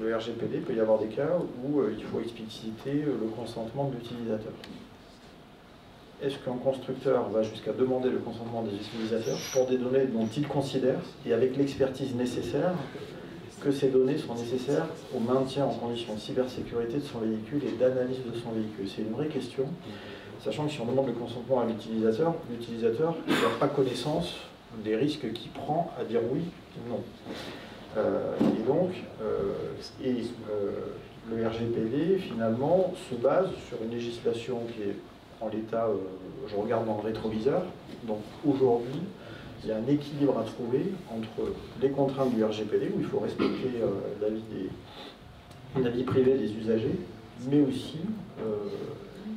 le RGPD, il peut y avoir des cas où il faut expliciter le consentement de l'utilisateur. Est-ce qu'un constructeur va jusqu'à demander le consentement des utilisateurs pour des données dont il considère, et avec l'expertise nécessaire, que ces données sont nécessaires au maintien en condition de cybersécurité de son véhicule et d'analyse de son véhicule? C'est une vraie question, sachant que si on demande le consentement à l'utilisateur n'a pas connaissance des risques qu'il prend à dire oui ou non. Et donc, le RGPD, finalement, se base sur une législation qui est en l'état, je regarde dans le rétroviseur. Donc aujourd'hui, il y a un équilibre à trouver entre les contraintes du RGPD, où il faut respecter la vie privée des usagers, mais aussi,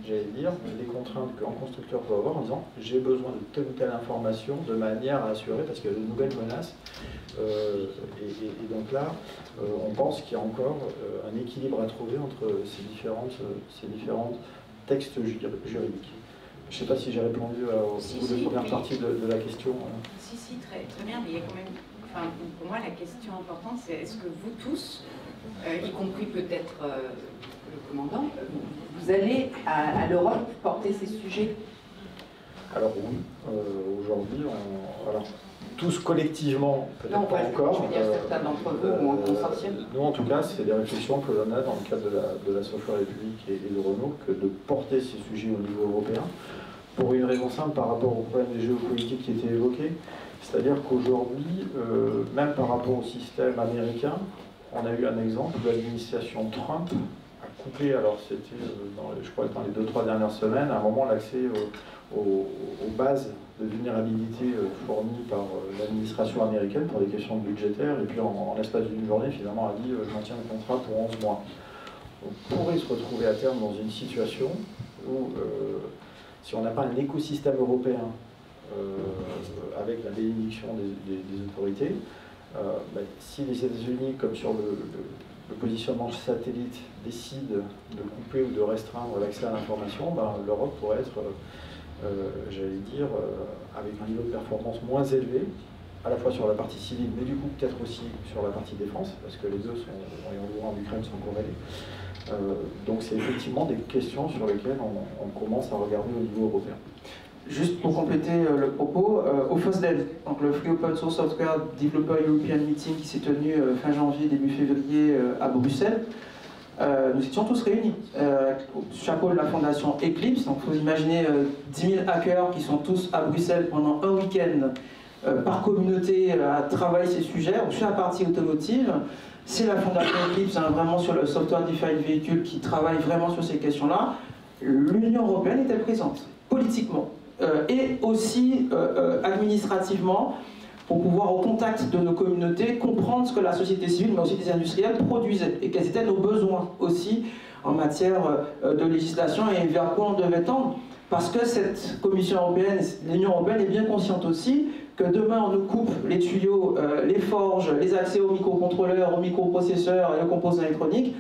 j'allais dire, les contraintes qu'un constructeur peut avoir en disant j'ai besoin de telle ou telle information de manière à assurer, parce qu'il y a de nouvelles menaces. Et donc là, on pense qu'il y a encore un équilibre à trouver entre ces différents textes juridiques. Je ne sais pas si j'ai répondu aux premières parties de la question. Si, très bien, mais il y a quand même, enfin, pour moi, la question importante, c'est est-ce que vous tous, y compris peut-être le commandant, vous allez à l'Europe porter ces sujets? Alors oui, aujourd'hui, tous collectivement, peut-être pas encore. Je veux dire, certains d'entre eux ou en consortium. Nous, en tout cas, c'est des réflexions que l'on a dans le cadre de la Software République et de Renault, que de porter ces sujets au niveau européen, pour une raison simple par rapport au problème des géopolitiques qui étaient évoqués. C'est-à-dire qu'aujourd'hui, même par rapport au système américain, on a eu un exemple où l'administration Trump a coupé, alors c'était, je crois, dans les 2-3 dernières semaines, à un moment l'accès aux bases de vulnérabilité fournies par l'administration américaine pour des questions budgétaires, et puis en l'espace d'une journée, finalement, a dit je maintiens le contrat pour 11 mois. On pourrait se retrouver à terme dans une situation où, si on n'a pas un écosystème européen avec la bénédiction des autorités, si les États-Unis, comme sur le positionnement satellite, décident de couper ou de restreindre l'accès à l'information, l'Europe pourrait être, j'allais dire, avec un niveau de performance moins élevé, à la fois sur la partie civile, mais du coup peut-être aussi sur la partie défense, parce que les deux, en Ukraine, sont corrélés. Donc c'est effectivement des questions sur lesquelles on commence à regarder au niveau européen. Juste pour compléter le propos, au FOSDEV, donc le Free Open Source Software Developer European Meeting qui s'est tenu fin janvier, début février à Bruxelles, nous étions tous réunis. Chapeau de la fondation Eclipse, donc il faut imaginer 10 000 hackers qui sont tous à Bruxelles pendant un week-end par communauté à travailler ces sujets. Donc, sur la partie automotive, c'est la fondation Eclipse, vraiment sur le Software Defined Vehicle qui travaille vraiment sur ces questions-là. L'Union européenne était présente, politiquement. Et aussi administrativement, pour pouvoir au contact de nos communautés comprendre ce que la société civile, mais aussi des industriels produisaient et quels étaient nos besoins aussi en matière de législation et vers quoi on devait tendre. Parce que cette Commission européenne, l'Union européenne est bien consciente aussi que demain on nous coupe les tuyaux, les forges, les accès aux microcontrôleurs, aux microprocesseurs et aux composants électroniques.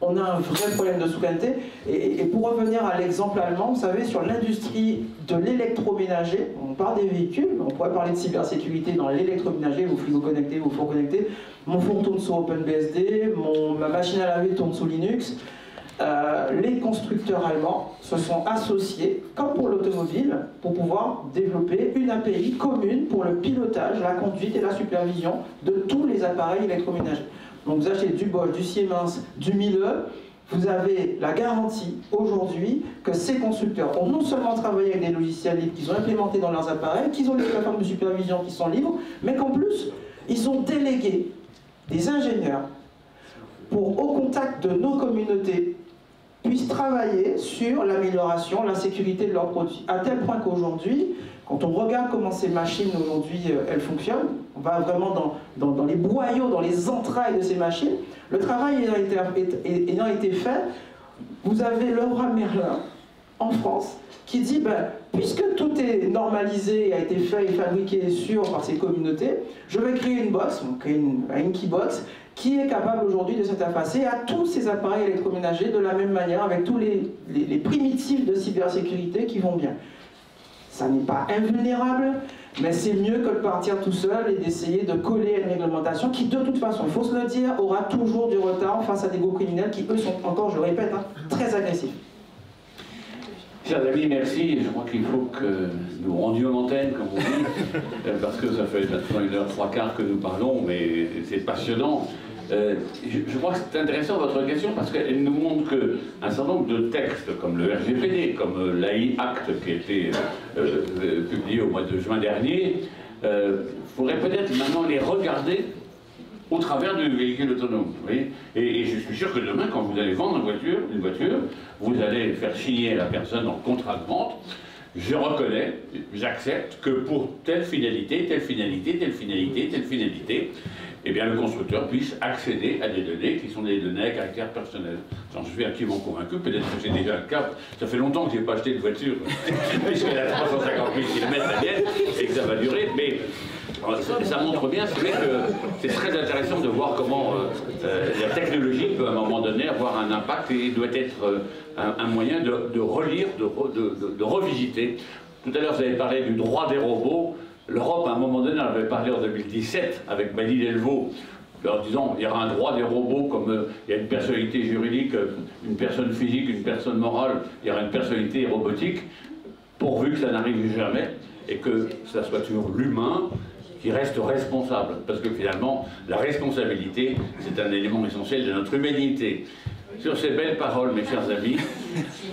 on a un vrai problème de souveraineté. Et pour revenir à l'exemple allemand, vous savez, sur l'industrie de l'électroménager, on parle des véhicules, on pourrait parler de cybersécurité dans l'électroménager, vos frigos connectés, vos fours connectés, mon four tourne sur OpenBSD, ma machine à laver tourne sous Linux. Les constructeurs allemands se sont associés, comme pour l'automobile, pour pouvoir développer une API commune pour le pilotage, la conduite et la supervision de tous les appareils électroménagers. Donc vous achetez du Bosch, du Siemens, du Miele, vous avez la garantie aujourd'hui que ces constructeurs ont non seulement travaillé avec des logiciels libres qu'ils ont implémentés dans leurs appareils, qu'ils ont des plateformes de supervision qui sont libres, mais qu'en plus, ils ont délégué des ingénieurs pour, au contact de nos communautés, puissent travailler sur l'amélioration, la sécurité de leurs produits. À tel point qu'aujourd'hui, quand on regarde comment ces machines aujourd'hui elles fonctionnent, on va vraiment dans les boyaux, dans les entrailles de ces machines, le travail ayant été fait, vous avez Laura Merlin en France qui dit puisque tout est normalisé et a été fait et fabriqué par ces communautés, je vais créer une box, donc une keybox, qui est capable aujourd'hui de s'interfacer à tous ces appareils électroménagers de la même manière, avec tous les primitifs de cybersécurité qui vont bien. Ça n'est pas invulnérable, mais c'est mieux que de partir tout seul et d'essayer de coller à une réglementation qui, de toute façon, il faut se le dire, aura toujours du retard face à des groupes criminels qui, eux, sont encore, je le répète, très agressifs. Chers amis, merci. Je crois qu'il faut que nous rendions l'antenne, comme on dit, parce que ça fait maintenant 1h03 que nous parlons, mais c'est passionnant. Je crois que c'est intéressant votre question parce qu'elle nous montre qu'un certain nombre de textes, comme le RGPD, comme l'AI Act qui a été publié au mois de juin dernier, faudrait peut-être maintenant les regarder au travers du véhicule autonome. Vous voyez, et je suis sûr que demain, quand vous allez vendre une voiture, vous allez faire signer à la personne en contrat de vente. Je reconnais, j'accepte que pour telle finalité, telle finalité, telle finalité, telle finalité, eh bien le constructeur puisse accéder à des données qui sont des données à caractère personnel. J'en suis intimement convaincu, peut-être que c'est déjà le cas. Ça fait longtemps que je n'ai pas acheté de voiture, puisqu'elle a 350 000 km la mienne, et que ça va durer, mais ça montre bien, c'est vrai que c'est très intéressant de voir comment la technologie peut à un moment donné avoir un impact et doit être un moyen de relire, de revisiter. Tout à l'heure, vous avez parlé du droit des robots. L'Europe, à un moment donné, en avait parlé en 2017 avec Mali Delvaux, en disant il y aura un droit des robots comme il y a une personnalité juridique, une personne physique, une personne morale, il y aura une personnalité robotique, pourvu que ça n'arrive jamais et que ça soit toujours l'humain qui reste responsable. Parce que finalement, la responsabilité, c'est un élément essentiel de notre humanité. Sur ces belles paroles, mes chers amis,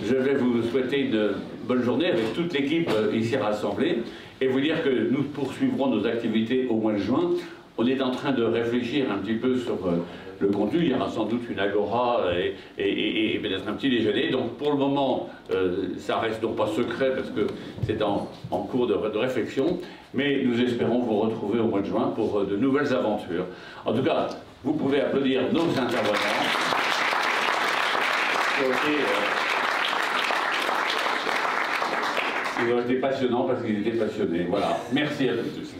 je vais vous souhaiter une bonne journée avec toute l'équipe ici rassemblée et vous dire que nous poursuivrons nos activités au mois de juin. On est en train de réfléchir un petit peu sur le contenu. Il y aura sans doute une agora et peut-être un petit déjeuner. Donc pour le moment, ça reste donc pas secret parce que c'est en cours de réflexion. Mais nous espérons vous retrouver au mois de juin pour de nouvelles aventures. En tout cas, vous pouvez applaudir nos intervenants. Ils ont été passionnants parce qu'ils étaient passionnés. Voilà. Merci à tous.